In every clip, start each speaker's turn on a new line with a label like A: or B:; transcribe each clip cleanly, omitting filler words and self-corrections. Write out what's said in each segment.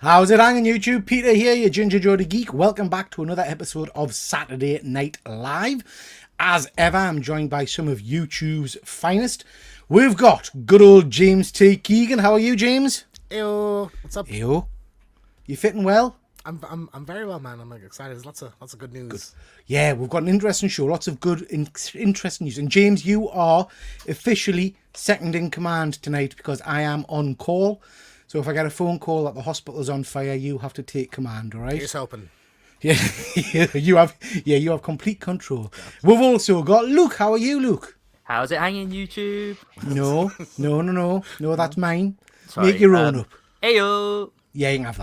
A: How's it hanging, YouTube? Peter here, your Ginger Joe the Geek. Welcome back to another episode of Saturday Night Live. As ever, I'm joined by some of YouTube's finest. We've got good old James T. Keegan. How are you, James?
B: Eyo, what's up?
A: Eyo. You fitting well?
B: I'm very well, man. I'm excited. There's lots of good news.
A: Good. Yeah, we've got an interesting show. Lots of good, interesting news. And James, you are officially second in command tonight because I am on call. So if I get a phone call that the hospital's on fire, you have to take command, all right?
B: Here's hoping.
A: Yeah, you have complete control. Yeah. We've also got Luke. How are you, Luke?
C: How's it hanging, YouTube?
A: No, that's mine.
C: Sorry,
A: Make your own up.
C: Heyo!
A: Yeah, you can have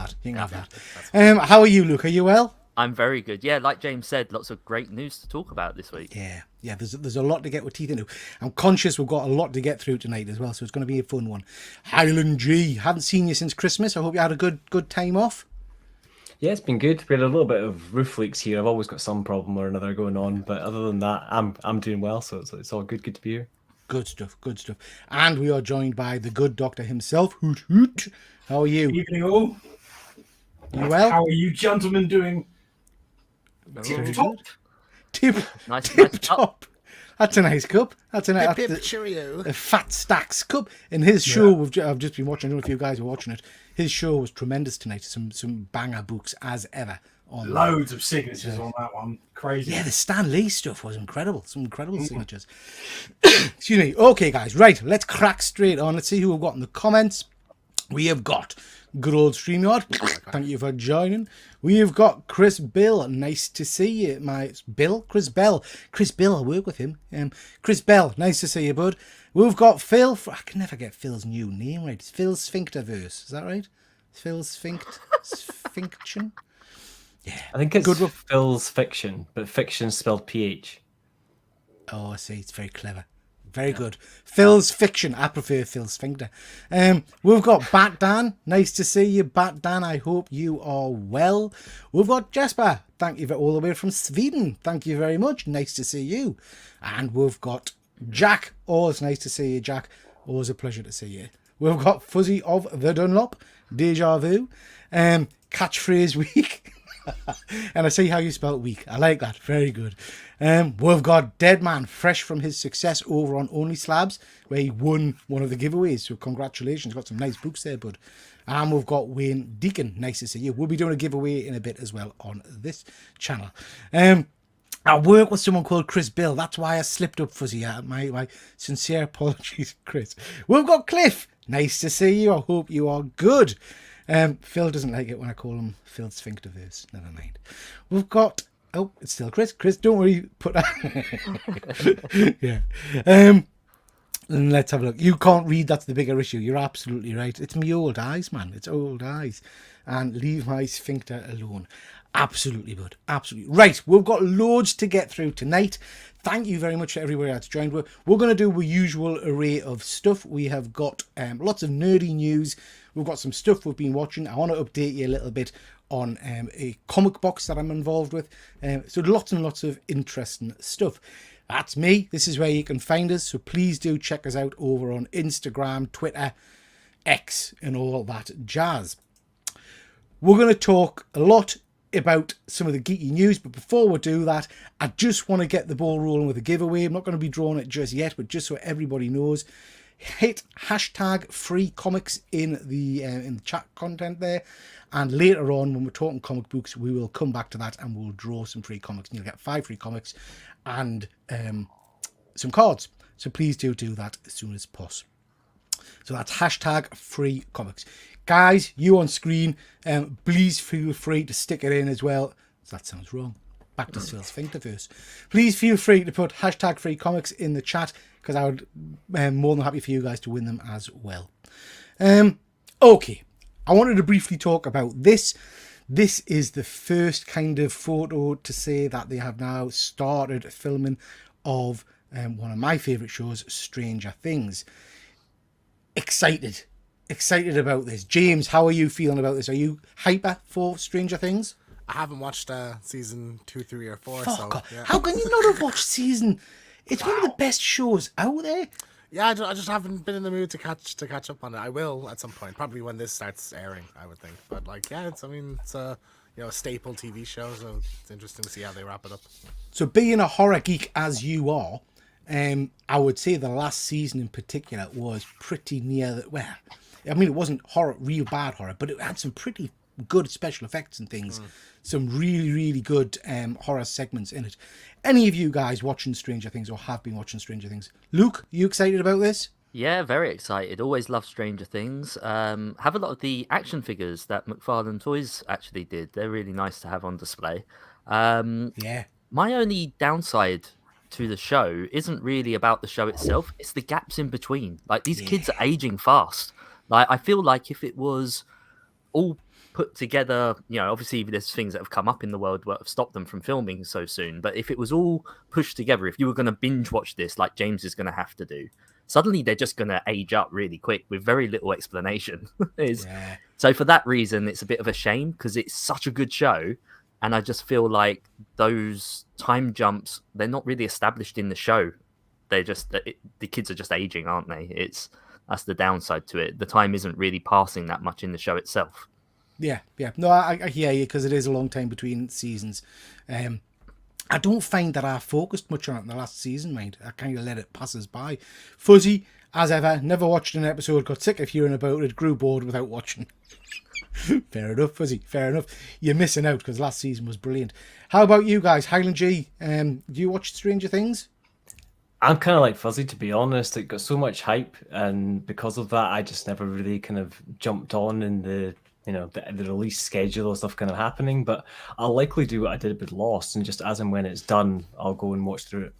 A: that. How are you, Luke? Are you well?
C: I'm very good. Yeah, like James said, lots of great news to talk about this week.
A: Yeah. There's a lot to get with teeth into. I'm conscious we've got a lot to get through tonight as well, so it's going to be a fun one. Highland G, haven't seen you since Christmas. I hope you had a good time off.
D: Yeah, it's been good. We had a little bit of roof leaks here. I've always got some problem or another going on, but other than that, I'm doing well. So it's all good. Good to be here.
A: Good stuff. And we are joined by the good doctor himself. Hoot hoot. How are you?
E: Good evening, all.
A: You well?
E: How are you gentlemen doing?
A: Tip
C: Nice
A: top. That's a nice cup. That's a nice
B: cheerio.
A: A Fat Stacks cup. In his show, I've just been watching. I don't know if you guys were watching it. His show was tremendous tonight. Some banger books as ever.
E: Loads of signatures on that one. Crazy.
A: Yeah, the Stan Lee stuff was incredible. Some incredible signatures. Excuse me. Okay, guys. Right, let's crack straight on. Let's see who we've got in the comments. We have got good old StreamYard. Thank you for joining. We have got Chris Bill. Nice to see you, Chris Bell. I work with him. Chris Bell. Nice to see you, bud. We've got Phil. I can never get Phil's new name right. It's Phil Sphincterverse. Is that right? Phil Sphinction. Yeah.
D: I think it's good. Phil's Fiction, but fiction spelled PH.
A: Oh, I see. It's very clever. Very good. Phil's Fiction. I prefer Phil's Sphincter. We've got Bat Dan. Nice to see you, Bat Dan. I hope you are well. We've got Jesper. Thank you for all the way from Sweden. Thank you very much. Nice to see you. And we've got Jack. Always nice to see you, Jack. Always a pleasure to see you. We've got Fuzzy of the Dunlop. Deja Vu. Catchphrase Week. And I see how you spell week. I like that. Very good. We've got Deadman, fresh from his success over on Only Slabs, where he won one of the giveaways. So congratulations. Got some nice books there, bud. And we've got Wayne Deacon. Nice to see you. We'll be doing a giveaway in a bit as well on this channel. I work with someone called Chris Bill. That's why I slipped up, Fuzzy. My sincere apologies, Chris. We've got Cliff. Nice to see you. I hope you are good. Phil doesn't like it when I call him Phil Sphincterverse. Never mind. We've got... Oh, it's still Chris. Chris, don't worry. Put that... Yeah. Let's have a look. You can't read. That's the bigger issue. You're absolutely right. It's me old eyes, man. It's old eyes. And leave my sphincter alone. Absolutely, bud. Absolutely. Right. We've got loads to get through tonight. Thank you very much to everybody that's joined. We're going to do a usual array of stuff. We have got lots of nerdy news. We've got some stuff we've been watching. I want to update you a little bit on a comic box that I'm involved with. So lots and lots of interesting stuff. That's me. This is where you can find us. So please do check us out over on Instagram, Twitter, X, and all that jazz. We're going to talk a lot about some of the geeky news, but before we do that, I just want to get the ball rolling with a giveaway. I'm not going to be drawing it just yet, but just so everybody knows, hit hashtag free comics in the chat content there, and later on when we're talking comic books, we will come back to that and we'll draw some free comics, and you'll get 5 free comics and some cards. So please do that as soon as possible. So that's hashtag free comics. Guys, you on screen, please feel free to stick it in as well. That sounds wrong. Back to Phil's Sphincterverse. Please feel free to put hashtag free comics in the chat, because I would more than happy for you guys to win them as well. Okay, I wanted to briefly talk about this. This is the first kind of photo to say that they have now started filming of one of my favourite shows, Stranger Things. Excited about this. James, how are you feeling about this? Are you hyper for Stranger Things?
B: I haven't watched season 2, 3, or 4.
A: Fuck
B: So
A: off.
B: yeah.
A: How can you not have watched season? It's one of the best shows out there.
B: Yeah, I just haven't been in the mood to catch up on it. I will at some point, probably when this starts airing, I would think. But like, yeah, it's a a staple TV show, so it's interesting to see how they wrap it up.
A: So being a horror geek as you are, I would say the last season in particular was pretty near the, well, I mean, it wasn't horror, real bad horror, but it had some pretty good special effects and things. Some really, really good horror segments in it. Any of you guys watching Stranger Things or have been watching Stranger Things? Luke, you excited about this?
C: Yeah, very excited. Always love Stranger Things. Have a lot of the action figures that McFarlane Toys actually did. They're really nice to have on display.
A: Yeah.
C: My only downside to the show isn't really about the show itself. It's the gaps in between. Like, these kids are aging fast. Like, I feel like if it was all put together, obviously there's things that have come up in the world that have stopped them from filming so soon. But if it was all pushed together, if you were going to binge watch this like James is going to have to do, suddenly they're just going to age up really quick with very little explanation. So for that reason, it's a bit of a shame because it's such a good show. And I just feel like those time jumps, they're not really established in the show. They're just, the kids are just aging, aren't they? That's the downside to it. The time isn't really passing that much in the show itself.
A: Yeah. No, I hear you because it is a long time between seasons. I don't find that I focused much on it in the last season, mind. I kind of let it pass us by. Fuzzy, as ever, never watched an episode, got sick of hearing about it, grew bored without watching. Fair enough, Fuzzy, fair enough. You're missing out because last season was brilliant. How about you guys? Highland G, do you watch Stranger Things?
D: I'm kind of like Fuzzy, to be honest. It got so much hype, and because of that, I just never really kind of jumped on in the release schedule or stuff kind of happening. But I'll likely do what I did with Lost, and just as and when it's done, I'll go and watch through it.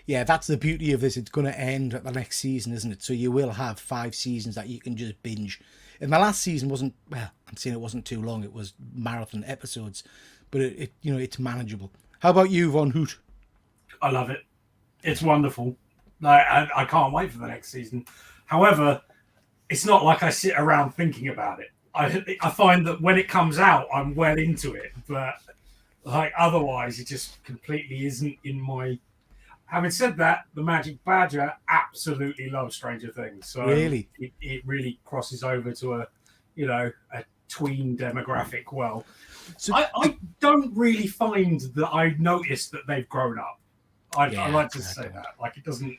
A: Yeah, that's the beauty of this. It's going to end at the next season, isn't it? So you will have 5 seasons that you can just binge. And the last season wasn't, well, I'm saying it wasn't too long. It was marathon episodes, but it's manageable. How about you, Von Hoot?
E: I love it. It's wonderful. I can't wait for the next season. However, it's not like I sit around thinking about it. I find that when it comes out, I'm well into it, but like otherwise, it just completely isn't in my. Having said that, the Magic Badger absolutely loves Stranger Things. So
A: really,
E: it really crosses over to a tween demographic. Well, so I don't really find that I notice that they've grown up. I like to say that. Like, it doesn't.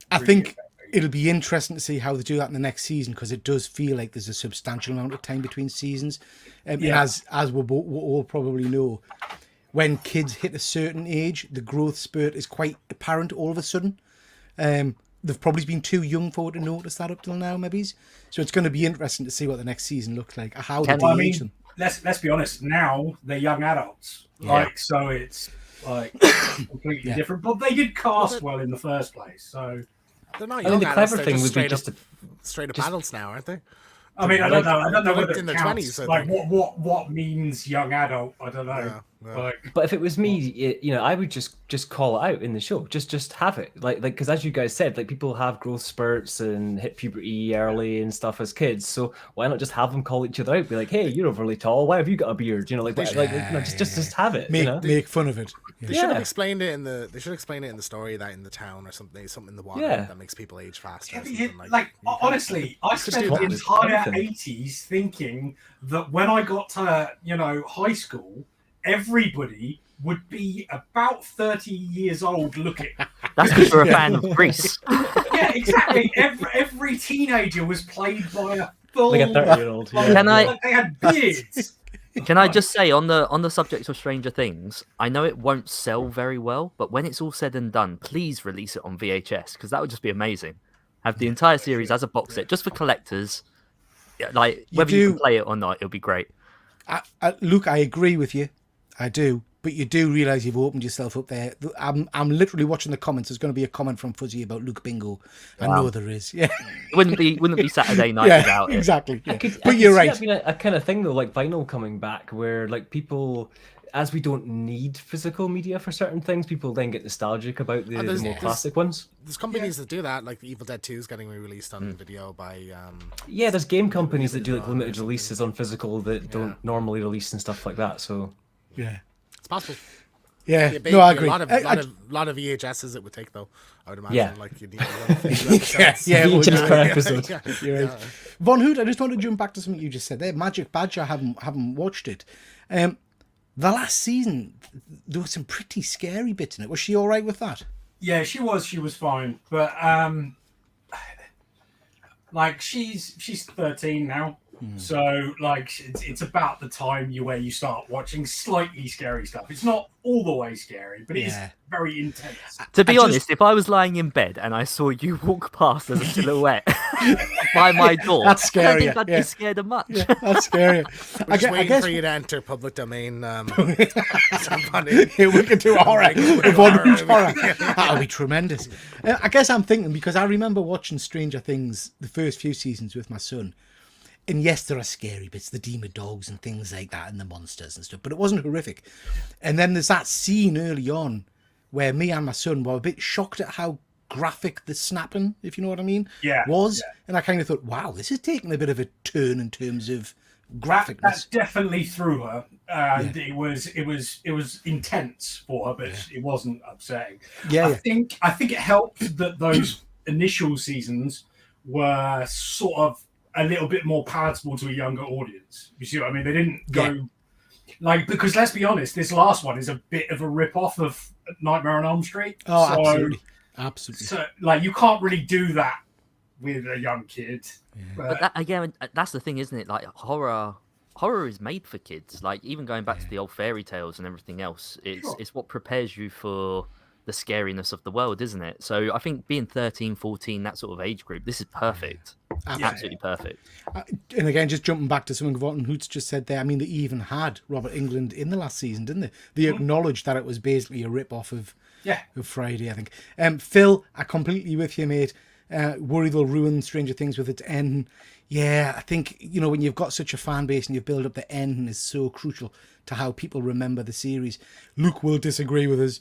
A: I think it'll be interesting to see how they do that in the next season because it does feel like there's a substantial amount of time between seasons. And as we'll all probably know, when kids hit a certain age, the growth spurt is quite apparent all of a sudden. They've probably been too young for to notice that up till now, maybe. So it's going to be interesting to see what the next season looks like. How do they age them?
E: Let's be honest. Now they're young adults, so it's like completely different. But they did cast well in the first place, so
B: they're not young
D: the
B: adults.
D: clever
B: They're
D: thing
B: just
D: would be
B: straight up adults now, aren't they?
E: I mean, I don't know. I don't know
B: They're
E: whether
B: in their
E: it counts.
B: 20s.
E: Like what means young adult? I don't know.
D: But if it was me, I would just call it out in the show. Just have it, like because as you guys said, like people have growth spurts and hit puberty early and stuff as kids. So why not just have them call each other out? Be like, hey, you're overly tall. Why have you got a beard? Just have it.
A: Make fun of it.
B: They should have explained it in the. They should explain it in the story that in the town or something in the water that makes people age faster.
E: Honestly, I spent the entire 80s thinking that when I got to high school, everybody would be about 30 years old looking.
C: That's because you're a fan of Grease.
E: Yeah, exactly. Every teenager was played by a full,
D: like a 30-year-old.
E: Like they had beards.
C: Can I just say on the subject of Stranger Things, I know it won't sell very well, but when it's all said and done, please release it on VHS because that would just be amazing. Have the entire series as a box set just for collectors. Like whether you can play it or not, it'll be great.
A: Luke, I agree with you. I do, but you do realise you've opened yourself up there. I'm literally watching the comments. There's going to be a comment from Fuzzy about Luke Bingo. I know there is. Yeah,
C: it wouldn't be Saturday night without it.
A: Exactly. Yeah.
D: But you're right. I mean, a kind of thing though, like vinyl coming back, where like people, as we don't need physical media for certain things, people then get nostalgic about the more classic ones.
B: There's companies that do that, like the Evil Dead 2 is getting re-released on video by.
D: There's game companies that do like limited releases on physical that don't normally release and stuff like that. So.
A: Yeah,
B: it's possible.
A: Yeah,
B: Yeah,
A: no, I agree.
B: A lot of VHSs it would take though. I would imagine.
D: Yeah.
B: Like you need a few episodes.
A: Yeah, it would,
D: VHS per
A: yeah.
D: episode.
B: Yeah.
A: You're right. Von Hood, I just want to jump back to something you just said there. Magic Badger, I haven't watched it. The last season, there were some pretty scary bits in it. Was she all right with that?
E: Yeah, she was fine, but like she's 13 now, so like it's about the time where you start watching slightly scary stuff. It's not all the way scary, but it is
A: Yeah.
E: very intense.
C: To be
A: I just-
C: honest, if I was lying in bed and I saw you walk past as a silhouette by my door,
A: That's
C: I don't
A: scarier,
C: think I'd
A: yeah.
C: be scared of much.
A: Yeah, that's scary.
B: We're just
A: I
B: waiting
A: guess
B: for you to enter public domain. Somebody.
A: yeah, we could do horror. With Von Hood's
B: Horror.
A: horror. That would be tremendous. I guess I'm thinking, because I remember watching Stranger Things the first few seasons with my son. And yes, there are scary bits, the demon dogs and things like that, and the monsters and stuff, but it wasn't horrific. And then there's that scene early on where me and my son were a bit shocked at how graphic the snapping, if you know what I mean,
E: Yeah,
A: was.
E: yeah.
A: And I kind of thought, wow, this is taking a bit of a turn in terms of
E: That
A: graphicness.
E: definitely threw her. And it was intense for her, but it wasn't upsetting.
A: Yeah,
E: I
A: yeah.
E: think it helped that those initial seasons were sort of a little bit more palatable to a younger audience. You see what I mean? They didn't go like, because let's be honest, this last one is a bit of a rip-off of Nightmare on Elm Street.
A: Oh,
E: So-
A: absolutely.
E: So like you can't really do that with a young kid.
C: But that, again, that's the thing, isn't it? Like horror is made for kids. Like even going back to the old fairy tales and everything else, it's what prepares you for the scariness of the world, isn't it? So I think being 13, 14, that sort of age group, this is perfect. Absolutely perfect.
A: And again, just jumping back to something Von Hoots just said there, I mean, they even had Robert England in the last season, didn't they? They acknowledged that it was basically a rip-off of Friday, I think. Phil, I completely with you, mate. Worry they'll ruin Stranger Things with its ending. Yeah, I think, when you've got such a fan base and you've built up, the ending is so crucial to how people remember the series. Luke will disagree with us.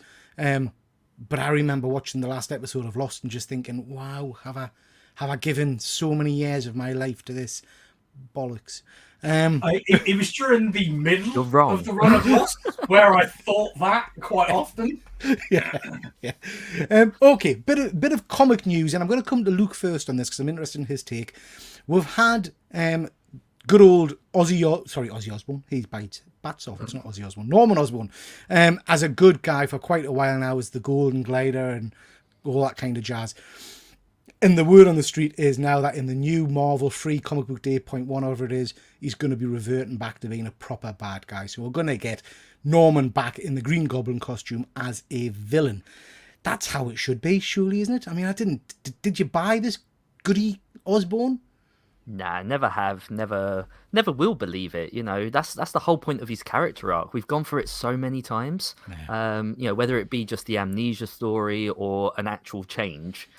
A: But I remember watching the last episode of Lost and just thinking, wow, have I given so many years of my life to this bollocks?
E: It was during the middle
C: You're wrong.
E: of the run of Lost where I thought that quite often.
A: Yeah. Okay, bit of comic news, and I'm going to come to Luke first on this because I'm interested in his take. We've had good old Ozzy Osbourne. He bites bats off. It's not Ozzy Osbourne. Norman Osborn, as a good guy for quite a while now, as the Golden Glider and all that kind of jazz. And the word on the street is now that in the new Marvel Free Comic Book Day 8.1, whatever it is, he's going to be reverting back to being a proper bad guy. So we're going to get Norman back in the Green Goblin costume as a villain. That's how it should be, surely, isn't it? I mean, did you buy this goody Osborne?
C: Nah, never have, never will believe it. That's the whole point of his character arc. We've gone through it so many times. Whether it be just the amnesia story or an actual change,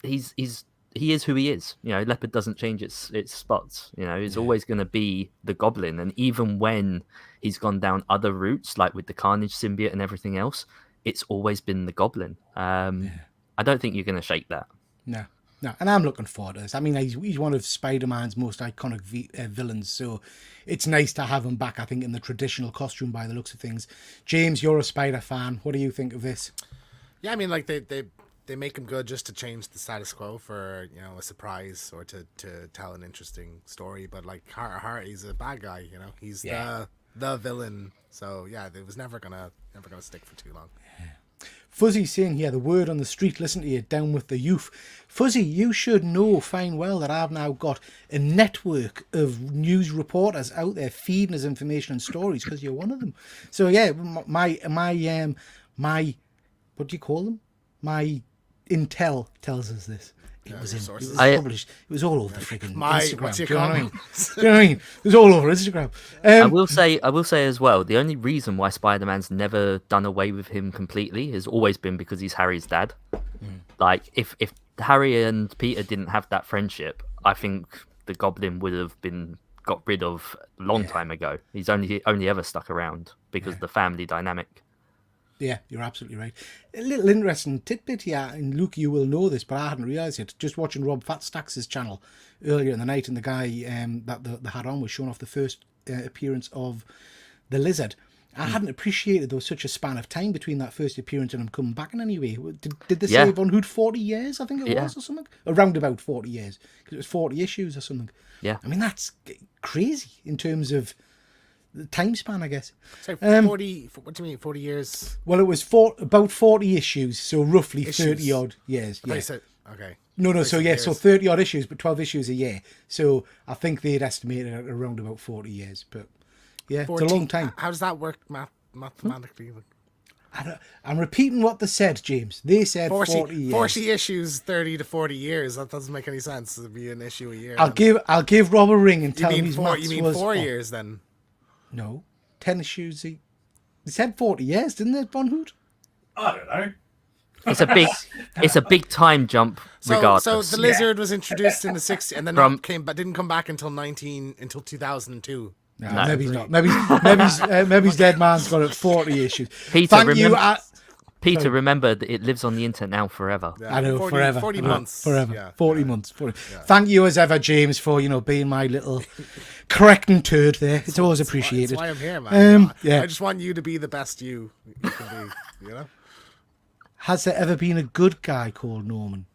C: he is who he is. Leopard doesn't change its spots. He's always going to be the Goblin, and even when he's gone down other routes, like with the Carnage symbiote and everything else, it's always been the Goblin. I don't think you're going to shake that.
A: No, and I'm looking forward to this. I mean, he's one of Spider-Man's most iconic villains, so it's nice to have him back, I think, in the traditional costume by the looks of things. James, you're a Spider fan. What do you think of this?
B: Yeah, I mean, like they make him good just to change the status quo for a surprise or to tell an interesting story. But like heart of heart, he's a bad guy. He's the villain. So yeah, it was never gonna stick for too long.
A: Fuzzy saying here, the word on the street, listen to you, down with the youth. Fuzzy, you should know fine well that I've now got a network of news reporters out there feeding us information and stories because you're one of them. So yeah, my what do you call them? My intel tells us this. It was published. It was all over the freaking Instagram.
B: What's your
A: Do you know what I mean?
B: comment?
A: Do you know what I mean? It was all over Instagram.
C: I will say as well, the only reason why Spider-Man's never done away with him completely has always been because he's Harry's dad. Like if Harry and Peter didn't have that friendship, I think the Goblin would have been got rid of a long time ago. He's only ever stuck around because of the family dynamic.
A: Yeah, you're absolutely right. A little interesting tidbit here, and Luke, you will know this, but I hadn't realised it. Just watching Rob Fatstax's channel earlier in the night, and the guy that they had on was showing off the first appearance of the Lizard. I hadn't appreciated there was such a span of time between that first appearance and him coming back in any way. Did they
C: Yeah.
A: say Von Hood 40 years, I think it
C: Yeah.
A: was, or something? Around about 40 years. Because it was 40 issues or something.
C: Yeah.
A: I mean, that's crazy in terms of the time span, I guess.
B: So 40, what do you mean, 40 years?
A: Well, it was about 40 issues, so roughly
B: Issues.
A: 30 odd years.
B: Okay,
A: Yeah.
B: okay.
A: No, so
B: said
A: yeah, so
B: years.
A: 30 odd issues, but 12 issues a year. So I think they'd estimated at around about 40 years. But yeah,
B: 14
A: it's a long time.
B: How does that work mathematically?
A: I'm repeating what they said, James. They said 40 years.
B: 40 issues, 30 to 40 years. That doesn't make any sense. It'd be an issue a year.
A: I'll give Rob a ring and
B: you
A: tell him
B: mean
A: his
B: four?
A: maths
B: You mean
A: was
B: 4
A: off.
B: years then?
A: No, 10 issues. They said 40 years, didn't they, Von Hood?
E: I don't know.
C: It's a big time jump, regardless.
B: So the lizard was introduced in the 60s and then
C: From-
B: didn't come back until 2002.
A: No, maybe he's not. Maybe his dead man's got it 40 issues.
C: Peter,
A: Thank you.
C: remember- Peter, remember that it lives on the internet now forever.
B: Yeah,
A: I know,
B: 40
A: forever.
B: 40
A: I know,
B: months.
A: Forever.
B: Yeah,
A: 40
B: yeah.
A: months. 40. Thank you as ever, James, for, being my little correcting turd there. It's always appreciated.
B: That's why I'm here, man.
A: Yeah.
B: I just want you to be the best you can be, you know?
A: Has there ever been a good guy called Norman?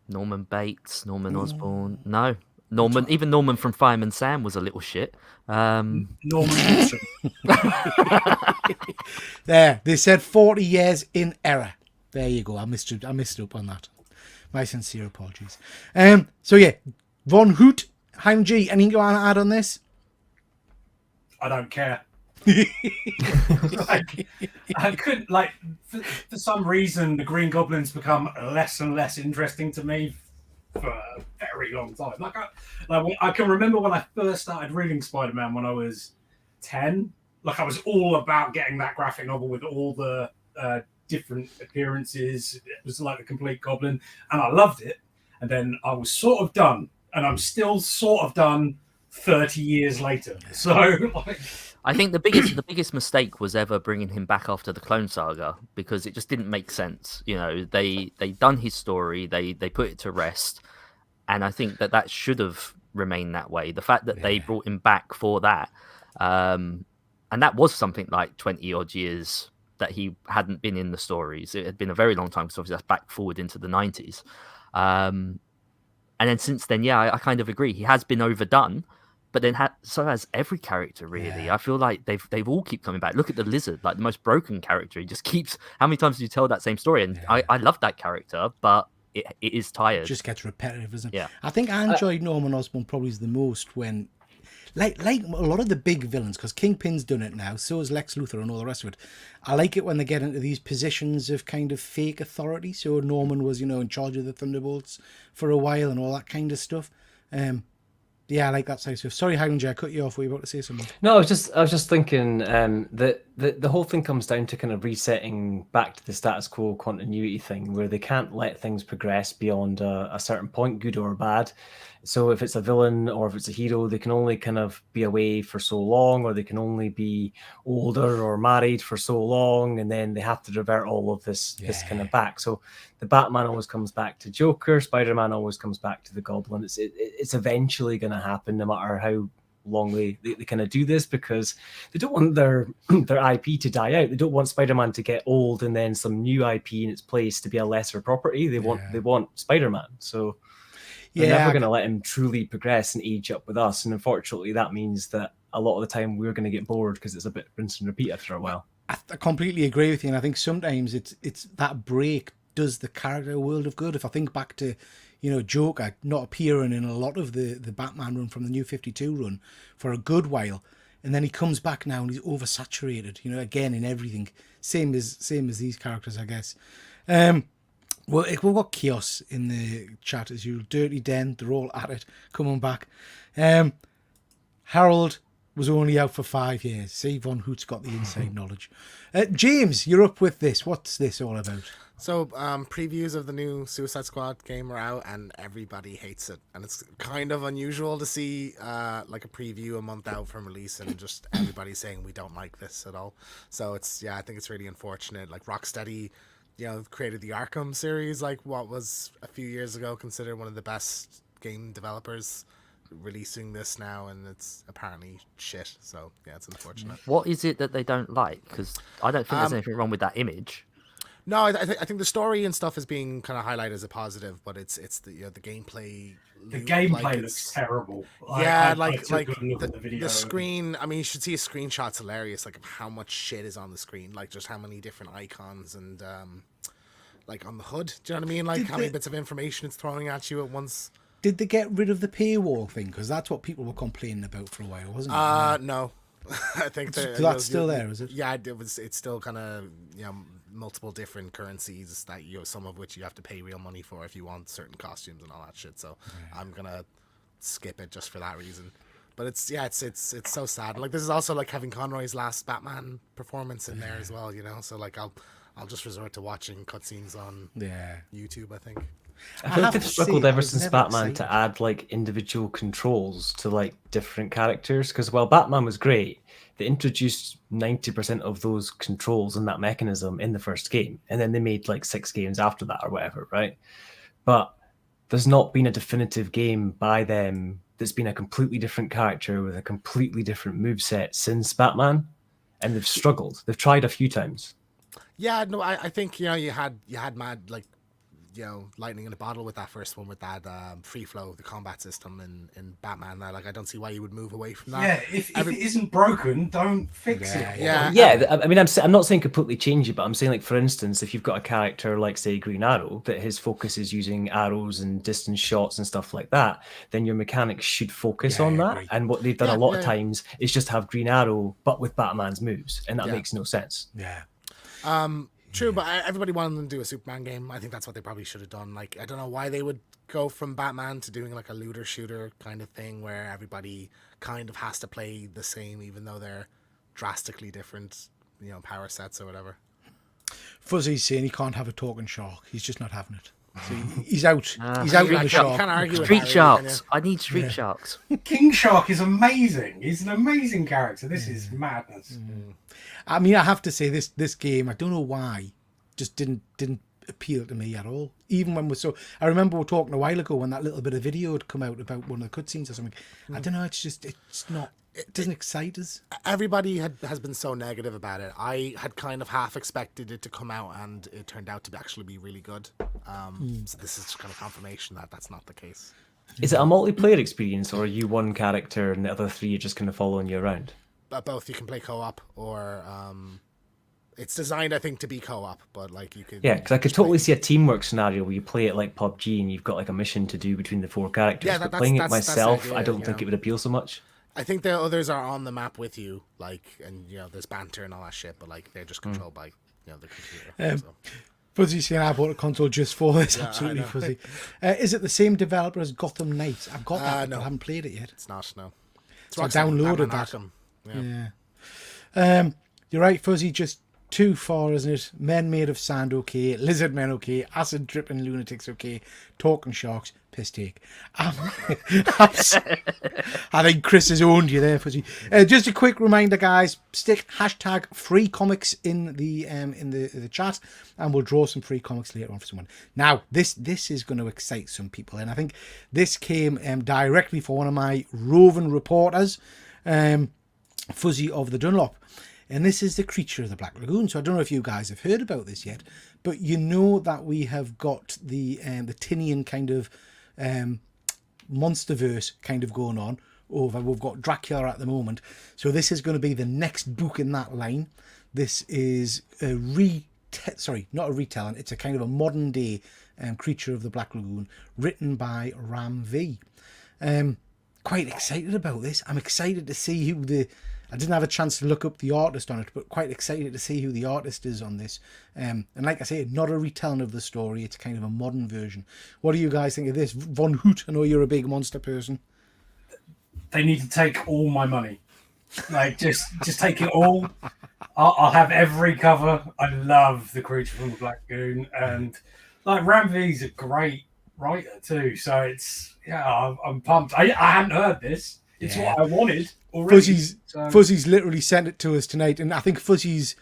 C: Norman Bates, Norman Osborn. No. Even Norman from Fireman Sam was a little shit.
E: Norman Watson.
A: There, they said 40 years in error. There you go. I missed up on that. My sincere apologies. So yeah, Von Hoot, Hein G, anything you want to add on this?
E: I don't care. Like, I couldn't for some reason the Green Goblin's become less and less interesting to me for a very long time. I can remember when I first started reading Spider-Man when I was 10. Like I was all about getting that graphic novel with all the different appearances. It was like the complete Goblin, and I loved it. And then I was sort of done, and I'm still sort of done 30 years later. So like.
C: I think the biggest mistake was ever bringing him back after the Clone Saga, because it just didn't make sense. They done his story, they put it to rest, and I think that should have remained that way. The fact that they brought him back for that, and that was something like 20 odd years that he hadn't been in the stories. It had been a very long time, because obviously that's back forward into the 90s. And then since then, I kind of agree. He has been overdone. But then so has every character, really. Yeah. I feel like they've all keep coming back. Look at the Lizard, like the most broken character. He just keeps. How many times do you tell that same story? And I love that character, but it is tired.
A: It just gets repetitive, isn't it?
C: Yeah.
A: I think I enjoyed Norman Osborn probably the most when, like a lot of the big villains, because Kingpin's done it now, so is Lex Luthor and all the rest of it. I like it when they get into these positions of kind of fake authority. So Norman was, in charge of the Thunderbolts for a while and all that kind of stuff. Yeah, I like that side of stuff. Sorry, Highlander, I cut you off. Were you about to say something?
D: No, I was just thinking that the whole thing comes down to kind of resetting back to the status quo continuity thing, where they can't let things progress beyond a certain point, good or bad. So if it's a villain or if it's a hero, they can only kind of be away for so long, or they can only be older or married for so long, and then they have to revert all of this kind of back. So the Batman always comes back to Joker, Spider-Man always comes back to the Goblin. It's eventually going to happen, no matter how long they kind of do this, because they don't want their IP to die out. They don't want Spider-Man to get old and then some new IP in its place to be a lesser property. They want Spider-Man. So they're never going to let him truly progress and age up with us. And unfortunately, that means that a lot of the time we're going to get bored because it's a bit rinse and repeat after a while.
A: I completely agree with you, and I think sometimes it's that break does the character a world of good. If I think back to, Joker not appearing in a lot of the Batman run from the New 52 run for a good while, and then he comes back now and he's oversaturated, again in everything. Same as these characters, I guess. Well, we've got Chaos in the chat as usual. Dirty Den, they're all at it, coming back. Harold was only out for 5 years. See, Von Hoot's got the inside knowledge. James, you're up with this. What's this all about?
B: So, previews of the new Suicide Squad game are out, and everybody hates it. And it's kind of unusual to see like a preview a month out from release, and just everybody saying we don't like this at all. So I think it's really unfortunate. Like Rocksteady, created the Arkham series, like what was a few years ago considered one of the best game developers releasing this now, and it's apparently shit. So yeah, it's unfortunate.
C: What is it that they don't like? Because I don't think there's anything wrong with that image.
B: No, I think the story and stuff is being kind of highlighted as a positive, but it's the the gameplay.
E: The gameplay
B: like,
E: looks terrible.
B: Yeah,
E: I
B: like
E: took a good look at the video.
B: the screen. I mean, you should see a screenshot's hilarious. Like how much shit is on the screen. Like just how many different icons and like on the HUD. Do you know what I mean? Like how many bits of information it's throwing at you at once.
A: Did they get rid of the paywall thing? Because that's what people were complaining about for a while, wasn't it?
B: No. I think
A: that's still there, is it?
B: Yeah, it was. It's still kind of multiple different currencies that some of which you have to pay real money for if you want certain costumes and all that shit. So I'm gonna skip it just for that reason. But it's so sad. Like this is also like Kevin Conroy's last Batman performance in there as well. So like I'll just resort to watching cutscenes on YouTube. I think.
D: I feel like they've struggled ever since Batman to add like individual controls to like different characters. Because while Batman was great, they introduced 90% of those controls and that mechanism in the first game, and then they made like 6 games after that or whatever, right? But there's not been a definitive game by them that's been a completely different character with a completely different moveset since Batman, and they've struggled. They've tried a few times.
B: Yeah, no, I think you had mad like. Lightning in a bottle with that first one with that free flow, the combat system in Batman. Like I don't see why you would move away from that.
E: Yeah, if it isn't broken, don't fix it.
D: Yeah. I mean, I'm not saying completely change it, but I'm saying like for instance, if you've got a character like say Green Arrow that his focus is using arrows and distance shots and stuff like that, then your mechanics should focus on that. And what they've done a lot of times is just have Green Arrow but with Batman's moves, and that makes no sense.
A: Yeah.
B: True, but everybody wanted them to do a Superman game. I think that's what they probably should have done. Like, I don't know why they would go from Batman to doing like a looter shooter kind of thing where everybody kind of has to play the same, even though they're drastically different, power sets or whatever.
A: Fuzzy's saying he can't have a talking shark. He's just not having it. So he's out. He's out with the shark.
B: You can't argue with
C: Street
B: Harry,
C: Sharks. I need Street Sharks.
E: King Shark is amazing. He's an amazing character. This is madness.
A: I mean, I have to say this game, I don't know why, just didn't appeal to me at all. Even when I remember we were talking a while ago when that little bit of video had come out about one of the cutscenes or something. I don't know, it's not, it doesn't excite us.
B: Everybody has been so negative about it. I had kind of half expected it to come out, and it turned out to actually be really good. So this is kind of confirmation that that's not the case.
D: Is it a multiplayer experience, or are you one character and the other 3 are just kind of following you around?
B: Both. You can play co-op, or it's designed, I think, to be co-op, but like you could.
D: Yeah, because I could totally see a teamwork scenario where you play it like PUBG and you've got like a mission to do between the 4 characters.
B: Yeah,
D: but playing it myself,
B: idea,
D: I don't think it would appeal so much.
B: I think the others are on the map with you, like, and there's banter and all that shit, but like they're just controlled by the computer.
A: Fuzzy saying I bought a console just for this. Absolutely, Fuzzy. Is it the same developer as Gotham Knights? I've got that, but I haven't played it yet.
B: It's not. No.
A: So I downloaded that.
B: Yeah.
A: You're right, Fuzzy. Just too far, isn't it? Men made of sand, okay. Lizard men, okay. Acid dripping lunatics, okay. Talking sharks, piss take. I think Chris has owned you there, Fuzzy. Just a quick reminder, guys. Stick hashtag free comics in the chat, and we'll draw some free comics later on for someone. Now, this is going to excite some people, and I think this came directly from one of my roving reporters, Fuzzy of the Dunlop. And this is the Creature of the Black Lagoon. So I don't know if you guys have heard about this yet, but you know that we have got the Tinian kind of monsterverse kind of going on over. We've got Dracula at the moment. So this is going to be the next book in that line. This is not a retelling. It's a kind of a modern day Creature of the Black Lagoon written by Ram V. Quite excited about this. I'm excited to see I didn't have a chance to look up the artist on it, but quite excited to see who the artist is on this. And like I say, not a retelling of the story. It's kind of a modern version. What do you guys think of this? Von Hoot, I know you're a big monster person.
E: They need to take all my money. Like, just take it all. I'll have every cover. I love The Creature from the Black Lagoon. And, like, Ram V's a great writer, too. So I'm pumped. I hadn't heard this. It's what I wanted already.
A: Fuzzy's literally sent it to us tonight, and I think Fuzzy's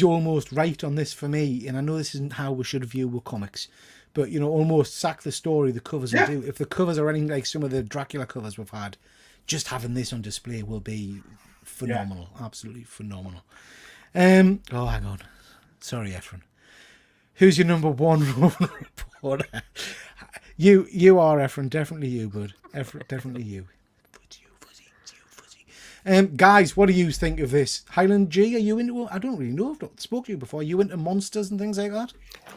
A: almost right on this for me. And I know this isn't how we should view with comics, but almost sack the story, the covers,
E: Yeah.
A: and do. If the covers are anything like some of the Dracula covers we've had, just having this on display will be phenomenal, absolutely phenomenal. Hang on, sorry, Efren. Who's your number one Roman reporter? You are, Efren, definitely you, bud. Efren, definitely you. It's you, Fuzzy. Guys, what do you think of this? Highland G, are you into? I don't really know. I've not spoke to you before. Are you into monsters and things like that?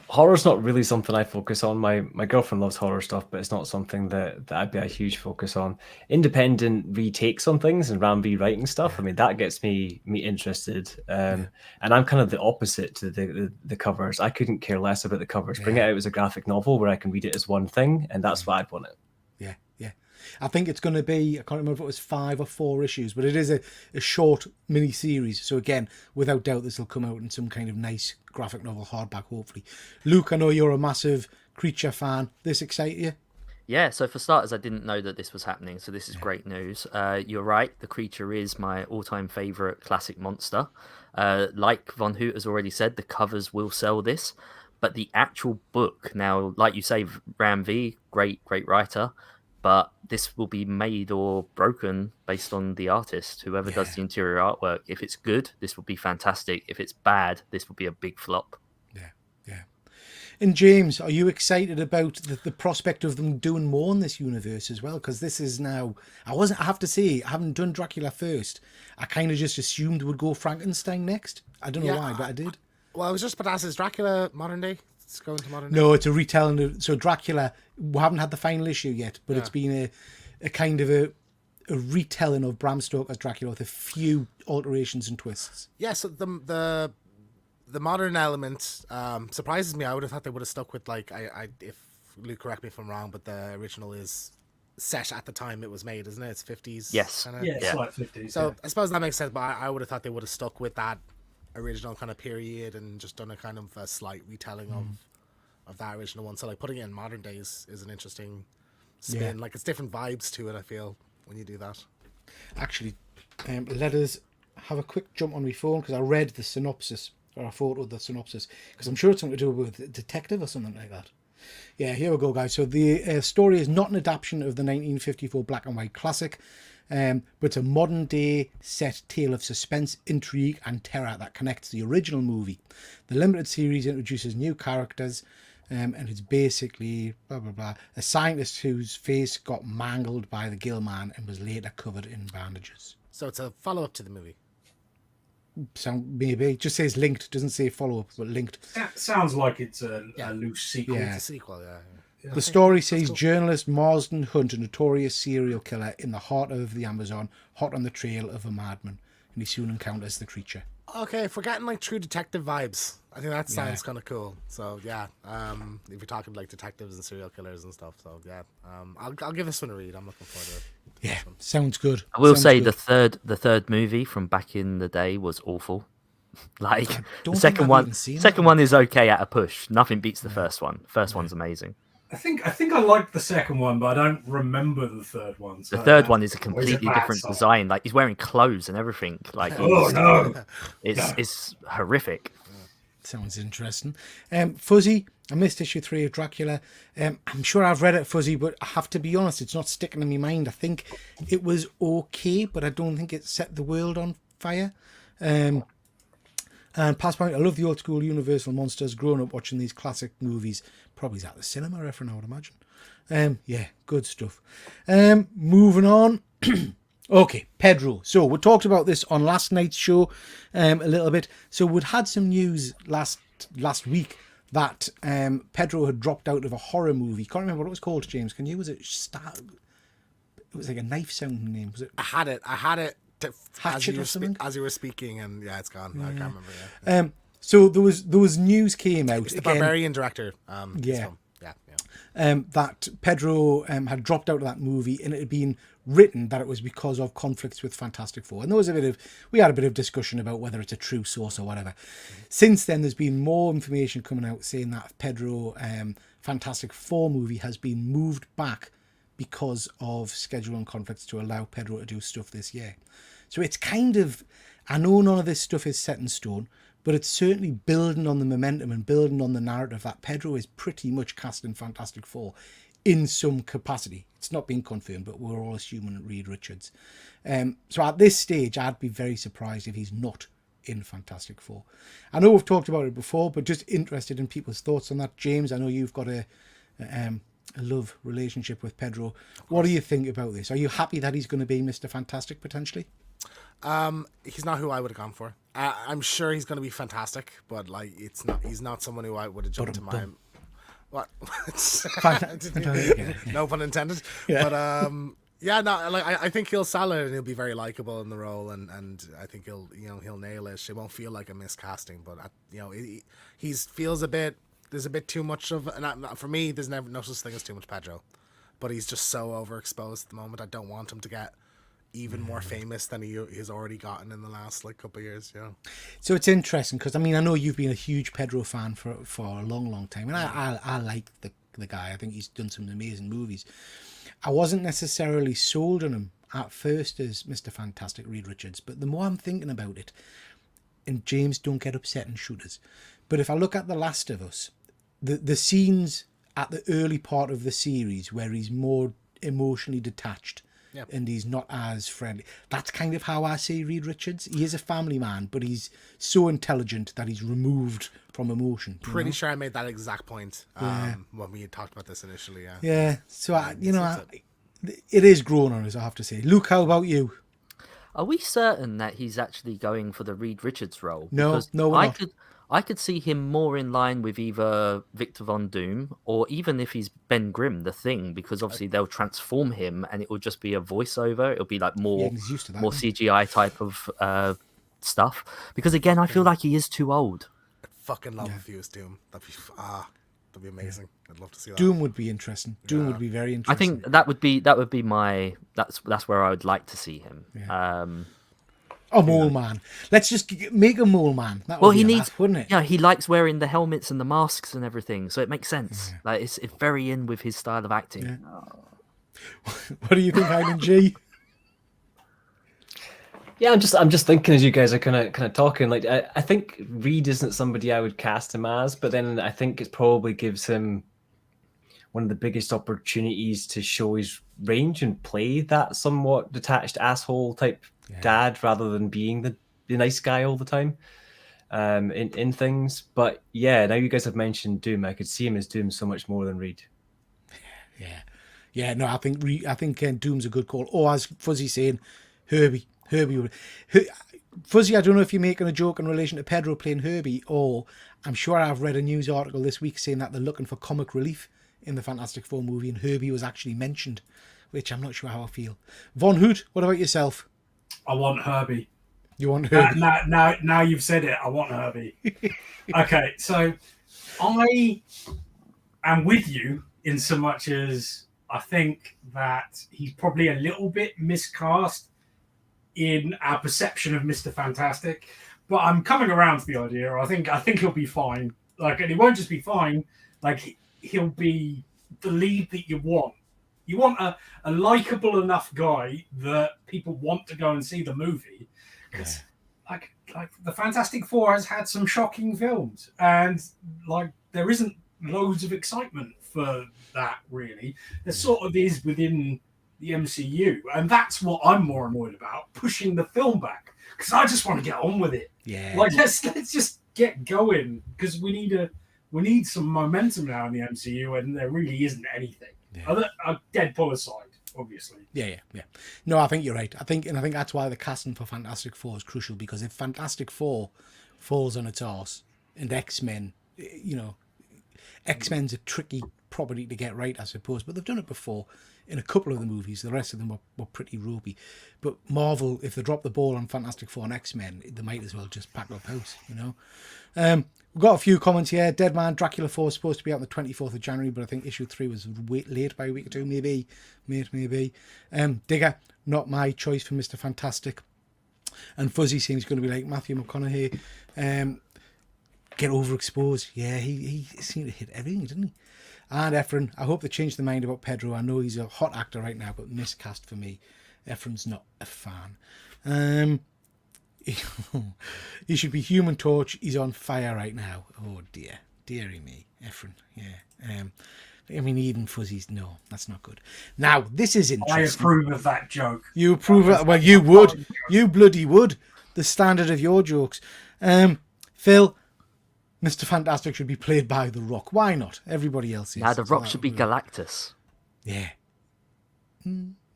D: Horror's not really something I focus on. My girlfriend loves horror stuff, but it's not something that I'd be a huge focus on. Independent retakes on things and Ram V writing stuff. I mean, that gets me interested. And I'm kind of the opposite to the covers. I couldn't care less about the covers. Bring it out as a graphic novel where I can read it as one thing, and that's what I'd want it.
A: Yeah. I think it's going to be, I can't remember if it was 5 or 4 issues, but it is a short mini-series. So again, without doubt, this will come out in some kind of nice graphic novel hardback, hopefully. Luke, I know you're a massive Creature fan. This excite you?
C: Yeah, so for starters, I didn't know that this was happening, so this is great news. You're right, the Creature is my all-time favourite classic monster. Like Von Hoot has already said, the covers will sell this, but the actual book, now, like you say, Ram V, great writer, but this will be made or broken based on the artist, whoever does the interior artwork. If it's good, this will be fantastic. If it's bad, this will be a big flop.
A: Yeah. And James, are you excited about the prospect of them doing more in this universe as well? Because this is now, I have to say, I haven't done Dracula first. I kind of just assumed we'd go Frankenstein next. I don't know why, but I did.
B: Well, I was just about to ask, is Dracula modern day? It's going to modern day?
A: No, it's a retelling. So Dracula, we haven't had the final issue yet, but it's been a kind of a retelling of Bram Stoker's Dracula with a few alterations and twists.
B: Yeah, so the modern element surprises me. I would have thought they would have stuck with, like, I if Luke, correct me if I'm wrong, but the original is set at the time it was made, isn't it? It's 50s.
C: Yes.
B: Kinda?
E: Yeah, it's like 50s.
B: So I suppose that makes sense, but I would have thought they would have stuck with that original kind of period and just done a kind of a slight retelling of that original one. So like putting it in modern days is an interesting spin. Like it's different vibes to it, I feel, when you do that.
A: Actually, let us have a quick jump on my phone because I read the synopsis, or I photoed the synopsis, because I'm sure it's something to do with a detective or something like that. Yeah, here we go, guys. So the story is not an adaptation of the 1954 black and white classic, but it's a modern day set tale of suspense, intrigue and terror that connects the original movie. The limited series introduces new characters, and it's basically blah blah blah, a scientist whose face got mangled by the gill man and was later covered in bandages.
B: So it's a follow-up to the movie.
A: So maybe it just says linked, doesn't say follow-up, but linked.
E: That sounds like it's a loose sequel.
A: Yeah.
B: It's a sequel, yeah.
A: The story sees journalist Marsden Hunt, a notorious serial killer in the heart of the Amazon, hot on the trail of a madman, and he soon encounters the creature.
B: Okay, if we're getting like true detective vibes, I think that sounds kind of cool. So yeah, if you're talking like detectives and serial killers and stuff, so yeah, I'll give this one a read. I'm looking forward to it.
A: Yeah, sounds good.
C: I will
A: Sounds
C: say
A: good.
C: the third movie from back in the day was awful. Like
A: don't
C: the
A: think
C: second
A: I've
C: one,
A: even seen
C: second
A: that.
C: one is okay at a push. Nothing beats the first one. First one's amazing.
E: I think I liked the second one, but I don't remember the third one. So
C: The third one is a
E: or
C: completely
E: bad
C: different
E: side?
C: design. Like he's wearing clothes and everything. Like
E: Oh no!
C: it's horrific.
A: Sounds interesting. Fuzzy, I missed issue 3 of Dracula. I'm sure I've read it, Fuzzy, but I have to be honest, it's not sticking in my mind. I think it was okay, but I don't think it set the world on fire. And past point, I love the old school Universal monsters. Growing up watching these classic movies, probably at the cinema, Efren, I would imagine. Yeah, good stuff. Moving on. Okay, Pedro. So we talked about this on last night's show a little bit. So we'd had some news last week that Pedro had dropped out of a horror movie. Can't remember what it was called, James. Can you? Was it Star? It was like a knife sounding name. Was it?
B: I had it.
A: Hatchet or something?
B: As you were speaking, and yeah, it's gone. I can't remember. Yeah.
A: So there was news came out.
B: It's the
A: again,
B: Barbarian director. This
A: yeah.
B: film. Yeah.
A: That Pedro had dropped out of that movie, and it had been written that it was because of conflicts with Fantastic Four. And there was we had a bit of discussion about whether it's a true source or whatever. Since then, there's been more information coming out saying that Pedro Fantastic Four movie has been moved back because of scheduling conflicts to allow Pedro to do stuff this year. So it's kind of, I know none of this stuff is set in stone, but it's certainly building on the momentum and building on the narrative that Pedro is pretty much cast in Fantastic Four in some capacity. It's not been confirmed, but we're all assuming Reed Richards. So at this stage, I'd be very surprised if he's not in Fantastic Four. I know we've talked about it before, but just interested in people's thoughts on that. James, I know you've got a love relationship with Pedro. What do you think about this? Are you happy that he's going to be Mr. Fantastic potentially?
B: He's not who I would have gone for. I'm sure he's going to be fantastic, but like it's not. He's not someone who I would have jumped to my. What? No pun intended. Yeah. But yeah, no, like I think he'll sell it and he'll be very likable in the role, and I think he'll nail it. It won't feel like a miscasting, but he feels a bit. There's a bit too much of, and for me, there's never no such thing as too much Pedro, but he's just so overexposed at the moment. I don't want him to get even more famous than he's already gotten in the last couple of years.
A: So it's interesting because I know you've been a huge Pedro fan for a long time, and I like the guy. I think he's done some amazing movies. I wasn't necessarily sold on him at first as Mr. Fantastic Reed Richards, but the more I'm thinking about it, and James, don't get upset and shoot us, but if I look at The Last of Us, the scenes at the early part of the series where he's more emotionally detached. Yep. And he's not as friendly. That's kind of how I see Reed Richards. He is a family man, but he's so intelligent that he's removed from emotion.
B: Pretty sure I made that exact point when we had talked about this initially. Yeah.
A: Yeah. So it is growing on us, I have to say. Luke, how about you?
C: Are we certain that he's actually going for the Reed Richards role?
A: No,
C: because
A: no, we're not.
C: I could see him more in line with either Victor Von Doom or even if he's Ben Grimm, the Thing, because obviously they'll transform him and it will just be a voiceover. It'll be like more CGI type of stuff. Because again, I feel like he is too old.
B: I'd fucking love if he was Doom. That'd be amazing. I'd love to see that.
A: Doom would be interesting. Doom would be very interesting.
C: I think that would be my that's where I would like to see him.
A: Yeah. Mole Man. Let's just make a Mole Man. That would
C: he
A: be
C: needs,
A: wouldn't it?
C: Yeah, he likes wearing the helmets and the masks and everything, so it makes sense. Like it's very in with his style of acting.
A: Yeah. What do you think, Hyden G?
D: Yeah, I'm just thinking as you guys are kind of talking. Like I think Reed isn't somebody I would cast him as, but then I think it probably gives him one of the biggest opportunities to show his range and play that somewhat detached asshole type dad rather than being the nice guy all the time in things. But yeah, now you guys have mentioned Doom. I could see him as Doom so much more than Reed.
A: Yeah. No, I think Doom's a good call. Or as Fuzzy saying, Herbie. Fuzzy, I don't know if you're making a joke in relation to Pedro playing Herbie, or I'm sure I've read a news article this week saying that they're looking for comic relief in the Fantastic Four movie, and Herbie was actually mentioned, which I'm not sure how I feel. Von Hood, what about yourself?
E: I want Herbie.
A: You want Herbie?
E: Now you've said it, I want Herbie. Okay, so I am with you in so much as I think that he's probably a little bit miscast in our perception of Mr. Fantastic, but I'm coming around to the idea. I think he'll be fine. And he won't just be fine. He'll be the lead that you want. You want a likable enough guy that people want to go and see the movie. Because, like the Fantastic Four has had some shocking films, and there isn't loads of excitement for that really. There sort of is within the MCU, and that's what I'm more annoyed about, pushing the film back, because I just want to get on with it.
A: Yeah.
E: Let's just get going, because we need some momentum now in the MCU, and there really isn't anything. Yeah. Deadpool aside, obviously.
A: Yeah. No, I think you're right. I think that's why the casting for Fantastic Four is crucial, because if Fantastic Four falls on its arse and X-Men, X-Men's a tricky property to get right, I suppose, but they've done it before in a couple of the movies. The rest of them were pretty ropey. But Marvel, if they drop the ball on Fantastic Four and X-Men, they might as well just pack up house, We've got a few comments here. Dead Man Dracula 4 is supposed to be out on the 24th of January, but I think issue 3 was late by a week or two, maybe. Digger, not my choice for Mr. Fantastic. And Fuzzy seems going to be like Matthew McConaughey. Get overexposed. Yeah, he seemed to hit everything, didn't he? And Efren, I hope they changed their mind about Pedro. I know he's a hot actor right now, but miscast for me. Efren's not a fan. He should be Human Torch. He's on fire right now. Oh dear, dearie me, Efren. Yeah. I mean, even fuzzies. No, that's not good. Now this is
E: I
A: interesting.
E: approve of that joke.
A: You approve of? Well, you would. You bloody would. The standard of your jokes. Phil, Mr. Fantastic should be played by The Rock. Why not? Everybody else is.
C: Now the
A: So
C: Rock
A: that
C: should be
A: would-
C: Galactus.
A: Yeah.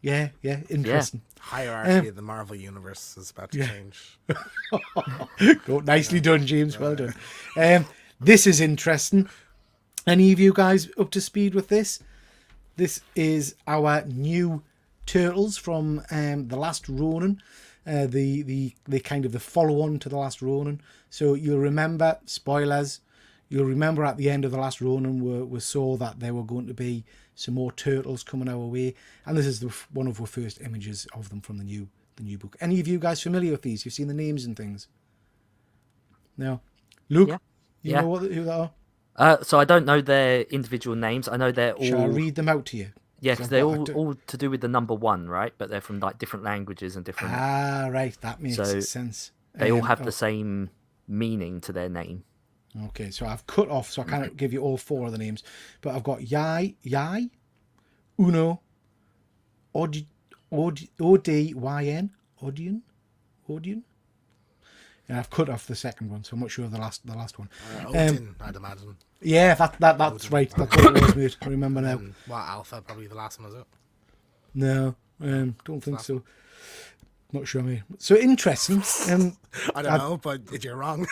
A: Yeah. Interesting.
B: Hierarchy of the Marvel universe is about to change.
A: Go, nicely done, James. Well done. This is interesting. Any of you guys up to speed with this? This is our new Turtles from The Last Ronin. The kind of the follow-on to The Last Ronin. So you'll remember, spoilers, you'll remember at the end of The Last Ronin we saw that there were going to be some more turtles coming our way. And this is one of our first images of them from the new book. Any of you guys familiar with these? You've seen the names and things? No? Luke?
C: Yeah.
A: You
C: Yeah.
A: know who they are?
C: So I don't know their individual names. I know they're all.
A: Shall I read them out to you?
C: Yeah,
A: So
C: because they're
A: I've got-
C: all to do with the number one, right? But they're from like different languages and different.
A: Ah, right. That makes
C: So
A: sense.
C: They all have
A: oh,
C: the same meaning to their name.
A: Okay, so I've cut off, so I can't give you all four of the names. But I've got Yai, Uno, Odyn, Odion. And I've cut off the second one, so I'm not sure of the last one.
B: Odin, I'd imagine.
A: Yeah, that's right. That's what it was, mate. I remember now.
B: What, Alpha? Probably the last one, was it?
A: No, don't think so. Not sure, mate. So interesting.
B: I don't know, but you're wrong.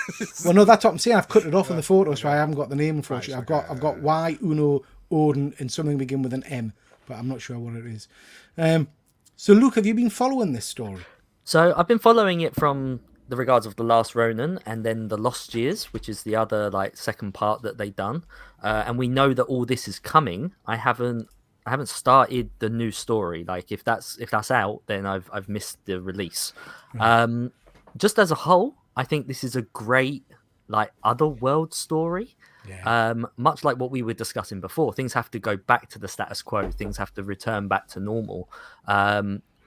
A: Well, no, that's what I'm saying. I've cut it off in the photo, so I haven't got the name, unfortunately. I've got Y, Uno, Odin, and something begin with an M, but I'm not sure what it is. So, Luke, have you been following this story?
C: So I've been following it from the regards of The Last Ronin and then The Lost Years, which is the other like second part that they done. And we know that all this is coming. I haven't started the new story. Like if that's out, then I've missed the release. Just as a whole, I think this is a great like otherworld story.
A: Yeah.
C: Much like what we were discussing before, things have to go back to the status quo. Things have to return back to normal.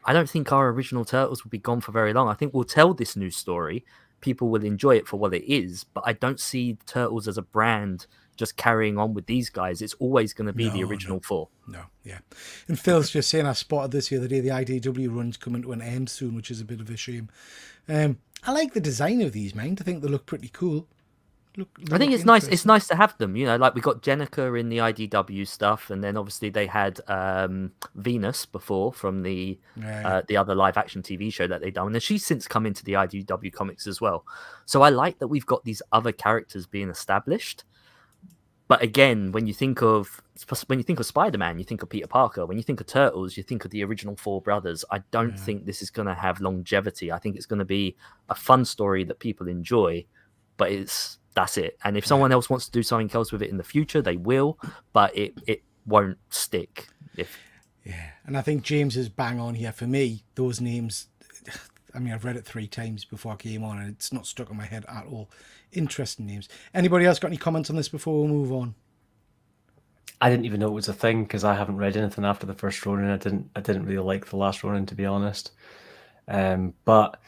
C: I don't think our original Turtles will be gone for very long. I think we'll tell this new story. People will enjoy it for what it is, but I don't see Turtles as a brand just carrying on with these guys. It's always going to be the original four.
A: No, yeah. And Phil's just saying, I spotted this the other day, the IDW run's coming to an end soon, which is a bit of a shame. I like the design of these, mind. I think they look pretty cool.
C: I think it's nice. It's nice to have them. You know, like we got Jenica in the IDW stuff, and then obviously they had Venus before from the other live action TV show that they done, and she's since come into the IDW comics as well. So I like that we've got these other characters being established. But again, when you think of Spider-Man, you think of Peter Parker. When you think of Turtles, you think of the original four brothers. I don't think this is going to have longevity. I think it's going to be a fun story that people enjoy, but that's it. And if someone else wants to do something else with it in the future, they will, but it won't stick.
A: Yeah, and I think James is bang on here. For me, those names, I mean, I've read it 3 times before I came on, and it's not stuck in my head at all. Interesting names. Anybody else got any comments on this before we move on?
D: I didn't even know it was a thing because I haven't read anything after the first Ronin. I didn't really like the last Ronin, to be honest. But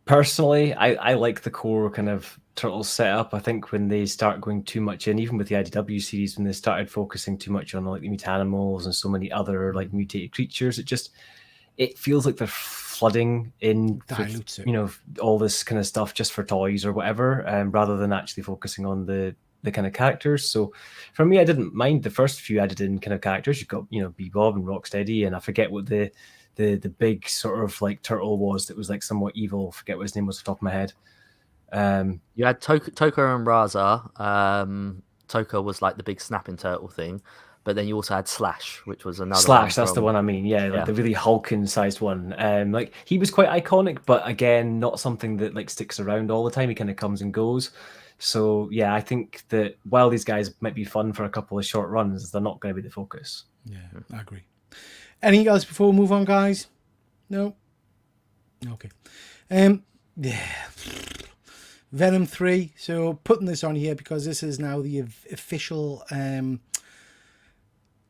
D: personally, I like the core kind of Turtles setup. I think when they start going too much in, even with the IDW series, when they started focusing too much on like the mutanimals and so many other like mutated creatures, it feels like they're flooding in
A: Dilutes it.
D: you know, all this kind of stuff just for toys or whatever, rather than actually focusing on the kind of characters. So for me, I didn't mind the first few added in kind of characters. You've got, you know, Bebop and Rocksteady, and I forget what the big sort of like turtle was that was like somewhat evil. I forget what his name was off the top of my head.
C: You had Toka and Raza. Toka was like the big snapping turtle thing, but then you also had Slash, which was another
D: Slash.
C: one
D: That's the one I mean. Yeah, like the really hulking sized one. Like he was quite iconic, but again, not something that like sticks around all the time. He kind of comes and goes. So yeah, I think that while these guys might be fun for a couple of short runs, they're not going to be the focus.
A: Yeah, I agree. Any else before we move on, guys? No? Okay. Yeah. Venom 3. So putting this on here because this is now the official,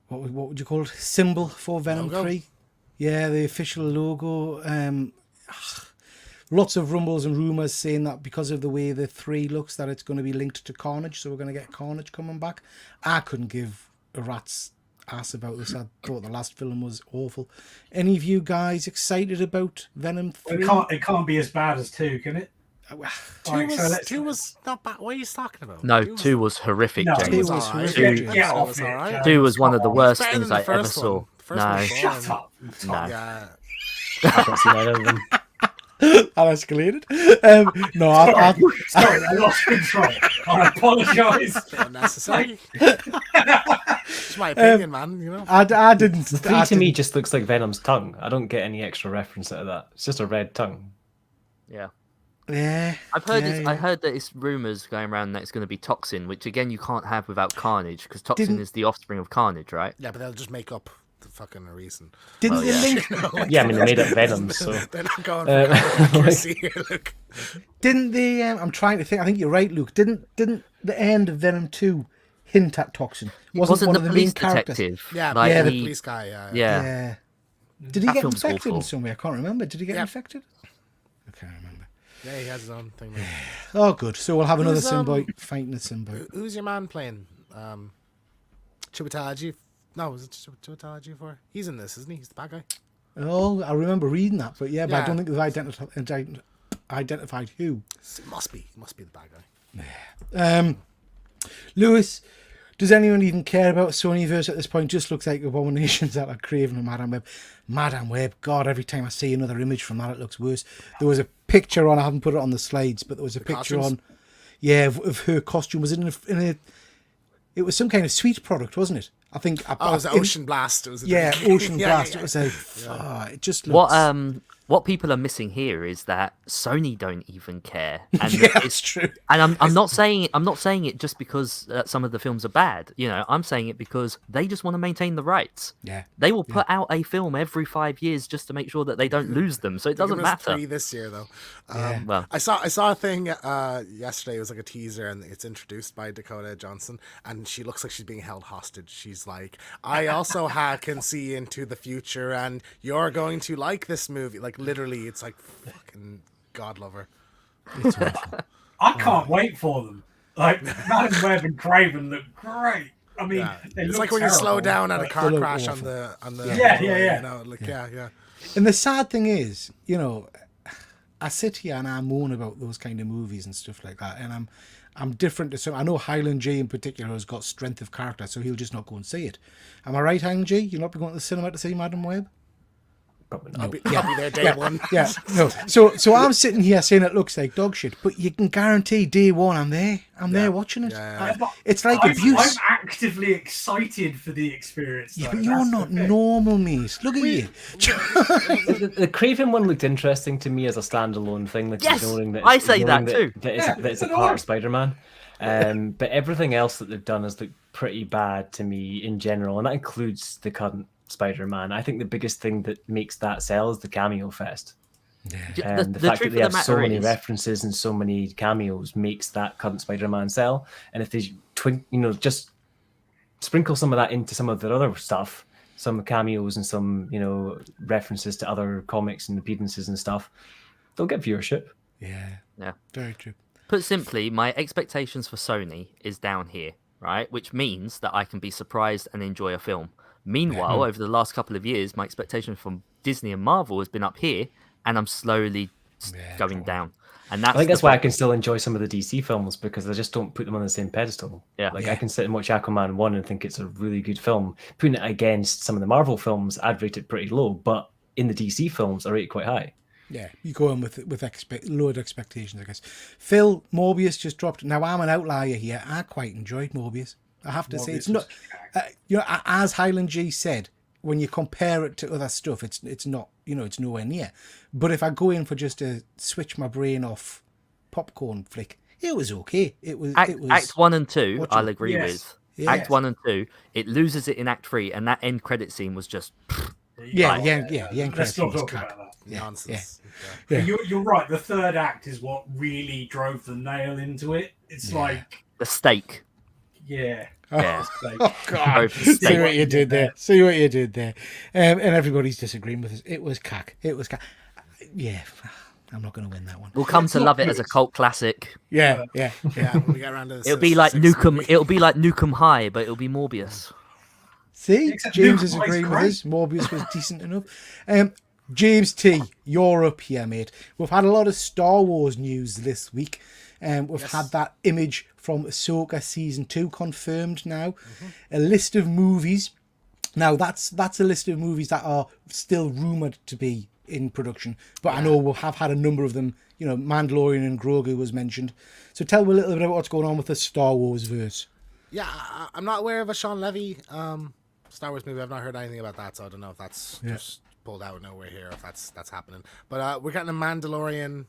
A: what would you call it? Symbol for Venom
B: Logo?
A: 3. Yeah, the official logo. lots of rumbles and rumours saying that because of the way the 3 looks, that it's going to be linked to Carnage, so we're going to get Carnage coming back. I couldn't give a rat's ass about this. I thought the last film was awful. Any of you guys excited about Venom 3?
E: It can't be as bad as 2, can it?
B: Two was not bad. What are you talking about?
C: No, 2 was horrific,
E: No,
C: James.
A: 2 was
B: alright.
A: horrific.
E: Get off
B: was
E: it.
B: alright.
C: 2 was one of the
E: Come on.
C: worst
B: Better than
C: things
B: the
C: I ever
B: first
C: saw.
B: one. First
C: No.
B: one was
E: Shut
B: boring.
E: up.
C: No.
B: Yeah.
D: I haven't seen either of them.
A: That escalated. No,
E: Sorry, I lost control. I apologise.
B: Unnecessary. It's my opinion, man. You know.
A: I didn't.
D: The 3 to me just looks like Venom's tongue. I don't get any extra reference out of that. It's just a red tongue.
C: Yeah.
A: Yeah.
C: I've heard
A: yeah,
C: I heard that it's rumours going around that it's going to be Toxin, which again you can't have without Carnage, because Toxin
A: Didn't-
C: is the offspring of Carnage, right?
B: Yeah, but they'll just make up the fucking reason.
A: Didn't
C: Well,
A: the
C: yeah.
A: link?
D: Yeah, I mean, they made up Venom, so...
B: They're not going
D: Uh,
B: for accuracy here. Look.
A: Didn't the? I'm trying to think. I think you're right, Luke. Didn't the end of Venom 2 hint at Toxin?
C: Wasn't
A: one
C: the
A: of the
C: police
A: main characters?
C: detective?
B: Yeah,
C: like
A: yeah,
B: the
C: he-
B: police guy. Yeah.
C: yeah.
A: Yeah. Did he
C: That
A: get
C: film's
A: infected in
C: awful.
A: some way? I can't remember. Did he get
B: Yeah.
A: infected? I can't remember.
B: Yeah, he has his own thing. There.
A: Oh, good. So we'll have another
B: Who's,
A: symbiote fighting a symbiote.
B: Who's your man playing? Chiwetel? No, was it Chiwetel Ejiofor? He's in this, isn't he? He's the bad guy.
A: Oh, I remember reading that, but yeah, but I
B: Yeah.
A: don't think they've identified who.
B: It must be. He must be the bad guy.
A: Lewis, does anyone even care about Sonyverse at this point? Just looks like abominations that are Craven and Madame Web. Madame Web, God, every time I see another image from that, it looks worse. There was a picture on, I haven't put it on the slides, but there was a picture
B: costumes?
A: on, yeah, of her costume. Was it in a, it was some kind of sweet product, wasn't it? I think.
B: Oh, it was Ocean Blast. It was a
A: Yeah,
B: drink.
A: Ocean
B: Yeah,
A: Blast.
B: yeah,
A: It was like, it just looks.
C: What people are missing here is that Sony don't even care, and
A: Yeah,
C: it's
A: that's true.
C: And I'm not saying it just because some of the films are bad. You know, I'm saying it because they just want to maintain the rights.
A: Yeah.
C: They will put out a film every 5 years just to make sure that they don't lose them. So it
B: They're
C: doesn't
B: giving us
C: matter.
B: 3 this year though.
C: Well,
B: I saw a thing yesterday. It was like a teaser, and it's introduced by Dakota Johnson, and she looks like she's being held hostage. She's like, "I also can see into the future, and you're going to like this movie." Like literally, it's like fucking God love her.
A: It's awful.
E: I can't wait for them. Like, Madam Web and Craven look great. I mean,
B: Yeah.
E: they
B: It's
E: look
B: like when you slow
E: terrible,
B: down at a
E: but-
B: car
A: They look
B: crash
A: awful.
B: on the
E: Yeah,
B: highway,
E: yeah.
B: You know, like yeah.
A: And the sad thing is, you know, I sit here and I moan about those kind of movies and stuff like that, and I'm different to some. I know Highland J in particular has got strength of character, so he'll just not go and see it. Am I right, Highland J? You'll not be going to the cinema to see Madam Web?
D: Probably
B: I'll
D: not.
B: be there day one.
A: Yeah, no. So I'm sitting here saying it looks like dog shit, but you can guarantee day one I'm there. I'm there watching it.
B: Yeah.
A: It's like
E: I'm
A: abuse.
E: actively excited for the experience.
A: Yeah,
E: though.
A: but you're
E: That's
A: not
E: the thing.
A: normal, mate. Look at you.
D: The Craven one looked interesting to me as a standalone thing. Like
C: Yes,
D: knowing that
C: I say
D: knowing
C: that too.
D: That it's a part of Spider-Man. But everything else that they've done has looked pretty bad to me in general, and that includes the current Spider-Man. I think the biggest thing that makes that sell is the cameo fest. And the fact that
C: truth
D: they
C: of
D: have
C: the
D: so
C: matter
D: many
C: is,
D: references and so many cameos makes that current Spider-Man sell. And if they just sprinkle some of that into some of their other stuff, some cameos and some, references to other comics and appearances and stuff, they'll get viewership.
C: Yeah.
A: Very true.
C: Put simply, my expectations for Sony is down here, right? Which means that I can be surprised and enjoy a film. Meanwhile, over the last couple of years, my expectation from Disney and Marvel has been up here, and I'm slowly going down. And
D: I think that's why I can still enjoy some of the DC films, because I just don't put them on the same pedestal.
C: Yeah.
D: I can sit and watch Aquaman 1 and think it's a really good film. Putting it against some of the Marvel films, I'd rate it pretty low, but in the DC films, I rate it quite high.
A: Yeah, you go in with lowered expectations, I guess. Phil, Morbius just dropped. Now, I'm an outlier here. I quite enjoyed Morbius. I have to say, it's not, as Highland G said, when you compare it to other stuff, it's not, it's nowhere near. But if I go in for just to switch my brain off popcorn flick, it was okay. It was
C: Act 1 and 2,
A: Watch
C: I'll
A: it.
C: agree
E: Yes.
C: with.
A: Yeah.
C: Act 1 and 2, it loses it in Act 3, and that end credit scene was just...
A: Yeah. The end
E: Let's
A: credits
E: not
A: was
E: talk
A: cack.
E: about that.
B: Nonsense.
A: Yeah.
E: You're right. The third act is what really drove the nail into it. It's like,
C: The stake.
E: yeah.
C: Yeah.
E: Like,
A: Oh God! See what you did there. See what you did there. And everybody's disagreeing with us. It was cack. It was cack. Yeah. I'm not going to win that one.
C: We'll come
E: It's
C: to
E: not
C: love it as a
E: good.
C: cult classic.
A: Yeah.
B: Yeah, when we get around to the
C: It'll be like
B: sixth
C: Nukem.
B: movie.
C: It'll be like Nukem High, but it'll be Morbius.
A: See,
E: Except
A: James
E: Nukem
A: is
E: High's
A: agreeing with
E: great.
A: us. Morbius was decent enough. James T, you're up here, mate. We've had a lot of Star Wars news this week. We've had that image from Ahsoka Season 2 confirmed now. A list of movies. Now, that's a list of movies that are still rumoured to be in production. But I know we'll have had a number of them. You know, Mandalorian and Grogu was mentioned. So tell me a little bit about what's going on with the Star Wars verse.
B: Yeah, I'm not aware of a Sean Levy Star Wars movie. I've not heard anything about that, so I don't know if that's just pulled out of nowhere here, if that's happening. But we're getting a Mandalorian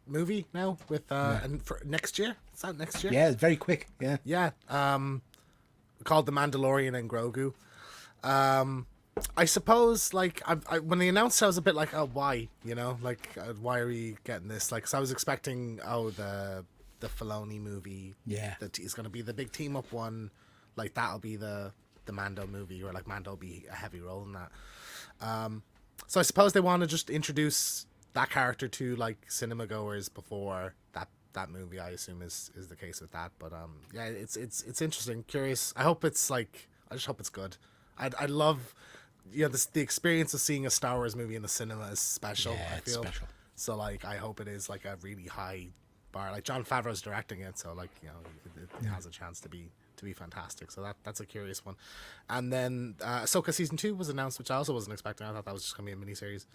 B: movie now with and for next year. Is that next year?
A: Yeah, it's very quick. Yeah.
B: Yeah. Called The Mandalorian and Grogu. I suppose, like, I when they announced it, I was a bit like, oh, why? You know, like, why are we getting this? Like, 'cause I was expecting, the Filoni movie.
A: Yeah.
B: That is going to be the big team up one. Like, that'll be the Mando movie, or like Mando will be a heavy role in that. So I suppose they want to just introduce that character to like cinema goers before that movie. I assume is the case with that. But yeah, it's interesting, curious. I just hope it's good. I love, the experience of seeing a Star Wars movie in the cinema is special.
A: Yeah,
B: I
A: it's
B: feel
A: special.
B: so. Like, I hope it is like a really high bar. Like, Jon Favreau's directing it, so like, it has a chance to be fantastic. So that's a curious one. And then Ahsoka Season 2 was announced, which I also wasn't expecting. I thought that was just going to be a miniseries.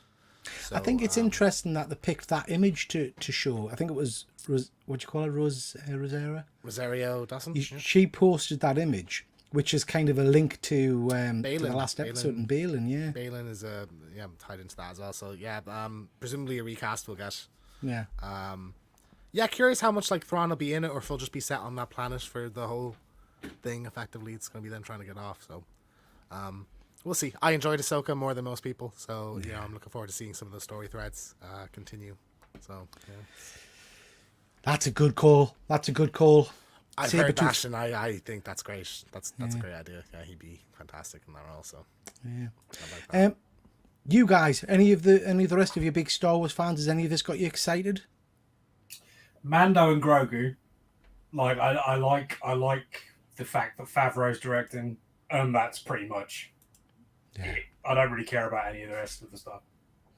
B: So,
A: I think it's interesting that they picked that image to show. I think it was, what do you call her, Rosera?
B: Rosario Dawson. Yeah.
A: She posted that image, which is kind of a link to the
B: Balin.
A: last episode in Balin, yeah.
B: Balin is tied into that as well. So yeah, presumably a recast we'll get.
A: Yeah.
B: Yeah, curious how much like Thrawn will be in it, or if he'll just be set on that planet for the whole thing. Effectively, it's going to be them trying to get off. So, we'll see. I enjoyed Ahsoka more than most people, so I'm looking forward to seeing some of the story threads continue. So, yeah.
A: That's a good call.
B: I've heard Dash, and I think that's great. That's a great idea. Yeah, he'd be fantastic in that role. So,
A: Yeah.
B: I like that.
A: You guys, any of the rest of you big Star Wars fans, has any of this got you excited?
E: Mando and Grogu, like I like the fact that Favreau's directing, and that's pretty much it. I don't really care about any of the rest of the stuff.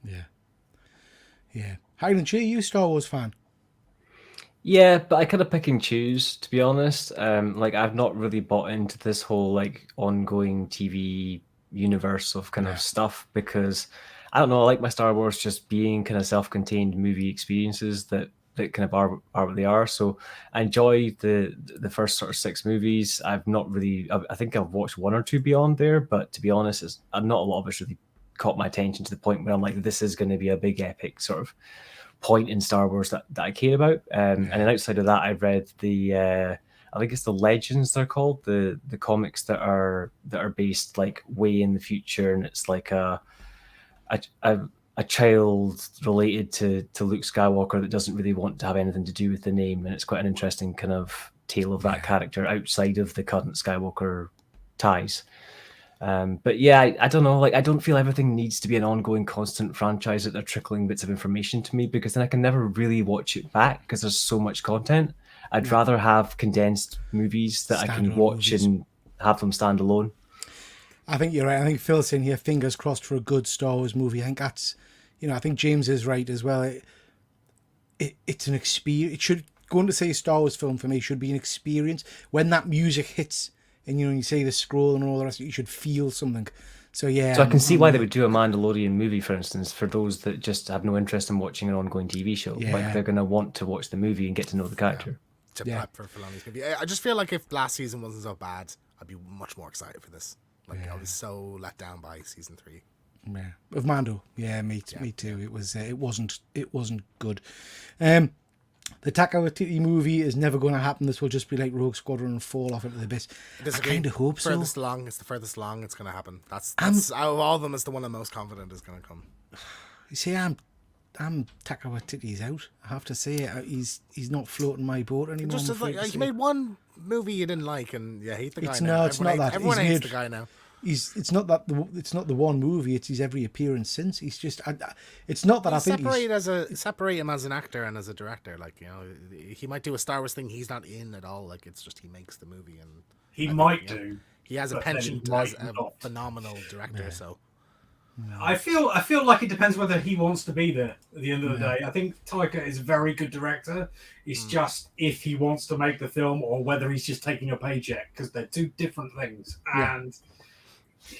A: Yeah. Highland Chi, you a Star Wars fan?
D: Yeah, but I kind of pick and choose, to be honest. Like, I've not really bought into this whole like ongoing TV universe of kind of stuff, because I don't know, I like my Star Wars just being kind of self-contained movie experiences that kind of are what they are. So I enjoy the first sort of 6 movies. I've not really, I think I've watched 1 or 2 beyond there, but to be honest, not a lot of it's really caught my attention to the point where I'm like, this is going to be a big epic sort of point in Star Wars that I care about. And then outside of that, I've read the I think it's the Legends they're called, the comics that are based like way in the future, and it's like a child related to Luke Skywalker that doesn't really want to have anything to do with the name, and it's quite an interesting kind of tale of that character outside of the current Skywalker ties. But yeah, I don't know, like, I don't feel everything needs to be an ongoing constant franchise that they're trickling bits of information to me, because then I can never really watch it back because there's so much content. I'd rather have condensed movies that I can watch and have them stand alone.
A: I think you're right. I think Phil's saying here, fingers crossed for a good Star Wars movie. I think that's, I think James is right as well. It's an experience. It should, going to say a Star Wars film for me should be an experience. When that music hits and you see the scroll and all the rest, you should feel something. So yeah.
D: So I can see why they would do a Mandalorian movie, for instance, for those that just have no interest in watching an ongoing TV show.
A: Yeah.
D: Like, they're going to want to watch the movie and get to know the character.
B: To prep for Filoni's movie. I just feel like if last season wasn't so bad, I'd be much more excited for this. Like, I was so let down by season 3.
A: Yeah, of Mando. Yeah, me too. It wasn't good. The Taika Waititi movie is never going to happen. This will just be like Rogue Squadron and fall off into the abyss. I kind of hope so.
B: It's the furthest along it's going to happen. That's out of all of them, it's the one I'm most confident is going to come.
A: You see, I'm Taika Waititi's out. I have to say, he's not floating my boat anymore.
B: Just like, he made one movie you didn't like, and you hate the guy now.
A: No, it's not that.
B: Everyone hates the guy now.
A: it's not the one movie. It's his every appearance since. He's just. It's not that I think
B: separate him as an actor and as a director. Like, you know, he might do a Star Wars thing he's not in at all. Like, it's just he makes the movie, and
E: he might do.
B: He has a
E: but then he
B: penchant
E: might
B: as a
E: not.
B: phenomenal director. So
E: I feel like it depends whether he wants to be there at the end of the day. I think Taika is a very good director. It's just if he wants to make the film or whether he's just taking a paycheck, because they're two different things. And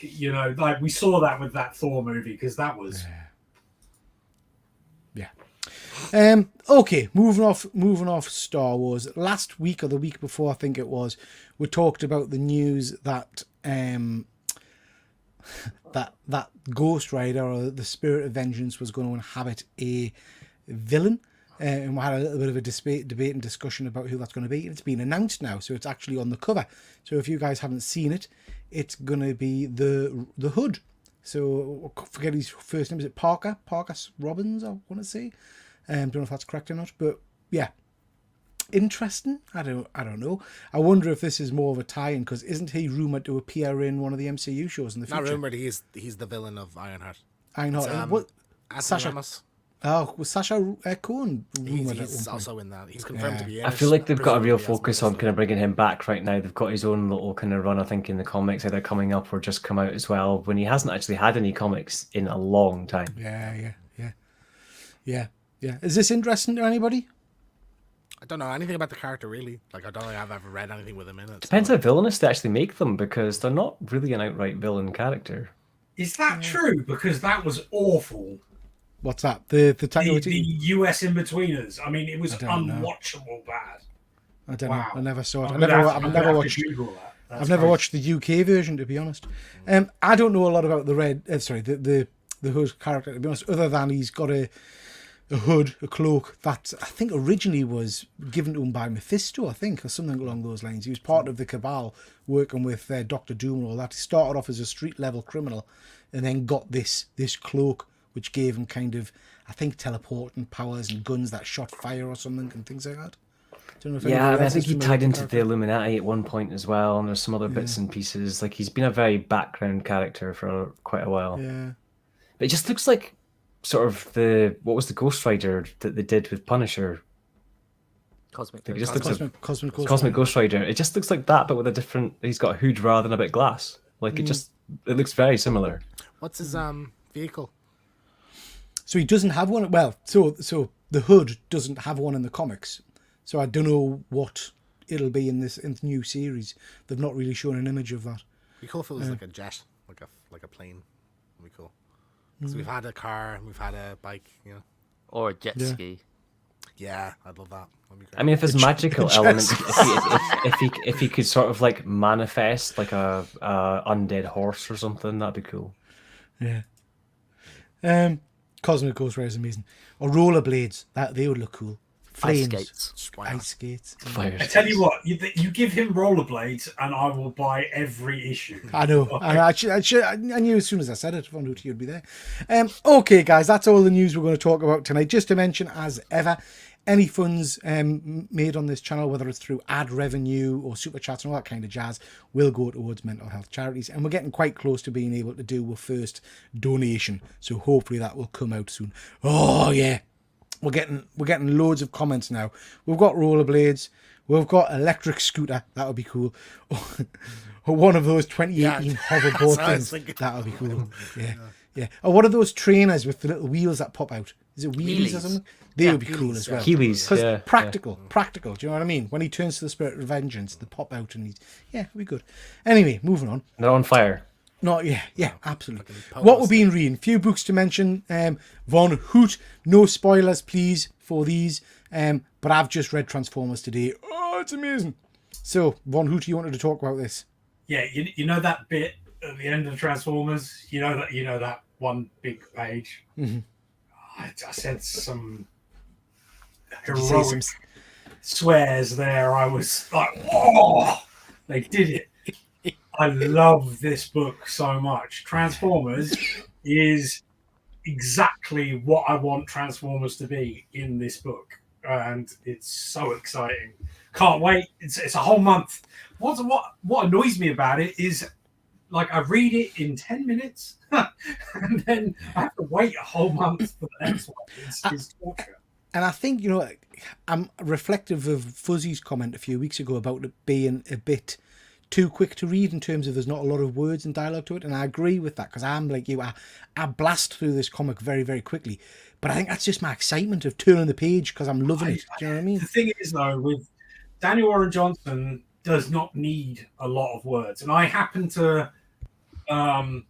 E: you know, like we saw that with that Thor movie, because that was
A: okay, moving off Star Wars. Last week or the week before, I think it was, we talked about the news that that Ghost Rider, or the Spirit of Vengeance, was going to inhabit a villain. And we had a little bit of a debate and discussion about who that's going to be. It's been announced now, so it's actually on the cover. So if you guys haven't seen it, it's going to be the Hood. So I forget his first name. Is it Parker Robbins, I want to say. Don't know if that's correct or not, but yeah, interesting. I don't know. I wonder if this is more of a tie-in, because isn't he rumored to appear in one of the MCU shows in the future?
B: not rumored. He's the villain of Ironheart.
A: Ironheart. What? Sasha
B: Ramos.
A: Oh, was Sasha Cohen rumored?
B: He's also in that. He's confirmed to be in
D: I
B: it.
D: feel like they've got a real
B: Presumably
D: focus
B: hasn't
D: on
B: been
D: kind of bringing him back right now. They've got his own little kind of run, I think, in the comics, either coming up or just come out as well, when he hasn't actually had any comics in a long time.
A: Yeah. Is this interesting to anybody?
B: I don't know anything about the character, really. Like, I don't think I've ever read anything with him in it.
D: Depends how villainous they actually make them, because they're not really an outright villain character.
E: Is that true? Because that was awful.
A: What's that? The
E: US In-Betweeners. I mean, it was
A: don't know.
E: unwatchable bad.
A: I don't know. I never saw it.
E: I'm
A: I've never
E: gonna
A: watched.
E: Google that. That's
A: I've never
E: crazy.
A: watched the UK version, to be honest. I don't know a lot about the Hood character, to be honest, other than he's got a hood, a cloak that I think originally was given to him by Mephisto, I think, or something along those lines. He was part of the Cabal, working with Doctor Doom and all that. He started off as a street level criminal, and then got this cloak, which gave him kind of, I think, teleporting powers and guns that shot fire or something and things like that. Don't know if
D: Yeah,
A: anybody
D: I
A: else
D: think
A: is
D: he
A: familiar
D: tied
A: with
D: into
A: the
D: the Illuminati at one point as well, and there's some other bits and pieces. Like, he's been a very background character for quite a while.
A: Yeah.
D: But it just looks like sort of what was the Ghost Rider that they did with Punisher?
C: Cosmic.
D: Like, it just looks like
A: Cosmic Ghost
D: Cosmic
A: Rider.
D: Ghost Rider. It just looks like that, but with a different. He's got a hood rather than a bit of glass. Like, it looks very similar.
B: What's his vehicle?
A: So he doesn't have one. Well, so the Hood doesn't have one in the comics. So I don't know what it'll be in the new series. They've not really shown an image of that.
B: It'd be cool if it was like a jet, like a plane. It'd be cool. Because we've had a car and we've had a bike, you know.
C: Or a jet ski.
B: Yeah, I'd love that. That'd be great.
D: I mean, if there's magical elements, if he could sort of like manifest like a undead horse or something, that'd be cool.
A: Yeah. Cosmic Ghost Rider is amazing. Or rollerblades, they would look cool.
C: Ice
A: Flames.
C: skates.
A: Ice skates.
D: Fire
E: I tell you what, you give him rollerblades, and I will buy every issue.
A: I know. And I knew as soon as I said it, Von Hoot, you'd be there. Okay, guys, that's all the news we're going to talk about tonight. Just to mention, as ever, any funds made on this channel, whether it's through ad revenue or super chats and all that kind of jazz, will go towards mental health charities. And we're getting quite close to being able to do a first donation. So hopefully that will come out soon. Oh, yeah. We're getting loads of comments now. We've got rollerblades. We've got electric scooter. That would be cool. Or one of those 2018 hoverboard things. That would be cool. Yeah. Or what are those trainers with the little wheels that pop out? Is it wheelies or something? They would be cool as well.
D: Heelys,
A: Because practical. Do you know what I mean? When he turns to the Spirit of Vengeance, they pop out and it'd be good. Anyway, moving on.
D: They're on fire.
A: No, yeah, absolutely. What we've been reading, few books to mention. Von Hoot, no spoilers, please, for these. But I've just read Transformers today. Oh, it's amazing. So, Von Hoot, you wanted to talk about this?
E: Yeah, you know that bit at the end of Transformers. You know that one big page.
A: Mm-hmm.
E: I said some
A: Did you say
E: heroic swears there. I was like, oh, they did it. I love this book so much. Transformers is exactly what I want Transformers to be in this book, and it's so exciting. Can't wait. It's a whole month. What annoys me about it is like I read it in 10 minutes, and then I have to wait a whole month for the next one. It's torture.
A: And I think, you know, I'm reflective of Fuzzy's comment a few weeks ago about it being a bit too quick to read in terms of there's not a lot of words and dialogue to it. And I agree with that, because I'm like you, I blast through this comic very, very quickly. But I think that's just my excitement of turning the page because I'm loving it. Do you know what I mean?
E: The thing is, though, with Daniel Warren Johnson does not need a lot of words. And I happen to, I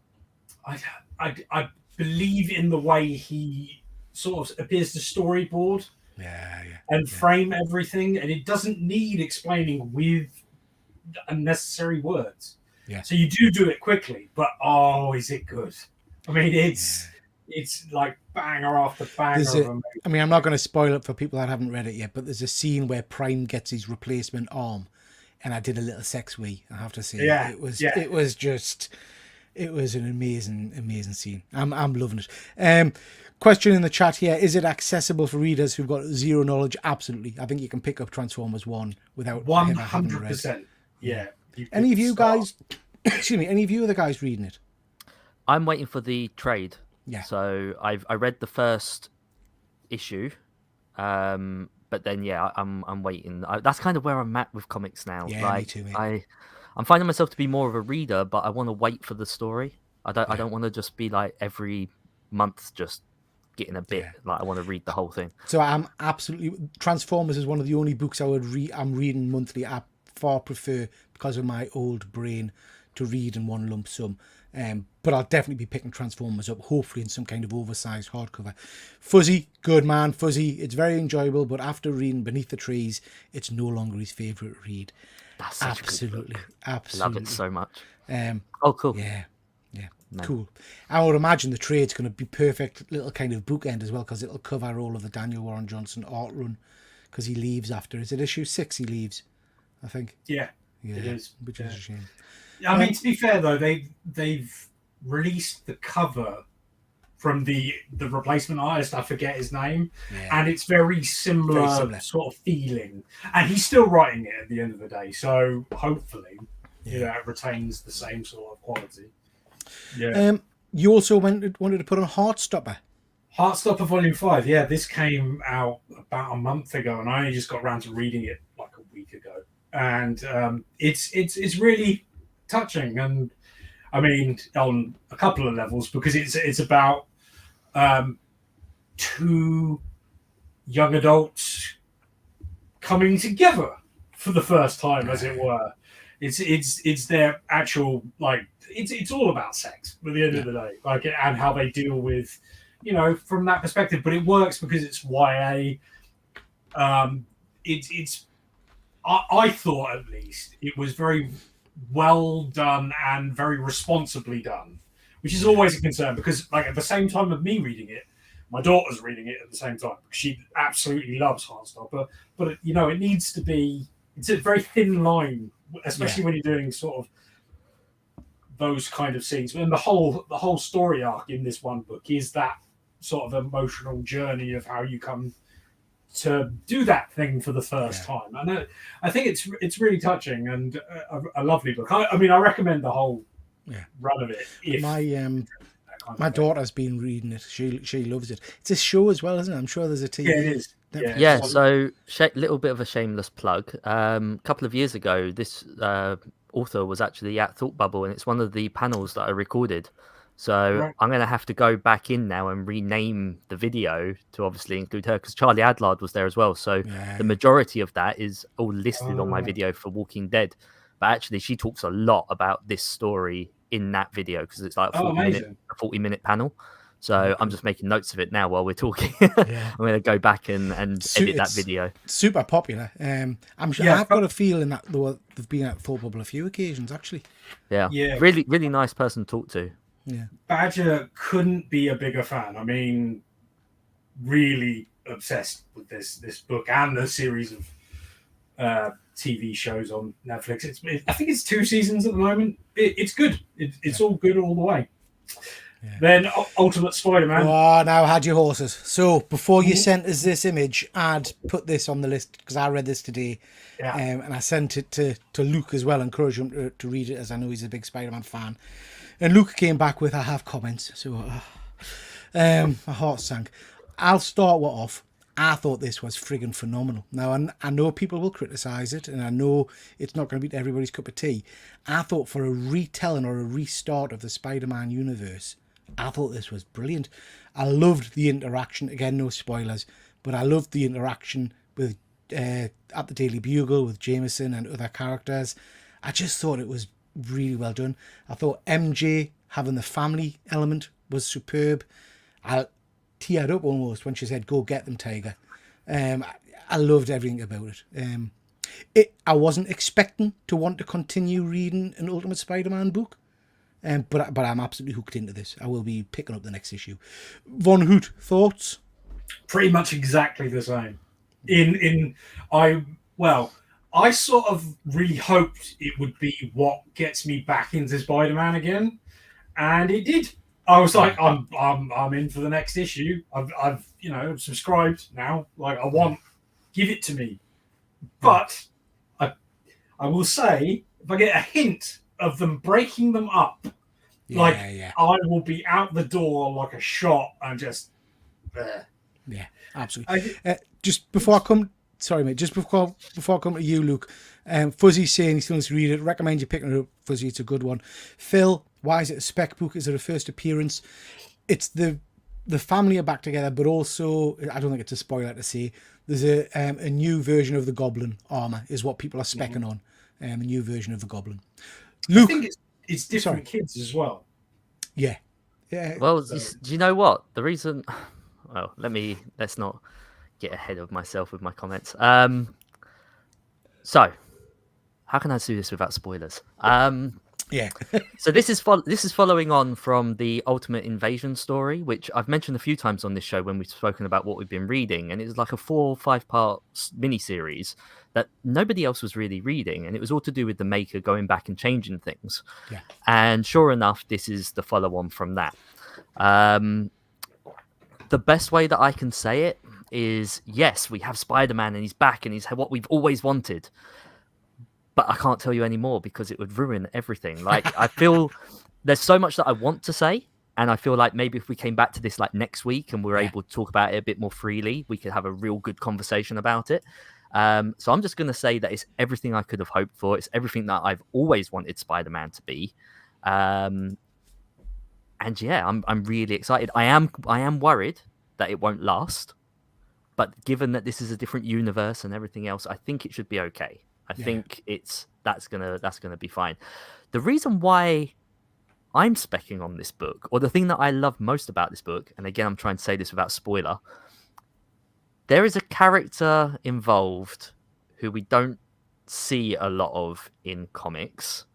E: believe in the way he sort of appears to storyboard and frame everything. And it doesn't need explaining with unnecessary words.
A: Yeah.
E: So you do it quickly, but is it good? I mean, it's like banger after banger.
A: I mean, I'm not going to spoil it for people that haven't read it yet, but there's a scene where Prime gets his replacement arm, and I did a little sex wee. I have to say, it was an amazing scene. I'm loving it. Question in the chat here: is it accessible for readers who've got zero knowledge? Absolutely. I think you can pick up Transformers 1 without
E: 100%. Yeah.
A: Any of you guys? Excuse me. Any of you other guys reading it?
C: I'm waiting for the trade.
A: Yeah.
C: So I read the first issue, but then I'm waiting. That's kind of where I'm at with comics now.
A: Yeah, me too, mate.
C: I'm finding myself to be more of a reader, but I want to wait for the story. I don't want to just be like every month just getting a bit. Like I want to read the whole thing.
A: So I'm absolutely Transformers is one of the only books I'm reading monthly. I far prefer, because of my old brain, to read in one lump sum. But I'll definitely be picking Transformers up, hopefully in some kind of oversized hardcover. Fuzzy, good man, Fuzzy. It's very enjoyable, but after reading Beneath the Trees, it's no longer his favourite read.
C: That's such
A: Absolutely.
C: I love it so much. Cool.
A: Yeah. No. Cool. I would imagine the trade's going to be perfect little kind of bookend as well, because it'll cover all of the Daniel Warren Johnson art run, because he leaves after. Is it issue 6 he leaves? I think.
E: Yeah, it is.
A: Which is a shame.
E: I mean, to be fair though, they've released the cover from the replacement artist. I forget his name, and it's very similar sort of feeling. And he's still writing it at the end of the day, so hopefully, it retains the same sort of quality. Yeah.
A: You also wanted to put on Heartstopper.
E: Heartstopper Volume 5. Yeah, this came out about a month ago, and I only just got around to reading it like a week ago. And it's really touching, and I mean on a couple of levels, because it's about two young adults coming together for the first time, as it were. It's their actual, like, it's all about sex at the end of the day, like, and how they deal with, from that perspective. But it works because it's YA. I thought, at least, it was very well done and very responsibly done, which is always a concern, because, like, at the same time of me reading it, my daughter's reading it at the same time, because she absolutely loves Heartstopper. But it needs to be. It's a very thin line, especially when you're doing sort of those kind of scenes. And the whole story arc in this one book is that sort of emotional journey of how you come to do that thing for the first time. And I think it's really touching and a lovely book. I mean, I recommend the whole run of it.
A: My daughter's been reading it. She loves it. It's a show as well, isn't it? I'm sure there's a TV.
E: Yeah, it is.
C: Yeah, so little bit of a shameless plug. A couple of years ago, this author was actually at Thought Bubble, and it's one of the panels that I recorded. So I'm going to have to go back in now and rename the video to obviously include her, because Charlie Adlard was there as well. So the majority of that is all listed on my video for Walking Dead. But actually, she talks a lot about this story in that video, because it's like a 40-minute panel. So I'm just making notes of it now while we're talking. I'm going to go back and edit that video.
A: Super popular. I'm sure I've got a feeling that they've been at Thought Bubble a few occasions, actually.
C: Yeah. Really, really nice person to talk to.
A: Yeah.
E: Badger couldn't be a bigger fan. I mean, really obsessed with this book and the series of TV shows on Netflix. I think it's 2 seasons at the moment. It's good. It's all good all the way. Then Ultimate Spider-Man.
A: Oh, now I had your horses. So before you sent us this image, I'd put this on the list because I read this today,
E: Yeah.
A: and I sent it to Luke as well, encourage him to read it as I know he's a big Spider-Man fan. And Luke came back with, I have comments. So my heart sank. I'll start off. I thought this was friggin' phenomenal. Now, I know people will criticise it, and I know it's not going to be everybody's cup of tea. I thought for a retelling or a restart of the Spider-Man universe, I thought this was brilliant. I loved the interaction. Again, no spoilers, but I loved the interaction with at the Daily Bugle with Jameson and other characters. I just thought it was really well done. I thought MJ having the family element was superb. I teared up almost when she said, "Go get them, Tiger." I loved everything about it. I wasn't expecting to want to continue reading an Ultimate Spider-Man book. But I'm absolutely hooked into this. I will be picking up the next issue. Von Hoot, thoughts?
E: Pretty much exactly the same. I sort of really hoped it would be what gets me back into Spider-Man again, and it did. I was like, I'm in for the next issue. I've subscribed now. Like give it to me. But I will say, if I get a hint of them breaking them up, I will be out the door like a shot and just there.
A: Yeah, absolutely. Just before I come, sorry mate, just before I come to you, Luke, Fuzzy's saying he still needs to read it. Recommend you picking it up, Fuzzy. It's a good one. Phil, why is it a spec book? Is it a first appearance? It's the family are back together, but also I don't think it's a spoiler to say there's a new version of the Goblin armor is what people are specking on. A new version of the Goblin. Luke,
E: I think it's different kids as well.
A: Yeah.
C: Well, do you know what? The reason... Well, let's not get ahead of myself with my comments. So, how can I do this without spoilers?
A: Yeah.
C: So this is following on from the Ultimate Invasion story, which I've mentioned a few times on this show when we've spoken about what we've been reading, and it was like a 4 or 5 part miniseries that nobody else was really reading, and it was all to do with the maker going back and changing things.
A: Yeah.
C: And sure enough, this is the follow-on from that. The best way that I can say it is, yes, we have Spider-Man and he's back and he's what we've always wanted. But I can't tell you anymore because it would ruin everything. Like, I feel there's so much that I want to say. And I feel like maybe if we came back to this like next week and we're able to talk about it a bit more freely, we could have a real good conversation about it. So I'm just going to say that it's everything I could have hoped for. It's everything that I've always wanted Spider-Man to be. And yeah, I'm really excited. I am worried that it won't last. But given that this is a different universe and everything else, I think it should be okay. I think that's gonna be fine. The reason why I'm specking on this book, or the thing that I love most about this book, and again I'm trying to say this without spoiler, there is a character involved who we don't see a lot of in comics,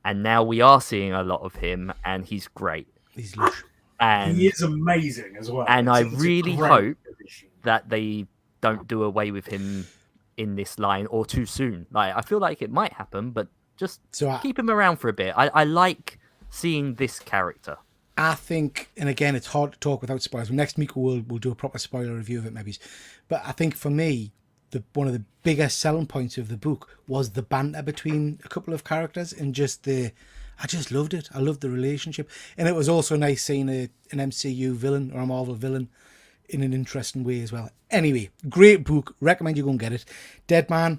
C: and now we are seeing a lot of him, and he's great.
A: He's lush.
C: And
E: he is amazing as well.
C: And I really hope that they don't do away with him in this line or too soon. Like, I feel like it might happen, but just keep him around for a bit. I like seeing this character.
A: I think, and again, it's hard to talk without spoilers. Next week we'll do a proper spoiler review of it, maybe. But I think for me, one of the biggest selling points of the book was the banter between a couple of characters and I just loved it. I loved the relationship. And it was also nice seeing an MCU villain or a Marvel villain in an interesting way as well. Anyway, great book. Recommend you go and get it. Dead Man,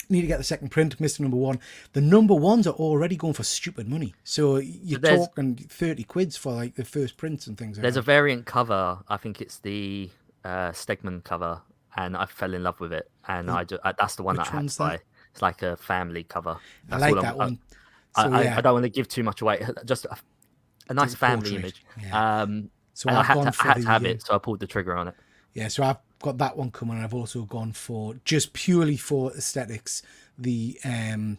A: need to get the second print, Mr. Number One. The number ones are already going for stupid money. So you're talking 30 quids for like the first prints and things like that.
C: There's a variant cover. I think it's the Stegman cover, and I fell in love with it. And that's the one that I had to buy. It's like a family cover. That's
A: I like that one.
C: I don't want to give too much away. Just a nice family image.
A: Yeah. So
C: I had to have it, so I pulled the trigger on it.
A: Yeah, so I've got that one coming. I've also gone for, just purely for aesthetics, the kind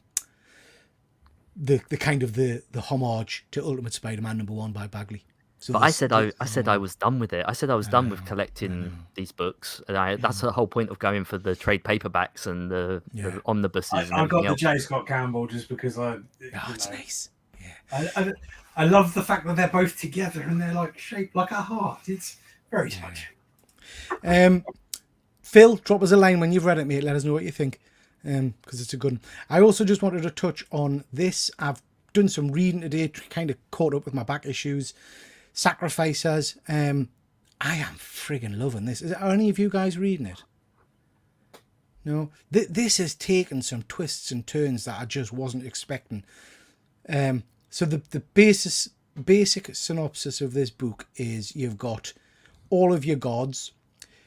A: of the homage to Ultimate Spider-Man number 1 by Bagley. So
C: but I said I was done with it. I said I was done with collecting these books. And that's the whole point of going for the trade paperbacks and the omnibuses.
E: I got the J. Scott Campbell just because it's
A: nice.
E: Yeah. I love the fact that they're both together and they're like shaped like a heart. It's very touching.
A: Phil, drop us a line when you've read it, mate. Let us know what you think, because it's a good one. I also just wanted to touch on this. I've done some reading today, kind of caught up with my back issues. Sacrificers. I am friggin' loving this. Are any of you guys reading it? No? This has taken some twists and turns that I just wasn't expecting. So the basic synopsis of this book is you've got all of your gods,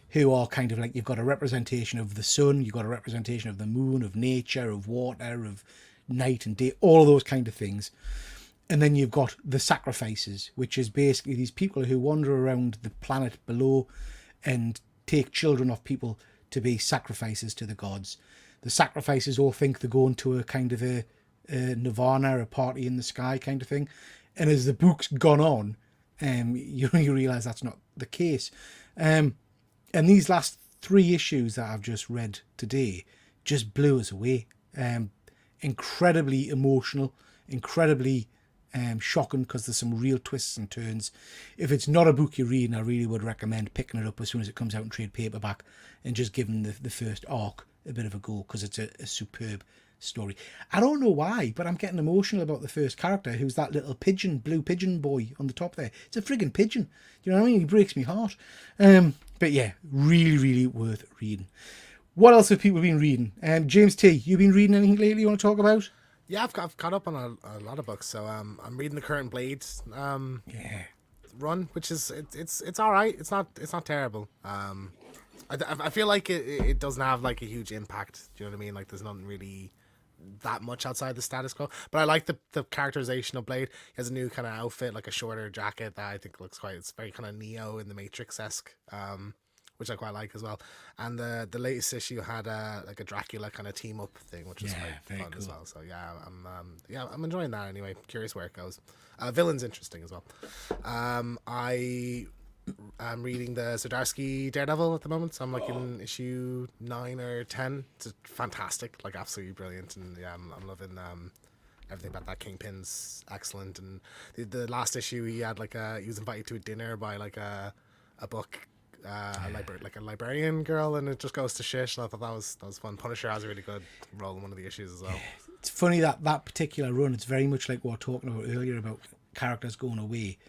A: who are kind of like, you've got a representation of the sun, you've got a representation of the moon, of nature, of water, of night and day, all of those kind of things. And then you've got the sacrifices, which is basically these people who wander around the planet below and take children of people to be sacrifices to the gods. The sacrifices all think they're going to a kind of a nirvana, a party in the sky kind of thing. And as the book's gone on, you realise that's not the case. And these last 3 issues that I've just read today just blew us away. Incredibly emotional, incredibly shocking, because there's some real twists and turns. If it's not a book you're reading, I really would recommend picking it up as soon as it comes out in trade paperback and just giving the first arc a bit of a go, because it's a superb story. I don't know why, but I'm getting emotional about the first character, who's that little pigeon, blue pigeon boy on the top there. It's a friggin' pigeon. You know what I mean? He breaks my heart. But yeah, really, really worth reading. What else have people been reading? James T, you been reading anything lately you want to talk about?
B: Yeah, I've caught up on a lot of books. So I'm reading the current Blade run, which is it's all right. It's not terrible. I feel like it doesn't have like a huge impact. Do you know what I mean? Like there's nothing really that much outside the status quo. But I like the characterization of Blade. He has a new kind of outfit, like a shorter jacket that I think looks it's very kind of Neo in the Matrix-esque. Which I quite like as well. And the latest issue had like a Dracula kind of team up thing, which was quite fun as well. So yeah, I'm enjoying that anyway. Curious where it goes. Villain's interesting as well. I'm reading the Zdarsky Daredevil at the moment, so I'm like in issue 9 or 10. It's fantastic, like absolutely brilliant, and yeah, I'm loving everything about that. Kingpin's excellent, and the last issue he had he was invited to a dinner by like a book. Like a librarian girl, and it just goes to shit. And I thought that was fun. Punisher has a really good role in one of the issues as well.
A: It's funny that particular run, it's very much like what we were talking about earlier about characters going away.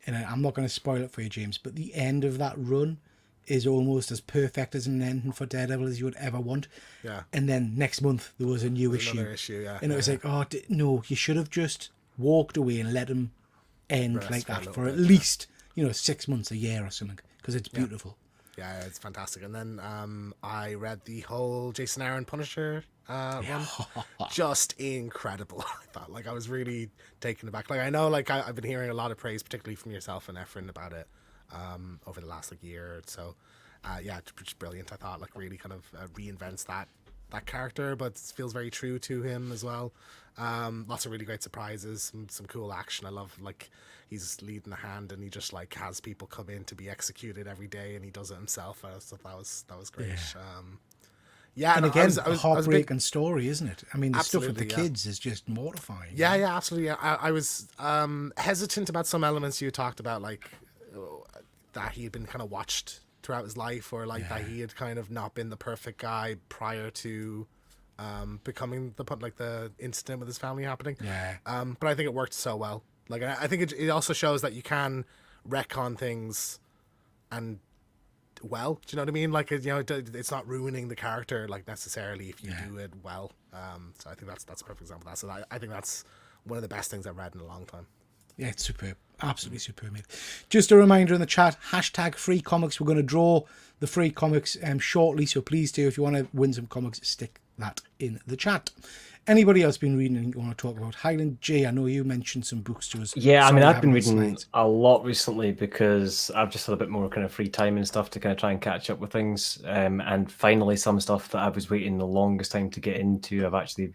A: And I'm not going to spoil it for you, James, but the end of that run is almost as perfect as an ending for Daredevil as you would ever want.
B: Yeah.
A: And then next month there was a new issue.
B: Another issue, yeah.
A: And it was like, no, you should have just walked away and let him end like that for at least 6 months, a year or something, because it's beautiful.
B: Yeah, it's fantastic. And then I read the whole Jason Aaron Punisher run. Just incredible. I thought, I was really taken aback. I know, I've been hearing a lot of praise, particularly from yourself and Efren, about it over the last year or so. Yeah, it's brilliant. I thought, really kind of reinvents that character, but feels very true to him as well. Lots of really great surprises, some cool action. I love he's leading the hand and he just has people come in to be executed every day, and he does it himself. I thought that was great. Yeah,
A: and again, a heartbreaking story, isn't it? I mean, the stuff with the kids is just mortifying.
B: Yeah, absolutely. Yeah. I was hesitant about some elements you talked about, that he had been kind of watched throughout his life, or that he had kind of not been the perfect guy prior to becoming the incident with his family happening. But I think it worked so well. I think it also shows that you can retcon things and do you know what I mean? It's not ruining the character necessarily if you do it well. So I think that's a perfect example of that. So I think that's one of the best things I've read in a long time.
A: Yeah, it's superb. Absolutely superb, mate. Just a reminder in the chat, #free comics. We're going to draw the free comics shortly, so please do, if you want to win some comics, stick that in the chat. Anybody else been reading anything you want to talk about? Highland J, I know you mentioned some books to us.
D: Yeah, I mean, I've been reading a lot recently because I've just had a bit more kind of free time and stuff to kind of try and catch up with things. And finally, some stuff that I was waiting the longest time to get into, I've actually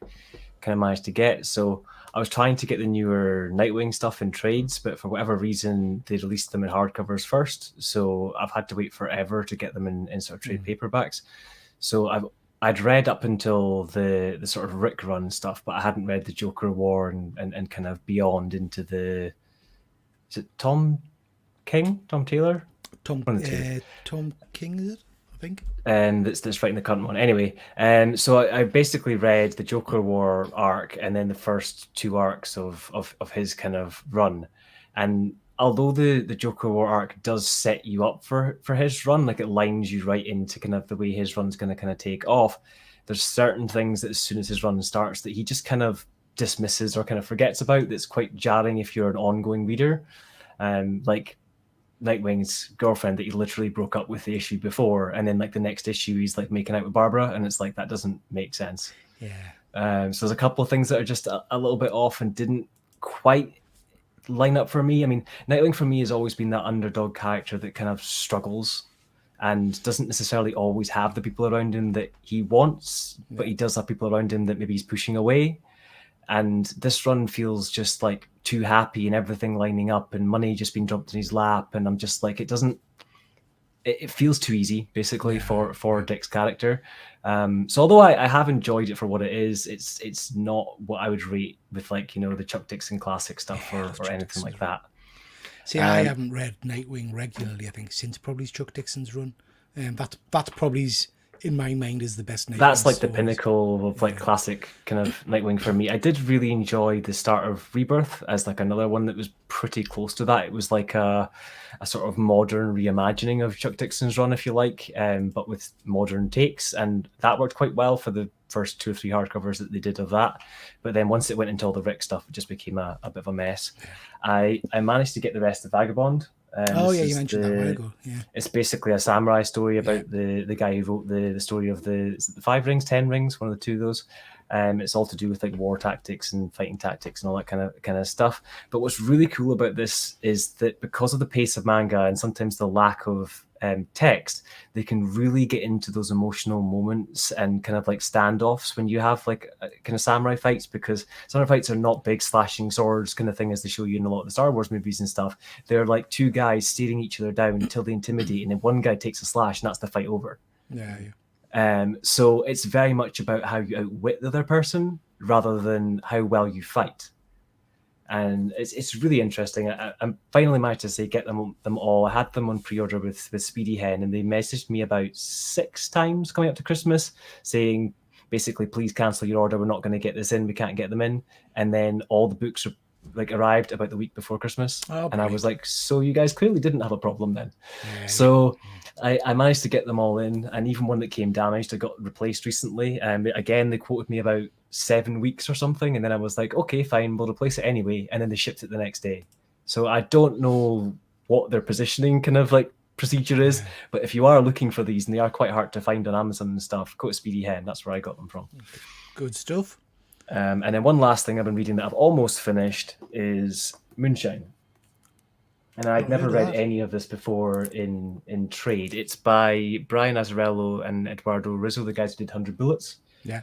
D: kind of managed to get. So I was trying to get the newer Nightwing stuff in trades, but for whatever reason, they released them in hardcovers first. So I've had to wait forever to get them in sort of trade paperbacks. So I'd read up until the sort of Rick run stuff, but I hadn't read the Joker War and kind of beyond into the is it Tom Taylor?
A: Tom
D: One of the two.
A: Tom King, is it? I think.
D: That's writing the current one. Anyway, so I basically read the Joker War arc and then the first 2 arcs of his kind of run. And although the Joker War arc does set you up for his run, like it lines you right into kind of the way his run's going to kind of take off, there's certain things that as soon as his run starts that he just kind of dismisses or kind of forgets about that's quite jarring if you're an ongoing reader. Like Nightwing's girlfriend that he literally broke up with the issue before, and then like the next issue he's like making out with Barbara, and it's like that doesn't make sense.
A: Yeah.
D: So there's a couple of things that are just a little bit off and didn't quite line up for me. I mean, Nightwing for me has always been that underdog character that kind of struggles and doesn't necessarily always have the people around him that he wants, but he does have people around him that maybe he's pushing away. And this run feels just like too happy and everything lining up and money just being dropped in his lap. And I'm just like, it feels too easy basically for Dick's character. So although I have enjoyed it for what it is, it's not what I would rate with like, the Chuck Dixon classic stuff or anything like that.
A: See, I haven't read Nightwing regularly, I think, since probably Chuck Dixon's run. That's probably, in my mind, is the best Nightwing.
D: That's like the
A: stories.
D: pinnacle of like classic kind of Nightwing for me. I did really enjoy the start of Rebirth as like another one that was pretty close to that. It was like a sort of modern reimagining of Chuck Dixon's run, if you like, but with modern takes, and that worked quite well for the first 2 or 3 hardcovers that they did of that. But then once it went into all the Rick stuff, it just became a bit of a mess. I managed to get you mentioned that a while ago. Yeah, it's basically a samurai story about the guy who wrote the story of the 5 rings, 10 rings, one of the 2 of those. It's all to do with like war tactics and fighting tactics and all that kind of stuff. But what's really cool about this is that because of the pace of manga and sometimes the lack of text, they can really get into those emotional moments and kind of like standoffs when you have like kind of samurai fights, because samurai fights are not big slashing swords kind of thing as they show you in a lot of the Star Wars movies and stuff. They're like 2 guys staring each other down until they intimidate, and then one guy takes a slash and that's the fight over. So it's very much about how you outwit the other person rather than how well you fight. And it's really interesting. I finally managed to say get them all. I had them on pre-order with Speedy Hen, and they messaged me about 6 times coming up to Christmas saying basically, please cancel your order. We're not going to get this in. We can't get them in. And then all the books arrived about the week before Christmas. And I was like, so you guys clearly didn't have a problem then. So I managed to get them all in, and even one that came damaged, I got replaced recently. Again, they quoted me about 7 weeks or something, and then I was like, okay, fine, we'll replace it anyway. And then they shipped it the next day. So I don't know what their positioning kind of like procedure is, but if you are looking for these, and they are quite hard to find on Amazon and stuff, go to Speedy Hen. That's where I got them from.
A: Good stuff.
D: And then one last thing I've been reading that I've almost finished is Moonshine. And I'd never read any of this before in trade. It's by Brian Azzarello and Eduardo Rizzo, the guys who did 100 Bullets.
A: Yeah.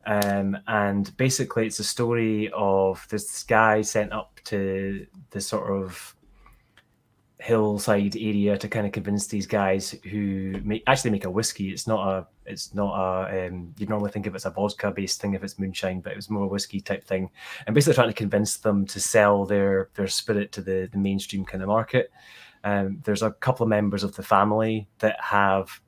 D: And basically it's a story of this guy sent up to this sort of hillside area to kind of convince these guys who actually make a whiskey. It's not a you'd normally think of it as a vodka based thing if it's moonshine, but it was more a whiskey type thing, and basically trying to convince them to sell their spirit to the mainstream kind of market. There's a couple of members of the family that have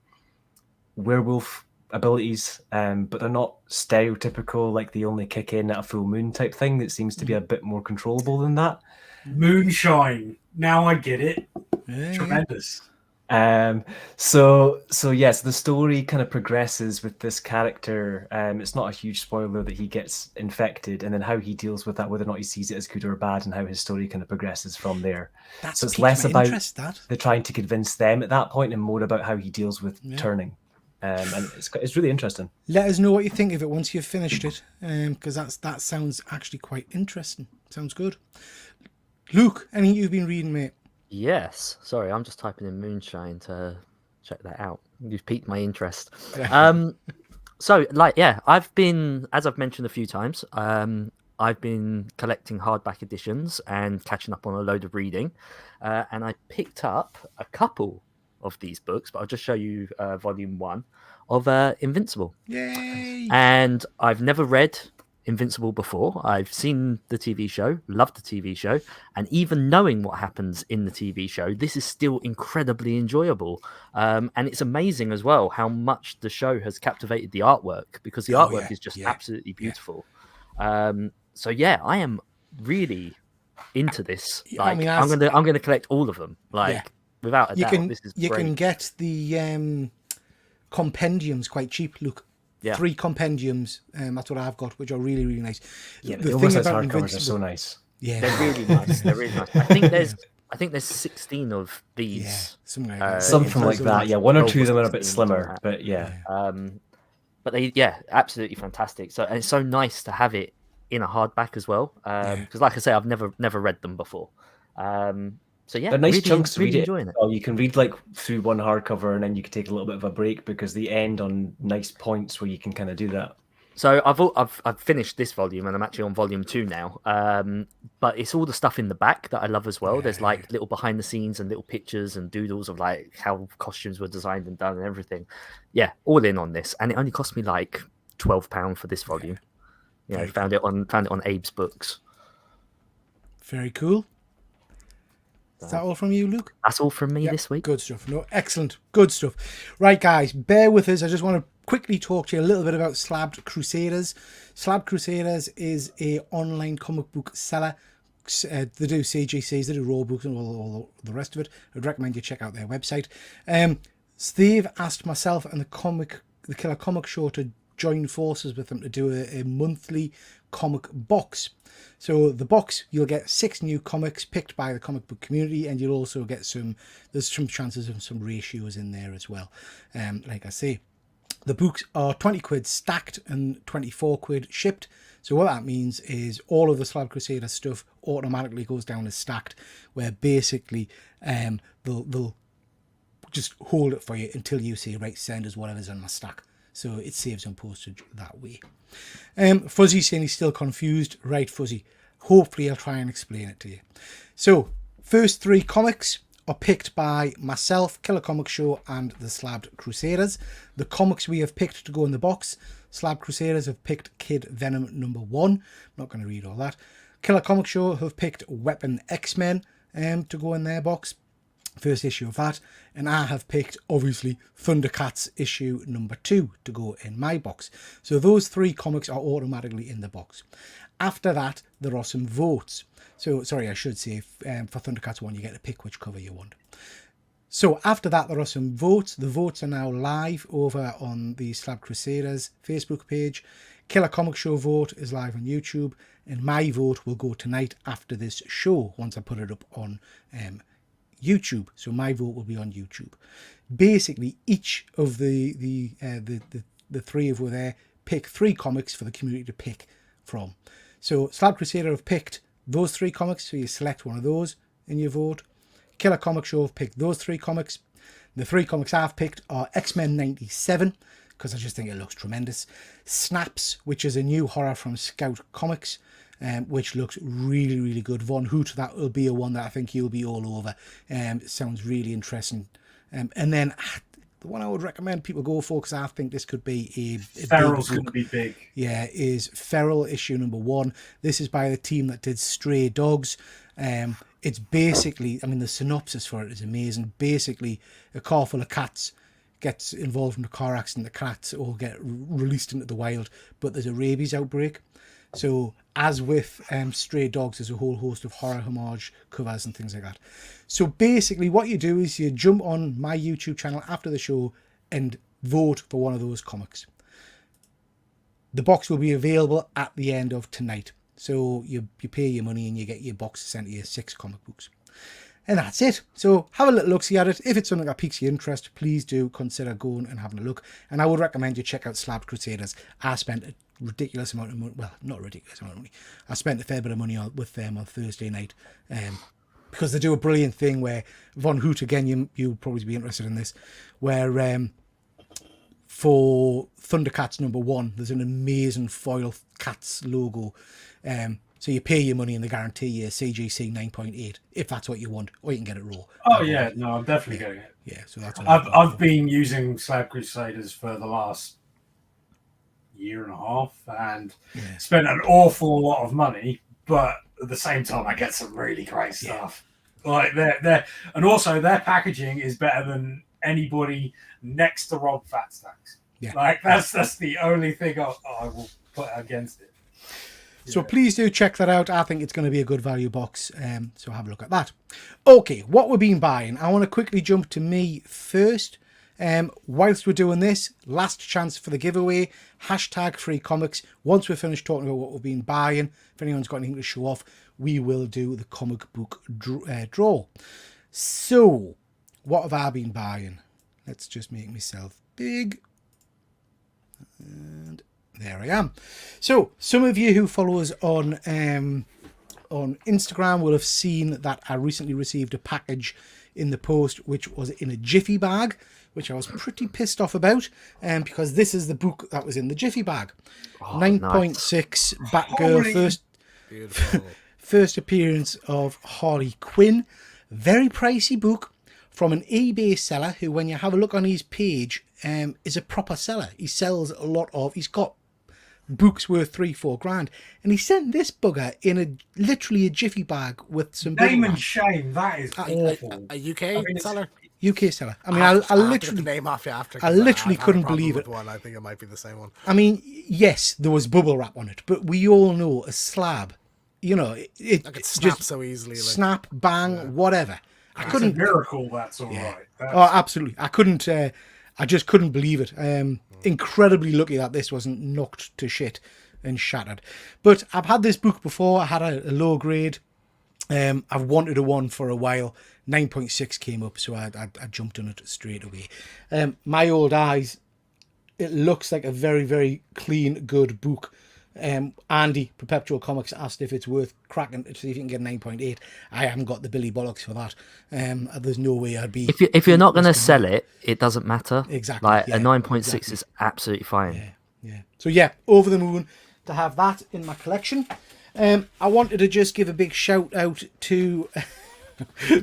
D: werewolf abilities, but they're not stereotypical, like they only kick in at a full moon type thing. That seems to be a bit more controllable than that.
E: Moonshine. Now I get it. Tremendous.
D: So yes, the story kind of progresses with this character. It's not a huge spoiler that he gets infected, and then how he deals with that, whether or not he sees it as good or bad, and how his story kind of progresses from there. So it's less about the trying to convince them at that point, and more about how he deals with turning. And it's really interesting.
A: Let us know what you think of it once you've finished it, because that sounds actually quite interesting. Sounds good. Luke, anything you've been reading, mate?
C: Yes. Sorry, I'm just typing in Moonshine to check that out. You've piqued my interest. So, I've been, as I've mentioned a few times, I've been collecting hardback editions and catching up on a load of reading. And I picked up a couple of these books, but I'll just show you volume 1 of Invincible.
A: Yay!
C: And I've never read Invincible before. I've seen the TV show, loved the TV show, and even knowing what happens in the TV show, this is still incredibly enjoyable. And it's amazing as well how much the show has captivated the artwork, because the artwork is just absolutely beautiful. So yeah, I am really into this. Like, I'm gonna collect all of them. Like, without a doubt, this is great.
A: You can get the compendiums quite cheap. Look.
C: Yeah.
A: 3 compendiums, that's what I've got, which are really, really nice.
D: Yeah, the oversized hardcovers are so nice.
A: Yeah,
C: they're really nice. They're really nice. I think there's 16 of these.
A: Yeah,
D: something like that. Yeah, 1 or 2 of them are a bit slimmer, but yeah.
C: But they, absolutely fantastic. So, and it's so nice to have it in a hardback as well. Because, like I say, I've never read them before. So yeah,
D: they're nice
C: really,
D: chunks to
C: really
D: read
C: enjoying
D: it. You can read like through one hardcover, and then you can take a little bit of a break because they end on nice points where you can kind of do that.
C: So I've finished this volume, and I'm actually on volume 2 now. But it's all the stuff in the back that I love as well. There's like little behind the scenes and little pictures and doodles of like how costumes were designed and done and everything. Yeah, all in on this, and it only cost me like £12 for this volume. You know, found it on Abe's Books.
A: Very cool. Is that all from you, Luke?
C: That's all from me this week.
A: Good stuff. No, excellent. Good stuff. Right, guys, bear with us. I just want to quickly talk to you a little bit about Slabbed Crusaders. Slabbed Crusaders is a online comic book seller. They do CGCs, they do raw books and all the rest of it. I'd recommend you check out their website. They've asked myself and the Killer Comic Show to join forces with them to do a monthly comic box. So the box, you'll get 6 new comics picked by the comic book community, and you'll also get there's some chances of some ratios in there as well. Like I say, the books are 20 quid stacked and 24 quid shipped. So what that means is all of the Slab Crusader stuff automatically goes down as stacked, where basically they'll just hold it for you until you say, right, send us whatever's on my stack. So it saves on postage that way. Fuzzy's saying he's still confused. Right, Fuzzy. Hopefully I'll try and explain it to you. So, first 3 comics are picked by myself, Killer Comic Show, and the Slabbed Crusaders. The comics we have picked to go in the box, Slabbed Crusaders have picked Kid Venom #1. I'm not going to read all that. Killer Comic Show have picked Weapon X-Men to go in their box. First issue of that, and I have picked obviously Thundercats issue #2 to go in my box. So those 3 comics are automatically in the box. After that, there are some votes. So sorry, I should say for Thundercats 1 you get to pick which cover you want. So after that, there are some votes. The votes are now live over on the Slab Crusaders Facebook page. Killer Comic Show vote is live on YouTube, and my vote will go tonight after this show once I put it up on YouTube. So my vote will be on YouTube. Basically, each of the 3 of you there pick 3 comics for the community to pick from. So Slab Crusader have picked those 3 comics, so you select one of those in your vote. Killer Comic Show have picked those 3 comics. The 3 comics I've picked are X-Men 97, because I just think it looks tremendous. Snaps, which is a new horror from Scout Comics, which looks really, really good. Von Hoot, that will be a one that I think you'll be all over. It sounds really interesting. And then the one I would recommend people go for, because I think this could be a
E: Feral's going to be big.
A: Yeah, is Feral issue #1. This is by the team that did Stray Dogs. It's basically, I mean, the synopsis for it is amazing. Basically, a car full of cats gets involved in a car accident. The cats all get released into the wild, but there's a rabies outbreak. So, as with Stray Dogs, there's a whole host of horror homage covers and things like that. So basically what you do is you jump on my YouTube channel after the show and vote for one of those comics. The box will be available at the end of tonight. So you pay your money and you get your box sent to you, 6 comic books. And that's it. So have a little look-see at it. If it's something that piques your interest, please do consider going and having a look. And I would recommend you check out Slabbed Crusaders. I spent a ridiculous amount of money. Well, not a ridiculous amount of money. I spent a fair bit of money with them on Thursday night. Because they do a brilliant thing where Von Hoot, again, you'll probably be interested in this, where for Thundercats #1, there's an amazing foil cats logo. So you pay your money and they guarantee you CGC 9.8 if that's what you want, or you can get it raw.
E: Oh yeah, no, I'm definitely getting it.
A: Yeah, so that's what
E: I've been using Slab Crusaders for the last year and a half and spent an awful lot of money, but at the same time, I get some really great stuff. Like and also their packaging is better than anybody next to Rob Fatstacks.
A: Yeah.
E: Like that's the only thing I will put against it.
A: So please do check that out. I think it's going to be a good value box. So have a look at that. Okay, what we've been buying. I want to quickly jump to me first. Whilst we're doing this, last chance for the giveaway. #free comics. Once we're finished talking about what we've been buying, if anyone's got anything to show off, we will do the comic book draw. So, what have I been buying? Let's just make myself big. And there I am. So, some of you who follow us on Instagram will have seen that I recently received a package in the post, which was in a Jiffy bag, which I was pretty pissed off about, because this is the book that was in the Jiffy bag. 9.6 Batgirl first appearance of Harley Quinn. Very pricey book from an eBay seller who, when you have a look on his page, is a proper seller. He sells a lot of, he's got books worth $3-4 grand, and he sent this bugger in literally a Jiffy bag with some
E: name and shame. That is awful.
B: A UK seller.
A: UK seller. I mean, I literally
B: name off you after.
A: I literally couldn't believe it.
B: One. I think it might be the same one.
A: I mean, yes, there was bubble wrap on it, but we all know a slab. You know, it
B: snaps
A: just
B: so easily. Like,
A: snap, bang, whatever.
E: That's a miracle. That's all right.
A: Oh, absolutely. I couldn't. I just couldn't believe it. Incredibly lucky that this wasn't knocked to shit and shattered. But I've had this book before. I had a low grade. I've wanted a one for a while. 9.6 came up, so I jumped on it straight away. My Old Eyes. It looks like a very, very clean, good book. Andy, Perpetual Comics, asked if it's worth cracking to see if you can get 9.8. I haven't got the Billy Bollocks for that. There's no way I'd be...
C: If you're not going to sell it, it doesn't matter.
A: Exactly.
C: Like, a 9.6 is absolutely fine.
A: Yeah. So, yeah, over the moon to have that in my collection. I wanted to just give a big shout out to...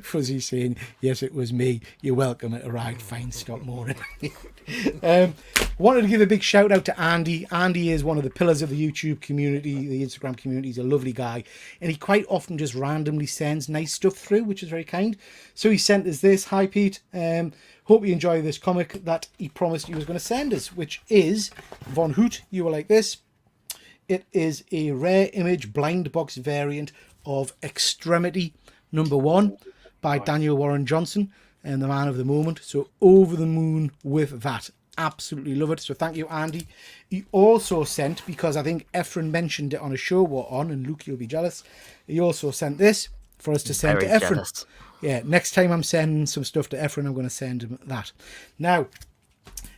A: Fuzzy saying, yes, it was me. You're welcome. It arrived. Fine, stop mourning. Wanted to give a big shout out to Andy. Andy is one of the pillars of the YouTube community, the Instagram community. He's a lovely guy, and he quite often just randomly sends nice stuff through, which is very kind. So he sent us this. Hi, Pete. Hope you enjoy this comic that he promised he was going to send us, which is Von Hoot. You were like this. It is a rare image blind box variant of Extremity #1 by Daniel Warren Johnson and the man of the moment. So over the moon with that. Absolutely love it. So thank you, Andy. He also sent, because I think Efren mentioned it on a show we're on, and Luke, you'll be jealous, he also sent this for us to send to Efren. Jealous. Yeah, next time I'm sending some stuff to Efren, I'm going to send him that. Now,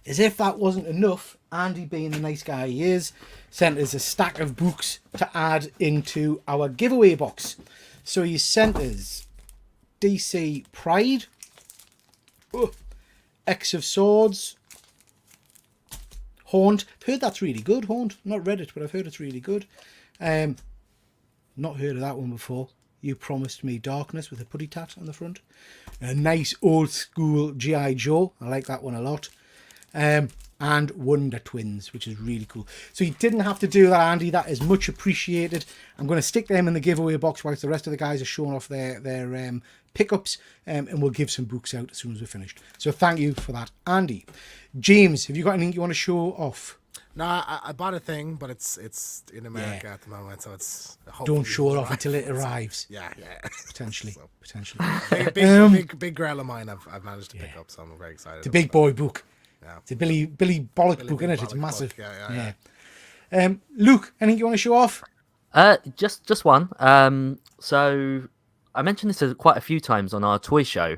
A: as if that wasn't enough, Andy, being the nice guy he is, sent us a stack of books to add into our giveaway box. So he sent us DC Pride, X of Swords, Haunt. Heard that's really good, Haunt. Not read it, but I've heard it's really good. Not heard of that one before. You Promised Me Darkness with a putty tat on the front. A nice old school G.I. Joe. I like that one a lot. And Wonder Twins, which is really cool. So you didn't have to do that, Andy. That is much appreciated. I'm going to stick them in the giveaway box whilst the rest of the guys are showing off their pickups, and we'll give some books out as soon as we're finished. So thank you for that, Andy. James, have you got anything you want to show off?
B: No, I bought a thing, but it's in America at the moment, so it's...
A: Don't show it off until it arrives.
B: Yeah.
A: Potentially.
B: So,
A: Potentially.
B: big girl of mine I've managed to pick up, so I'm very excited.
A: It's a big boy book.
B: Yeah.
A: It's a Billy Bollock book, isn't it? It's
B: Bollock
A: massive.
B: book. Yeah.
A: Luke, anything you want to show off?
C: Just one. So I mentioned this quite a few times on our toy show,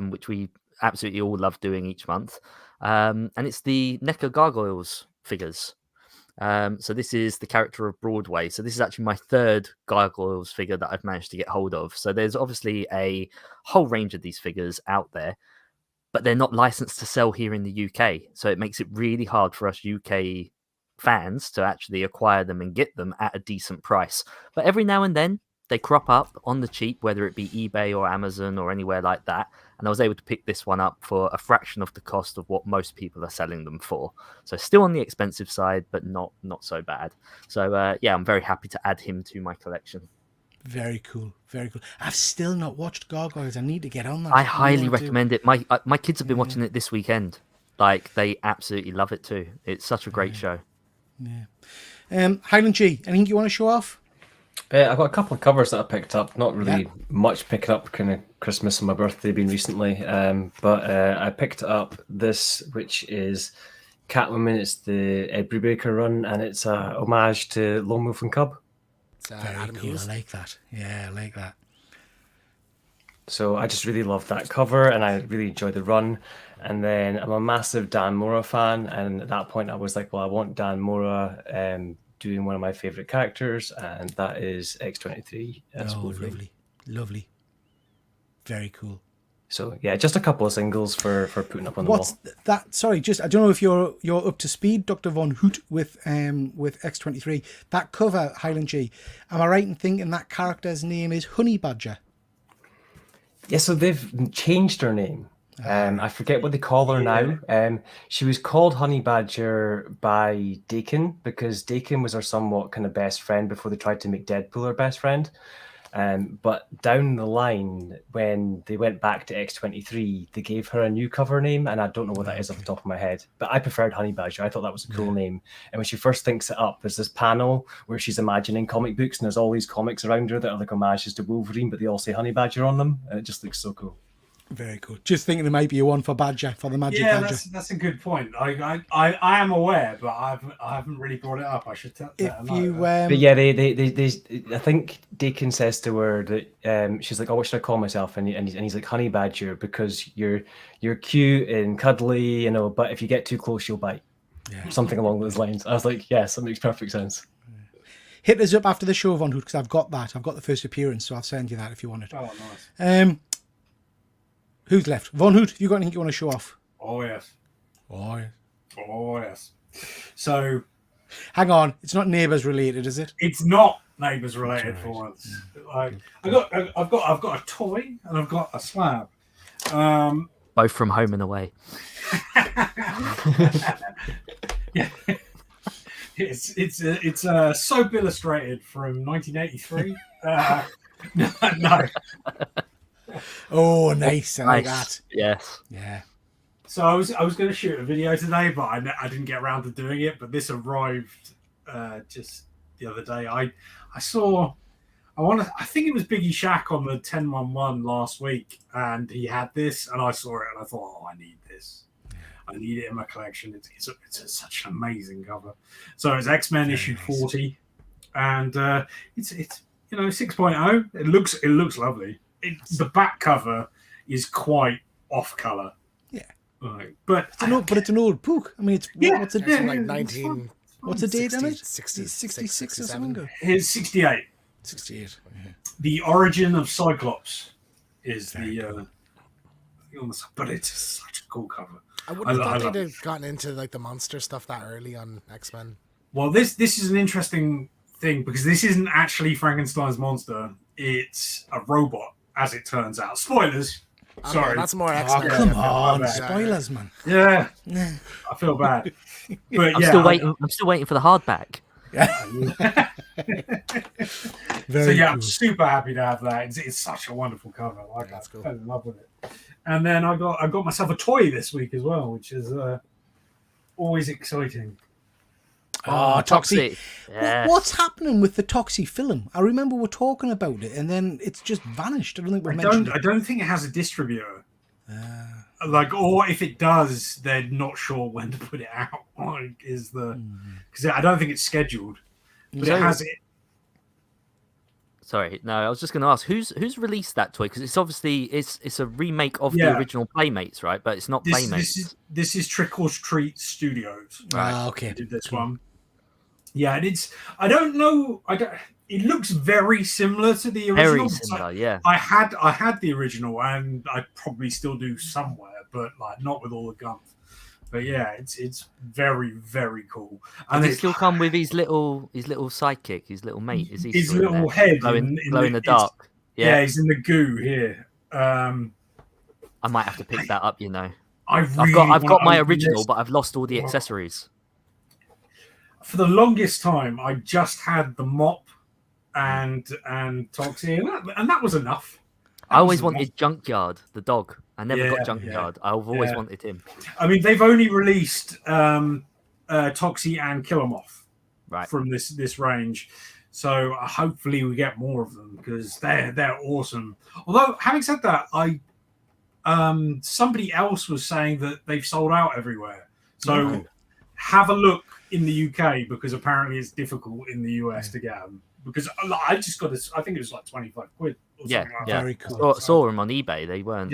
C: which we absolutely all love doing each month. And it's the NECA Gargoyles figures. So this is the character of Broadway. So this is actually my third Gargoyles figure that I've managed to get hold of. So there's obviously a whole range of these figures out there, but they're not licensed to sell here in the UK. So it makes it really hard for us UK fans to actually acquire them and get them at a decent price. But every now and then they crop up on the cheap, whether it be eBay or Amazon or anywhere like that. and I was able to pick this one up for a fraction of the cost of what most people are selling them for. So still on the expensive side, but not so bad. So yeah, I'm very happy to add him to my collection.
A: Very cool, very cool. I've still not watched Gargoyles. I need to get on that.
C: I highly recommend it. My kids have been watching it this weekend. Like, they absolutely love it too. It's such a great show.
A: Yeah. Highland G, anything you want to show off?
D: I've got a couple of covers that I picked up. Not really much picking up kind of Christmas and my birthday been recently. But I picked up this, which is Catwoman. It's the Ed Brubaker run, and it's a homage to Lone Wolf and Cub.
A: Very
B: Adam
A: cool.
B: Hughes.
A: I like that. Yeah, I like that.
D: So I just really love that cover, and I really enjoy the run. And then I'm a massive Dan Mora fan, and at that point I was like, well, I want Dan Mora doing one of my favorite characters, and that is X-23 as Wolverine.
A: Lovely. Very cool.
D: So yeah, just a couple of singles for putting up on the
A: What's
D: wall.
A: that? Sorry, just I don't know if you're up to speed, Dr. Von Hoot, with X-23. That cover, Highland G. Am I right in thinking that character's name is Honey Badger?
D: Yeah, so they've changed her name. I forget what they call her now. She was called Honey Badger by Dakin because Dakin was her somewhat kind of best friend before they tried to make Deadpool her best friend. But down the line, when they went back to X-23, they gave her a new cover name, and I don't know what that is off the top of my head. But I preferred Honey Badger. I thought that was a cool name. And when she first thinks it up, there's this panel where she's imagining comic books, and there's all these comics around her that are like homages to Wolverine, but they all say Honey Badger on them, and it just looks so cool.
A: Very cool. Just thinking there might be a one for Badger, for the Magic Badger.
E: That's a good point. I am aware, but I haven't really brought it up. I should tell.
D: But yeah, they I think Dakin says to her that she's like, "Oh, what should I call myself?" And he's like, "Honey Badger, because you're cute and cuddly, but if you get too close, you'll bite." Yeah. Something along those lines. I was like, yes, that makes perfect sense.
A: Hit us up after the show, Von Hoot, because I've got that. I've got the first appearance, so I'll send you that if you want it.
E: Oh, nice.
A: Who's left? Von Hoot, have you got anything you want to show off?
E: Oh, yes.
A: Oh, yes.
E: Oh, yes. So,
A: hang on, it's not Neighbours related, is it?
E: It's not Neighbours related for once. Like, I've got a toy and I've got a slab.
C: Both from Home and Away.
E: Yeah. It's a soap illustrated from 1983. No.
A: Oh, nice! I like that.
C: Yes.
A: Yeah.
E: So I was going to shoot a video today, but I didn't get around to doing it. But this arrived just the other day. I think it was Biggie Shack on the 1011 last week, and he had this, and I saw it, and I thought, oh, I need this. I need it in my collection. It's such an amazing cover. So it's X-Men issue 40, and it's 6.0. It looks lovely. The back cover is quite off color. Yeah, but
A: it's an old book. I mean, what's it?
B: Like 19.
A: What's the date on it?
B: 66
A: or something.
E: It's 68.
A: 68. Yeah.
E: The origin of Cyclops is the but it's such a cool cover.
B: I wouldn't have thought they'd have gotten into like the monster stuff that early on X-Men.
E: Well, this is an interesting thing because this isn't actually Frankenstein's monster. It's a robot, as it turns out. Spoilers. Sorry,
B: that's more X-Men.
A: Oh, come on, spoilers, man.
E: Yeah, I feel bad. But
C: I'm still waiting for the hardback.
E: Yeah.
A: Very cool.
E: I'm super happy to have that. It's such a wonderful cover. I fell in love with it. And then I got myself a toy this week as well, which is always exciting.
A: Oh, Toxie.
C: Yes.
A: What's happening with the Toxie film? I remember we're talking about it, and then it's just vanished. I don't think we mentioned it.
E: I don't think it has a distributor. Or if it does, they're not sure when to put it out. Because I don't think it's scheduled, but it has it.
C: Sorry, no, I was just going to ask who's released that toy because it's obviously it's a remake of the original Playmates, right? But it's not Playmates.
E: This is Trick or Treat Studios.
A: Right. Okay.
E: Did this one. Yeah, and I don't know. It looks very similar to the original.
C: Very similar, yeah.
E: I had the original, and I probably still do somewhere, but not with all the guns. But yeah, it's very, very cool. And
C: does it still come with his little sidekick, his little mate? Is he
E: his little head
C: glow in the dark?
E: Yeah, he's in the goo here.
C: I might have to pick that up.
E: I've
C: got my original, but I've lost all the accessories.
E: For the longest time, I just had the mop and Toxie, and that was enough.
C: I always wanted Junkyard, the dog. I never got Junkyard.
E: Yeah,
C: I've always wanted him.
E: I mean, they've only released Toxie and Killermoth from this range, so hopefully we get more of them because they're awesome. Although, having said that, somebody else was saying that they've sold out everywhere. So have a look in the UK because apparently it's difficult in the US to get them. Because I just got I think it was like 25 quid. Or something like that.
A: Very cool.
C: Saw them on eBay. They weren't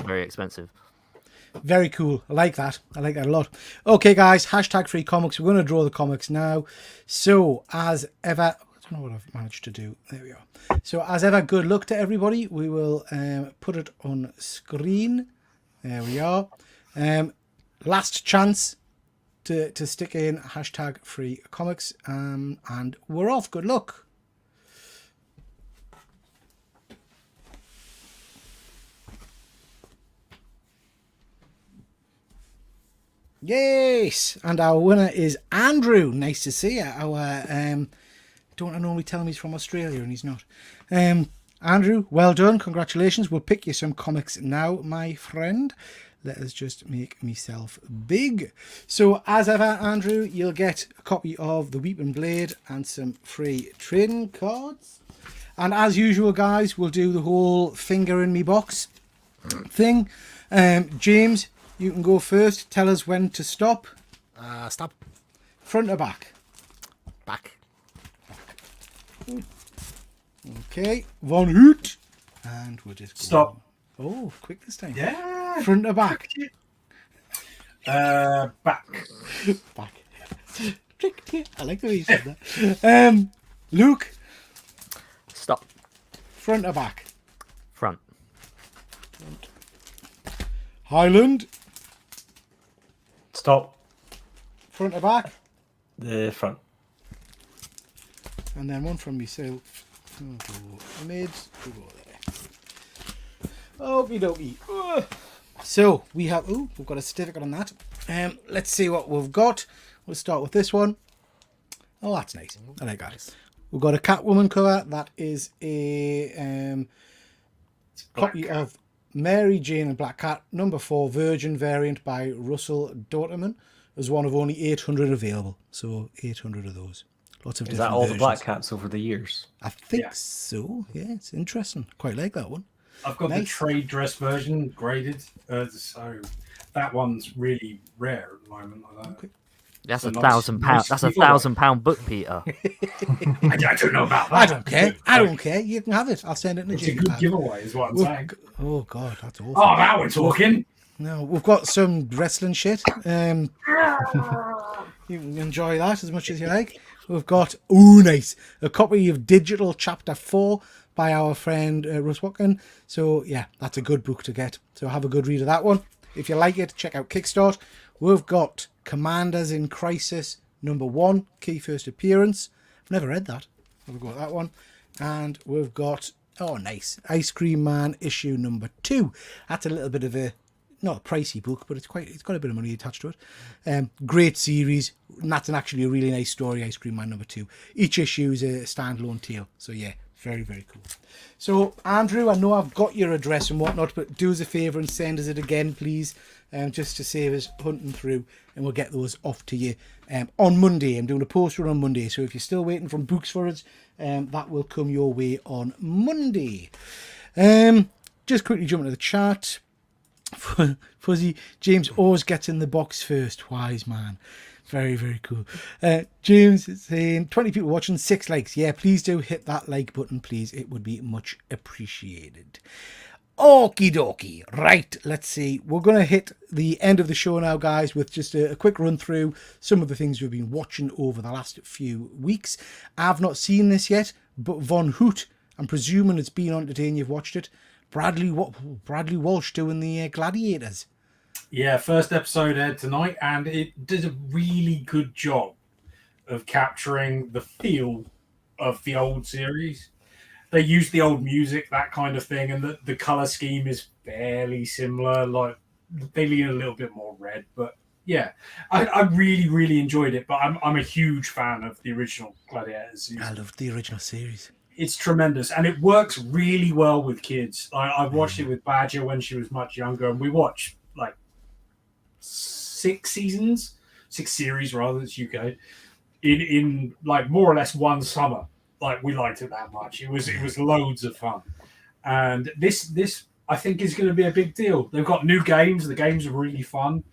C: very expensive.
A: Very cool. I like that. I like that a lot. Okay, guys. #free comics. We're going to draw the comics now. So as ever, I don't know what I've managed to do. There we are. So as ever, good luck to everybody. We will put it on screen. There we are. Last chance to stick in #free comics. And we're off. Good luck. Yes, and our winner is Andrew. Nice to see you. Don't I normally tell him he's from Australia and he's not. Andrew, well done. Congratulations. We'll pick you some comics now, my friend. Let us just make myself big. So, as ever, Andrew, you'll get a copy of The Weeping Blade and some free trading cards. And as usual, guys, we'll do the whole finger in me box thing. James, you can go first. Tell us when to stop.
B: Stop.
A: Front or back?
B: Back.
A: Okay. Von Hoot. And we'll just go.
E: Stop.
A: Oh, quick this time.
E: Yeah.
A: Front or back?
E: Back.
A: Back. Trick. I like the way you said that. Luke.
C: Stop.
A: Front or back?
C: Front.
A: Highland.
D: Stop.
A: Front or back?
D: The front.
A: And then one from myself. We'll go mid. We'll go there. Okie dokie. So we have. Ooh, we've got a certificate on that. Let's see what we've got. We'll start with this one. Oh, that's nice. I like that. We've got a Catwoman cover. That is a copy of Mary Jane and Black Cat, number 4, Virgin variant by Russell Dauterman. There's one of only 800 available, so 800 of those. Lots of
D: Is
A: different
D: that all
A: versions.
D: the Black Cats over the years?
A: I think so. Yeah, it's interesting. Quite like that one.
E: I've got the trade dress version graded, so that one's really rare at the moment.
A: Okay.
C: That's
E: So
C: £1,000.
E: nice
C: That's a
E: giveaway.
C: £1,000 book, Peter.
E: I don't know about that.
A: I don't care. I don't care. You can have it. I'll send it in a
E: It's a good giveaway, is what I'm saying.
A: Oh God, that's awful.
E: Oh, now we're talking.
A: No, we've got some wrestling shit. You can enjoy that as much as you like. We've got, nice, a copy of Digital Chapter 4 by our friend Russ Watkin. So, yeah, that's a good book to get. So have a good read of that one. If you like it, check out Kickstart. We've got Commanders in Crisis number 1, key first appearance. I've never read that. We've got that one. And we've got, nice, Ice Cream Man issue number 2. That's a little bit of a, not a pricey book, but it's got a bit of money attached to it. Great series. And that's actually a really nice story, Ice Cream Man number 2. Each issue is a standalone tale. So yeah, very, very cool. So Andrew, I know I've got your address and whatnot, but do us a favour and send us it again, please, just to save us hunting through, and we'll get those off to you on Monday. I'm doing a post run on Monday, so if you're still waiting from books for us, that will come your way on Monday. Just quickly jump into the chat. Fuzzy James always gets in the box first. Wise man. Very, very cool. James is saying 20 people watching, 6 likes. Yeah, please do hit that like button, please. It would be much appreciated. Okie dokie. Right, let's see. We're going to hit the end of the show now, guys, with just a quick run through some of the things we've been watching over the last few weeks. I've not seen this yet, but Von Hoot, I'm presuming it's been on today and you've watched it. Bradley Walsh doing the Gladiators.
E: Yeah, first episode aired tonight, and it did a really good job of capturing the feel of the old series. they use the old music, that kind of thing, and the color scheme is fairly similar. Like they lean a little bit more red, but yeah, I really really enjoyed it. But I'm a huge fan of the original Gladiators series.
A: I loved the original series.
E: It's tremendous, and it works really well with kids. I watched it with Badger when she was much younger, and we watched like 6 series rather. It's UK in like more or less one summer. Like we liked it that much. It was loads of fun, and this I think is going to be a big deal. They've got new games. The games are really fun.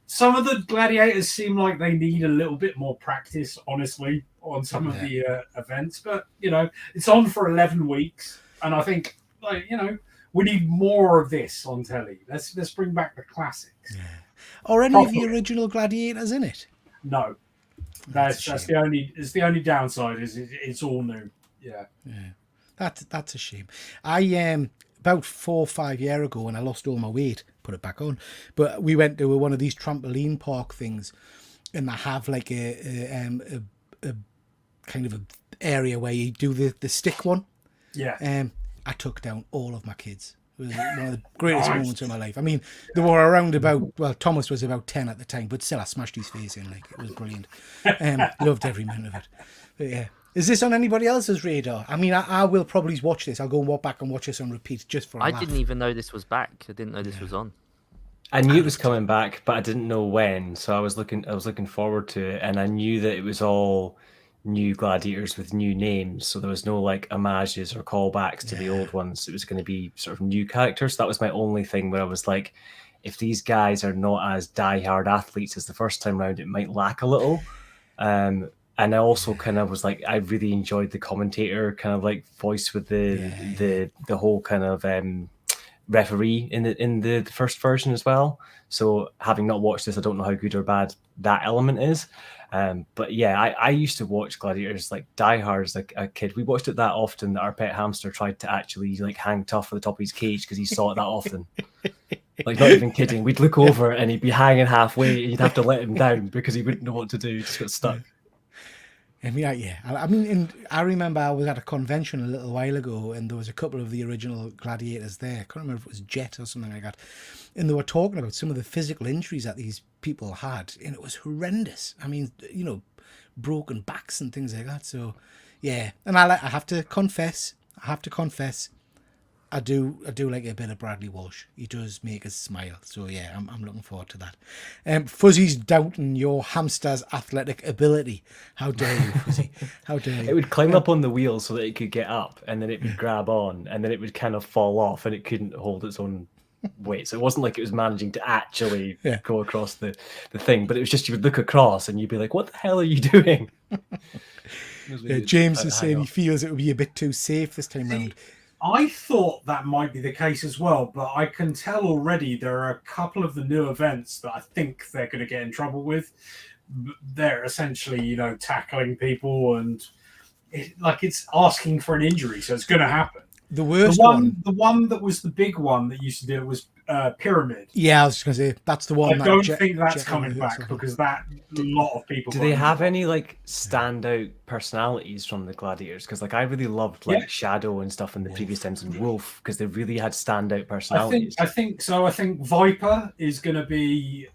E: Some of the gladiators seem like they need a little bit more practice, honestly, on some of the events. But it's on for 11 weeks, and I think we need more of this on telly. Let's bring back the classics.
A: Yeah. Are any of the original gladiators in it?
E: No, that's the only downside is it's all new. Yeah.
A: That's a shame. I about 4 or 5 years ago when I lost all my weight, put it back on. But we went to one of these trampoline park things, and they have like a kind of a area where you do the stick one.
E: Yeah.
A: I took down all of my kids. It was one of the greatest moments of my life. I mean, they were around Thomas was about 10 at the time, but still I smashed his face in. Like, it was brilliant. Loved every minute of it. But yeah. Is this on anybody else's radar? I mean, I will probably watch this. I'll go and walk back and watch this on repeat just for a laugh.
C: I didn't even know this was back. I didn't know this was on.
D: I knew it was coming back, but I didn't know when. So I was looking forward to it, and I knew that it was all new gladiators with new names. So there was no like homages or callbacks to the old ones. It was going to be sort of new characters. That was my only thing where I was like, if these guys are not as diehard athletes as the first time round, it might lack a little. And I also kind of was like, I really enjoyed the commentator kind of like voice with the whole kind of referee in the first version as well. So having not watched this, I don't know how good or bad that element is. But yeah, I used to watch Gladiators like diehard as a kid. We watched it that often that our pet hamster tried to actually like hang tough at the top of his cage because he saw it that often. Like, not even kidding. We'd look over and he'd be hanging halfway and you'd have to let him down because he wouldn't know what to do. He just got stuck.
A: I mean, I remember I was at a convention a little while ago, and there was a couple of the original gladiators there. I can't remember if it was Jet or something like that. And they were talking about some of the physical injuries that these people had, and it was horrendous. I mean, broken backs and things like that. So, yeah. And I have to confess, I do like a bit of Bradley Walsh. He does make us smile. So yeah, I'm looking forward to that. Fuzzy's doubting your hamster's athletic ability. How dare you, Fuzzy? How dare you?
D: It would climb up on the wheel so that it could get up, and then it would grab on, and then it would kind of fall off, and it couldn't hold its own weight. So it wasn't like it was managing to actually go across the thing, but it was just you would look across and you'd be like, what the hell are you doing?
A: James is saying he feels it would be a bit too safe this time round.
E: I thought that might be the case as well, but I can tell already there are a couple of the new events that I think they're going to get in trouble with. They're essentially, tackling people, and it's asking for an injury, so it's going to happen.
A: The worst one,
E: the one that was the big one that used to do it was Pyramid.
A: Yeah, I was just going to say that's the one.
E: I don't think that's coming back because a lot of people.
D: Do they have any like standout personalities from the Gladiators? Because I really loved Shadow and stuff in the previous times, and Wolf, because they really had standout personalities.
E: I think so. I think Viper is going to be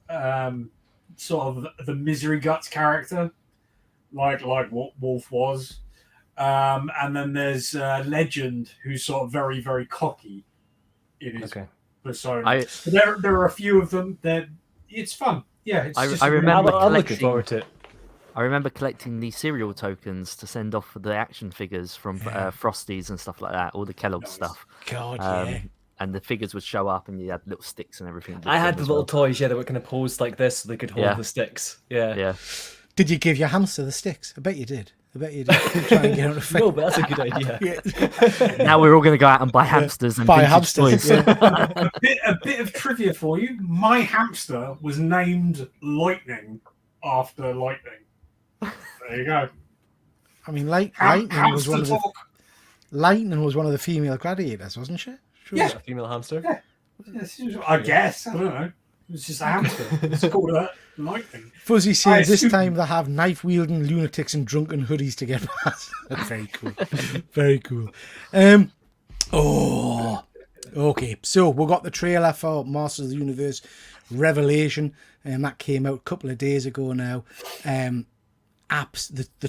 E: sort of the Misery Guts character, like what Wolf was. And then there's Legend, who's sort of very, very cocky in his persona. There are a few of them that it's fun. Yeah, it's
C: I remember
D: I'm looking forward to it.
C: I remember collecting the cereal tokens to send off for the action figures from Frosties and stuff like that, all the Kellogg's stuff.
A: God, yeah.
C: And the figures would show up, and you had little sticks and everything.
D: I had the little toys, that were kind of posed like this, so they could hold the sticks. Yeah.
A: Did you give your hamster the sticks? I bet you did. Try and get out of
D: No, but that's a good idea.
C: Now we're all going to go out and buy hamsters and
A: buy hamsters.
C: toys.
E: A bit of trivia for you. My hamster was named Lightning after Lightning. There you go.
A: I mean, Lightning was one of the female gladiators, wasn't she?
D: A female hamster.
E: Yeah. I guess. I don't know. It's just a hamster. It's called a lightning.
A: Fuzzy says this
E: assume-
A: time they have knife-wielding lunatics and drunken hoodies to get past. Very cool. Very cool. Okay. So we've got the trailer for Masters of the Universe Revelation, and that came out a couple of days ago now. The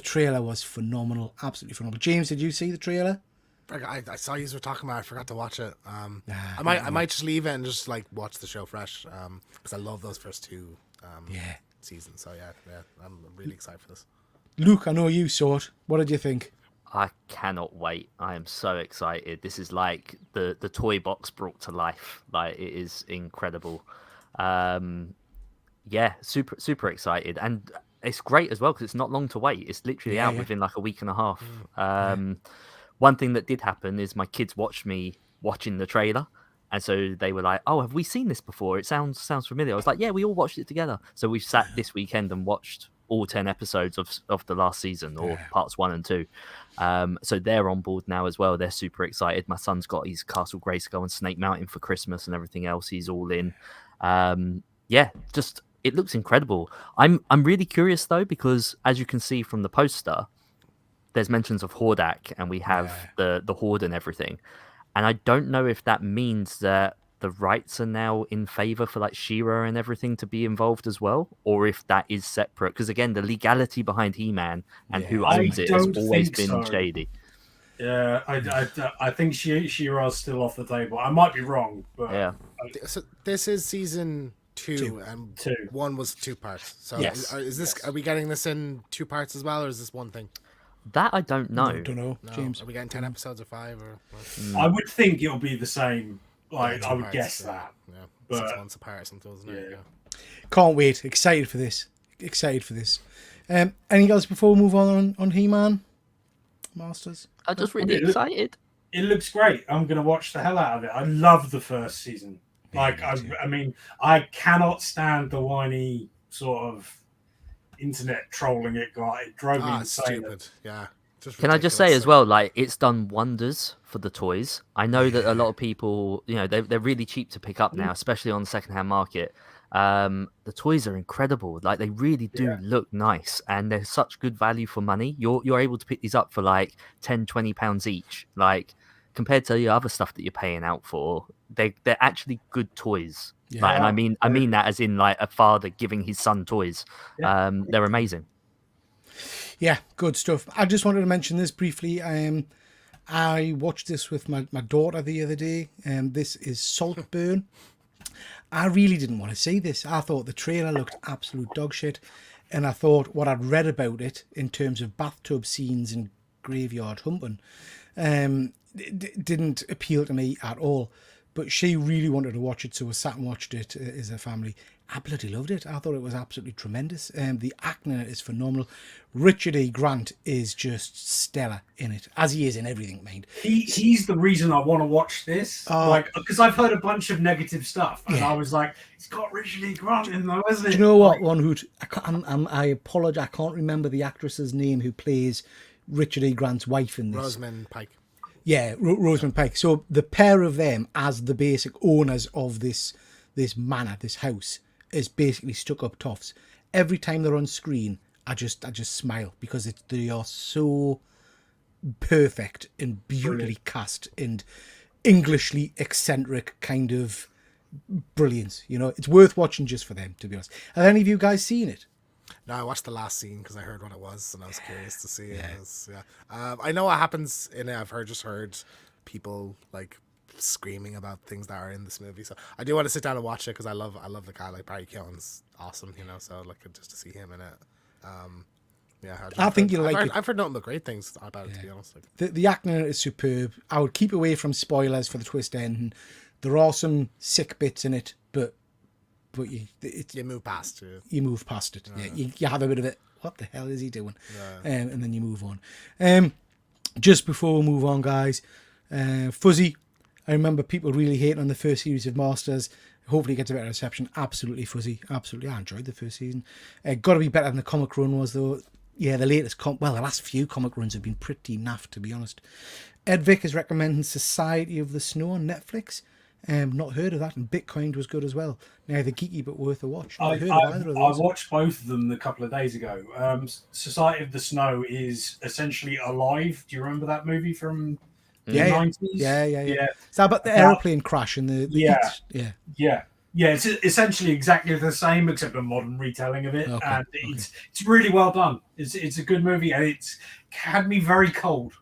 A: trailer was phenomenal. Absolutely phenomenal. James, did you see the trailer?
B: I saw you were talking about it. I forgot to watch it.
A: Nah,
B: I might just leave it and just like watch the show fresh because I love those first two seasons. So yeah, I'm really excited for this.
A: Luke, I know you saw it. What did you think?
C: I cannot wait. I am so excited. This is like the toy box brought to life. Like, it is incredible. Yeah, super excited. And it's great as well because it's not long to wait. It's literally out within like a week and a half. One thing that did happen is my kids watched me watching the trailer. And so they were like, "Oh, have we seen this before? It sounds familiar." I was like, "Yeah, we all watched it together." So we sat this weekend and watched all 10 episodes of the last season, or parts 1 and 2. So they're on board now as well. They're super excited. My son's got his Castle Grayskull and Snake Mountain for Christmas and everything else. He's all in. Just it looks incredible. I'm really curious though, because as you can see from the poster, there's mentions of Hordak, and we have the Horde and everything. And I don't know if that means that the rights are now in favor for like She-Ra and everything to be involved as well, or if that is separate. Because again, the legality behind He-Man and who owns it has always been shady.
E: Yeah, I think She-Ra's still off the table. I might be wrong, but
C: Yeah.
B: So this is season 2, and 1 was 2 parts. So
A: Yes.
B: Are we getting this in 2 parts as well, or is this one thing?
C: That I don't know.
A: I don't know,
B: No.
A: James.
B: Are we getting 10 episodes or 5 or what?
E: I would think it'll be the same. Like,
B: Yeah,
E: I
B: 2
E: would
B: parts,
E: guess
B: yeah.
E: that.
B: Yeah,
E: But-
B: 6 months apart or something, wasn't it?
E: Yeah.
A: Can't wait. Excited for this. Anything else before we move on He-Man? Masters?
C: I'm just really excited.
E: It looks great. I'm going to watch the hell out of it. I love the first season. Like, I mean, I cannot stand the whiny sort of internet trolling it guy. It drove me
B: It's
E: insane.
B: stupid. Yeah. Just
C: Can I just say as well, like, it's done wonders for the toys. I know that a lot of people, you know, they're really cheap to pick up now, especially on the secondhand market. The toys are incredible. Like, they really do look nice, and they're such good value for money. You're able to pick these up for like £10-20 each. Like, compared to the other stuff that you're paying out for, they're actually good toys.
A: Yeah.
C: Like, and I mean that as in like a father giving his son toys. They're amazing.
A: Yeah, good stuff. I just wanted to mention this briefly. I watched this with my daughter the other day. This is Saltburn. I really didn't want to see this. I thought the trailer looked absolute dog shit. And I thought what I'd read about it in terms of bathtub scenes and graveyard humping didn't appeal to me at all. But she really wanted to watch it, so we sat and watched it as a family. I bloody loved it. I thought it was absolutely tremendous. The acting in it is phenomenal. Richard E. Grant is just stellar in it, as he is in everything, mind.
E: He's the reason I want to watch this. Like, because I've heard a bunch of negative stuff, and I was like, "It's got Richard E. Grant in though, isn't it?"
A: Do you know what, One Hoot? I apologise. I can't remember the actress's name who plays Richard E. Grant's wife in this.
B: Rosamund Pike.
A: Yeah, Rosamund Pike. So the pair of them as the basic owners of this manor, this house, is basically stuck up toffs. Every time they're on screen, I just smile because they are so perfect and beautifully cast and Englishly eccentric kind of brilliance. You know, it's worth watching just for them, to be honest. Have any of you guys seen it?
B: No, I watched the last scene because I heard what it was and I was curious to see it. I know what happens in it. I've just heard people like screaming about things that are in this movie. So I do want to sit down and watch it because I love the guy. Like, Barry Keoghan's awesome, you know. So like just to see him in it.
A: I think you'll like it.
B: I've heard nothing but great things about it, to be honest. Like,
A: The acting in it is superb. I would keep away from spoilers for the twist ending. There are some sick bits in it, but
B: you move past it.
A: You move past it. Yeah, you have a bit of it. What the hell is he doing? And then you move on. Just before we move on, guys, Fuzzy. I remember people really hating on the first series of Masters. Hopefully, it gets a better reception. Absolutely, Fuzzy. Absolutely, I enjoyed the first season. Got to be better than the comic run was, though. Yeah, the latest the last few comic runs have been pretty naff, to be honest. Ed Vick is recommending Society of the Snow on Netflix. Not heard of that. And Bitcoin was good as well. Neither geeky but worth a watch. Not
E: I,
A: heard
E: I,
A: of either of
E: I
A: those.
E: watched both of them a couple of days ago. Society of the Snow is essentially Alive. Do you remember that movie from the
A: Yeah,
E: 90s?
A: yeah.
E: Yeah.
A: Is that about the aeroplane crash and the
E: Yeah.
A: heat?
E: Yeah, it's essentially exactly the same except a modern retelling of it,
A: Okay,
E: and it's really well done. It's a good movie, and it's had me very cold.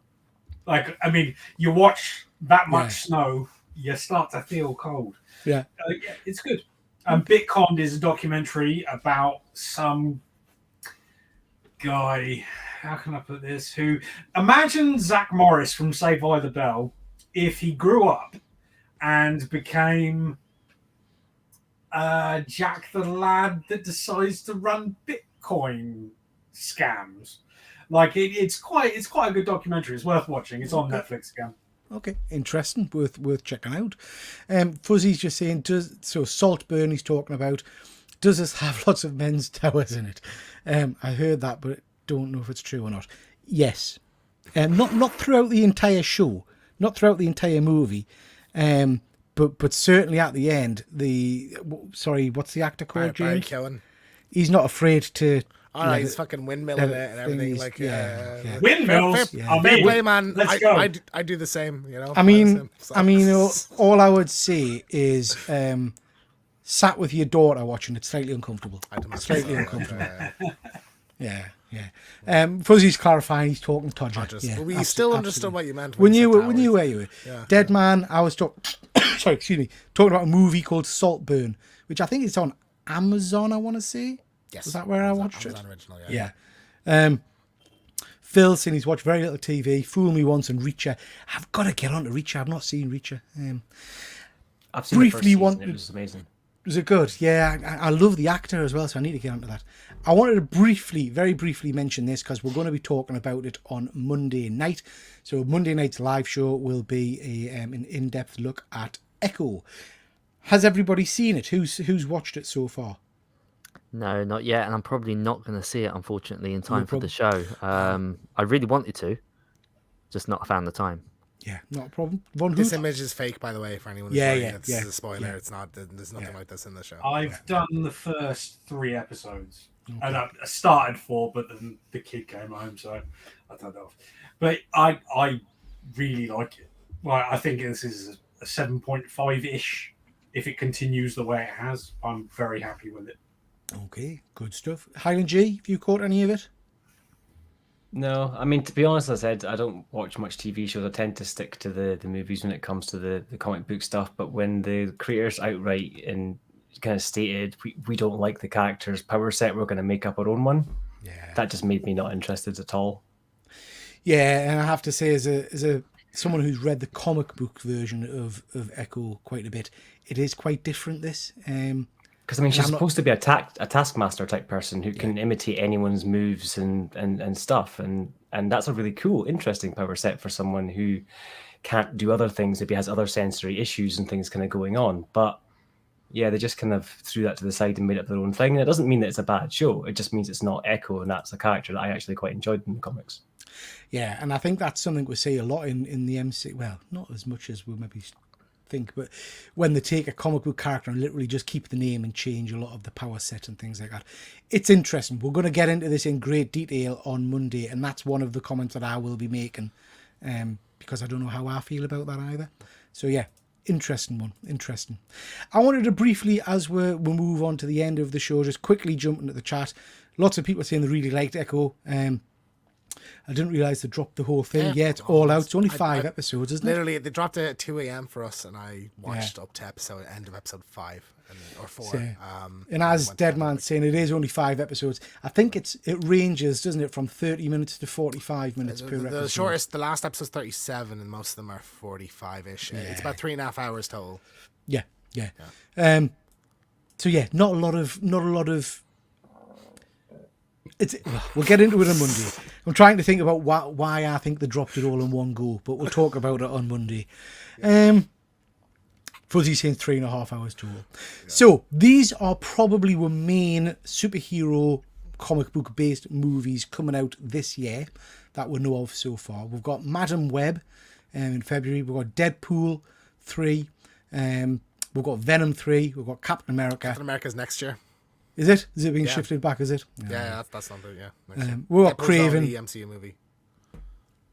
E: Like, I mean, you watch that much snow, you start to feel cold.
A: Yeah.
E: Yeah, it's good. Bitcon is a documentary about some guy. How can I put this? Who imagine Zach Morris from Saved by the Bell if he grew up and became Jack the lad that decides to run Bitcoin scams. Like it's quite a good documentary. It's worth watching. It's on Netflix again.
A: Okay, interesting. Worth checking out. Fuzzy's just saying, Saltburn he's talking about. Does this have lots of men's towers in it? I heard that, but don't know if it's true or not. Yes, not throughout the entire show, not throughout the entire movie. But certainly at the end, what's the actor called,
B: Barry
A: James?
B: Keoghan.
A: He's not afraid to.
B: All right, he's fucking windmilling it and everything. Like,
E: Windmills.
B: Fair play, man.
E: Let's go.
B: I do the same. You know.
A: I mean, all I would say is, sat with your daughter watching it, slightly uncomfortable. Slightly uncomfortable. Yeah. Fuzzy's clarifying. He's talking Todger. Yeah,
B: we still understood what you meant.
A: We knew where you were.
B: Yeah.
A: Dead Man. I was talking. Sorry, excuse me. Talking about a movie called Saltburn, which I think is on Amazon. I want to say.
B: Yes.
A: Is that where I watched
B: Amazon
A: it?
B: Original,
A: Yeah. Phil saying he's watched very little TV. Fool Me Once and Reacher. I've got to get on to Reacher. I've not seen Reacher.
D: I've seen
A: briefly
D: the first season.
A: want-
D: It was amazing.
A: Was it good? Yeah, I love the actor as well, so I need to get onto that. I wanted to very briefly mention this because we're going to be talking about it on Monday night. So Monday night's live show will be an in-depth look at Echo. Has everybody seen it? Who's watched it so far?
C: No, not yet, and I'm probably not going to see it, unfortunately, in time for
A: problem.
C: the show. I really wanted to, just not found the time.
A: Yeah, not a problem. Von
B: This
A: Hoot?
B: image is fake, by the way, for anyone who's
A: Yeah,
B: wondering.
A: yeah,
B: It's
A: yeah,
B: a spoiler.
A: yeah.
B: It's not. There's nothing like this in the show.
E: I've done the first 3 episodes, and I started 4, but then the kid came home, so I turned it off. But I really like it. Well, I think this is a 7.5-ish. If it continues the way it has, I'm very happy with it.
A: Okay, good stuff. Highland G, have you caught any of it?
D: No, I mean, to be honest, as I said, I don't watch much TV shows. I tend to stick to the movies when it comes to the comic book stuff. But when the creators outright and kind of stated, we don't like the character's power set, we're going to make up our own one, that just made me not interested at all.
A: Yeah, and I have to say, as a someone who's read the comic book version of Echo quite a bit, it is quite different. This,
D: because I mean, she's supposed to be a taskmaster type person who can imitate anyone's moves and stuff, and that's a really cool, interesting power set for someone who can't do other things, maybe has other sensory issues and things kind of going on. But yeah, they just kind of threw that to the side and made up their own thing. And it doesn't mean that it's a bad show. It just means it's not Echo, and that's a character that I actually quite enjoyed in the comics.
A: Yeah, and I think that's something we see a lot in the MC. Well, not as much as we maybe think, but when they take a comic book character and literally just keep the name and change a lot of the power set and things like that, it's interesting. We're going to get into this in great detail on Monday, and that's one of the comments that I will be making, because I don't know how I feel about that either. So yeah, interesting one. Interesting. I wanted to briefly, as we move on to the end of the show, just quickly jump into the chat. Lots of people saying they really liked Echo. I didn't realise they dropped the whole thing. Yeah, it's all out. It's only 5 episodes, isn't it?
B: Literally, they dropped it at 2 a.m. for us, and I watched up to end of episode 5 or 4.
A: So, and as Dead Man's saying, it is only 5 episodes. I think it ranges, doesn't it, from 30 minutes to 45 minutes per episode.
B: The shortest, the last episode's 37, and most of them are 45-ish. It's about 3.5 hours total.
A: Yeah. So yeah, not a lot of. We'll get into it on Monday. I'm trying to think about why I think they dropped it all in one go, but we'll talk about it on Monday. Fuzzy saying 3.5 hours total. Yeah. So these are probably the main superhero comic book based movies coming out this year that we know of so far. We've got Madam Web in February. We've got Deadpool 3. We've got Venom 3. We've got Captain America.
B: Captain America's next year.
A: Is it? Is it being
B: Yeah.
A: shifted back? Is it?
B: Yeah, that's something. Yeah. Next year.
A: We've got
B: Deadpool's
A: Craven.
B: the MCU movie.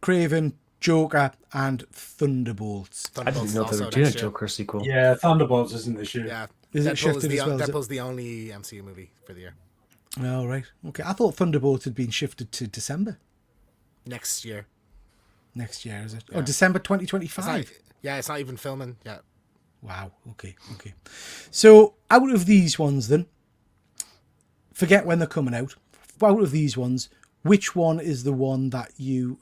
A: Craven, Joker, and Thunderbolts.
D: I didn't know they
B: also
D: were doing a
B: next year.
D: Joker sequel.
E: Yeah, Thunderbolts isn't this year.
B: Yeah.
A: Is it shifted as well, is it?
B: Deadpool's the only MCU movie for the year.
A: Oh, right. Okay. I thought Thunderbolts had been shifted to December
B: Next year.
A: next year, is it?
B: Yeah.
A: Or December
B: It's not,
A: 2025?
B: it's not even filming yet.
A: Wow. Okay. So, out of these ones then, forget when they're coming out. Out of these ones, which one is the one that you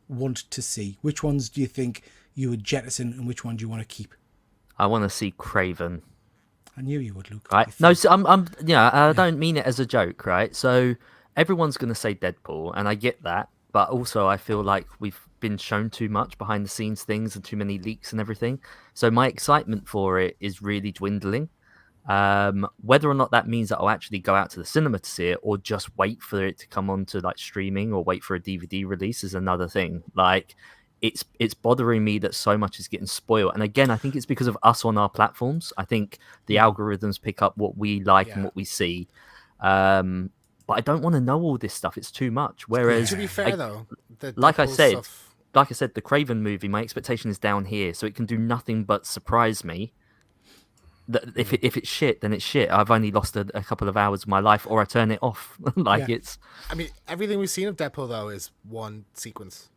A: want to see? Which ones do you think you would jettison and which one do you want to keep?
C: I want to see Craven.
A: I knew you would, Luke.
C: Right? No, so I don't mean it as a joke, right? So everyone's going to say Deadpool, and I get that, but also I feel like we've been shown too much behind the scenes things and too many leaks and everything. So my excitement for it is really dwindling. Whether or not that means that I'll actually go out to the cinema to see it or just wait for it to come onto like streaming or wait for a DVD release is another thing. Like it's bothering me that so much is getting spoiled. And again, I think it's because of us on our platforms. I think the algorithms pick up what we like and what we see. But I don't want to know all this stuff. It's too much. Whereas
B: To be fair, though, the
C: like I
B: Deadpool
C: said,
B: stuff-
C: the Craven movie, my expectation is down here, so it can do nothing but surprise me. That if it's shit, then it's shit. I've only lost a couple of hours of my life, or I turn it off. It's.
B: I mean, everything we've seen of Deadpool though is one sequence.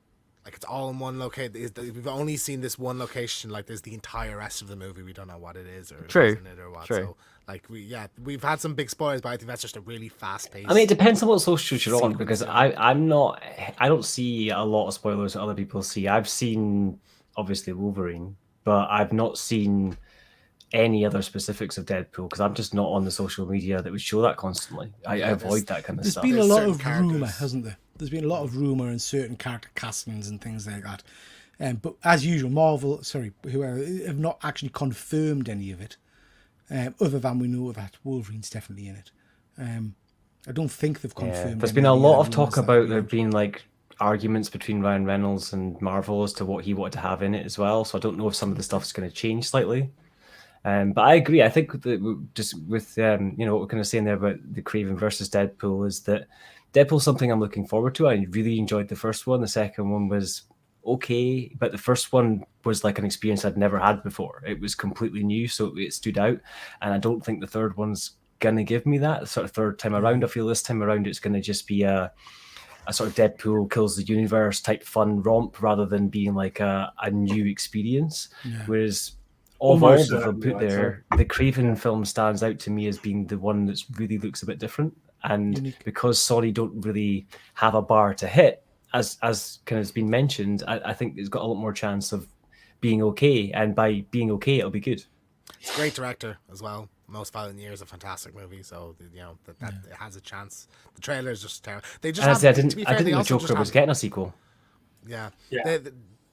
B: Like it's all in one location. We've only seen this one location. Like there's the entire rest of the movie. We don't know what it is or
C: True.
B: who's in it or what.
C: True.
B: So like we've had some big spoilers, but I think that's just a really fast pace.
D: I mean, it depends on what socials you're on, because I don't see a lot of spoilers that other people see. I've seen obviously Wolverine, but I've not seen any other specifics of Deadpool because I'm just not on the social media that would show that constantly. I avoid that kind of
A: There's
D: stuff.
A: been a
B: There's
A: lot
B: certain
A: of
B: characters.
A: rumour, hasn't there? There's been a lot of rumour and certain character castings and things like that. But as usual, whoever, have not actually confirmed any of it. Other than we know that Wolverine's definitely in it. I don't think they've confirmed.
D: There's
A: any
D: been a
A: the
D: lot
A: other
D: of talk
A: rumours that
D: about
A: have
D: there
A: been
D: being like arguments between Ryan Reynolds and Marvel as to what he wanted to have in it as well. So I don't know if some of the stuff's going to change slightly. But I agree. I think that just with what we're kind of saying there about the Craven versus Deadpool is that Deadpool's something I'm looking forward to. I really enjoyed the first one. The second one was okay, but the first one was like an experience I'd never had before. It was completely new, so it stood out. And I don't think the third one's gonna give me that sort of third time around. I feel this time around it's gonna just be a sort of Deadpool kills the universe type fun romp rather than being like a new experience.
A: Yeah.
D: Whereas of
E: Almost
D: all that
E: certainly,
D: put
E: I'd
D: there, the Craven film stands out to me as being the one that's really looks a bit different. And
A: Unique.
D: because Sony don't really have a bar to hit, as kind of has been mentioned, I think it's got a lot more chance of being okay. And by being okay, it'll be good.
B: It's a great director as well. Most Violent Year is a fantastic movie, so that it has a chance. The trailer is just terrible. They just
D: And I
B: have,
D: said,
B: to be
D: I
B: fair,
D: didn't
B: they
D: know
B: also just
D: Joker was
B: have-
D: getting a sequel.
B: Yeah.
E: Yeah.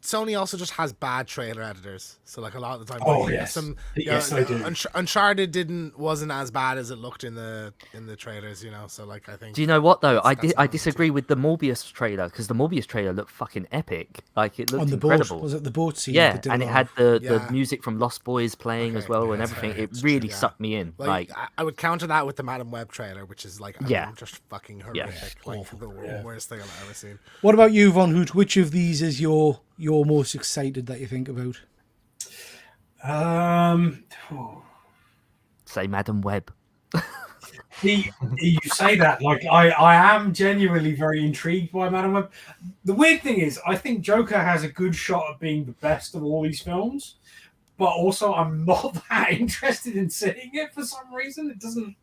B: Sony also just has bad trailer editors. So like a lot of the time,
E: Oh,
B: like,
E: yes.
B: some
E: Yes, they do.
B: Uncharted wasn't as bad as it looked in the trailers. So like I think.
C: Do you know what though? I
B: That's
C: I
B: another
C: disagree with the Morbius trailer because the Morbius trailer looked fucking epic. Like it looked
A: on the
C: incredible.
A: boat. Was it the boat scene?
C: Yeah,
A: They did
C: and
A: a
C: it
A: lot
C: had
A: of-
C: the
B: Yeah.
C: music from Lost Boys playing as
B: Okay,
C: well
B: yeah,
C: and
B: that's
C: everything.
B: fair,
C: It
B: it's
C: really
B: true, yeah.
C: sucked me in. Like
B: I would counter that with the Madam Web trailer, which is like
C: Yeah.
B: just fucking
C: Yeah.
B: horrific, like
A: Awful.
B: the
E: Yeah.
B: worst thing I've ever seen.
A: What about you, Von Hoot? Which of these is your most excited that you think about?
E: Oh.
C: say Madam Web.
E: You say that like I am genuinely very intrigued by Madam Web. The weird thing is, I think Joker has a good shot at being the best of all these films, but also I'm not that interested in seeing it for some reason. It doesn't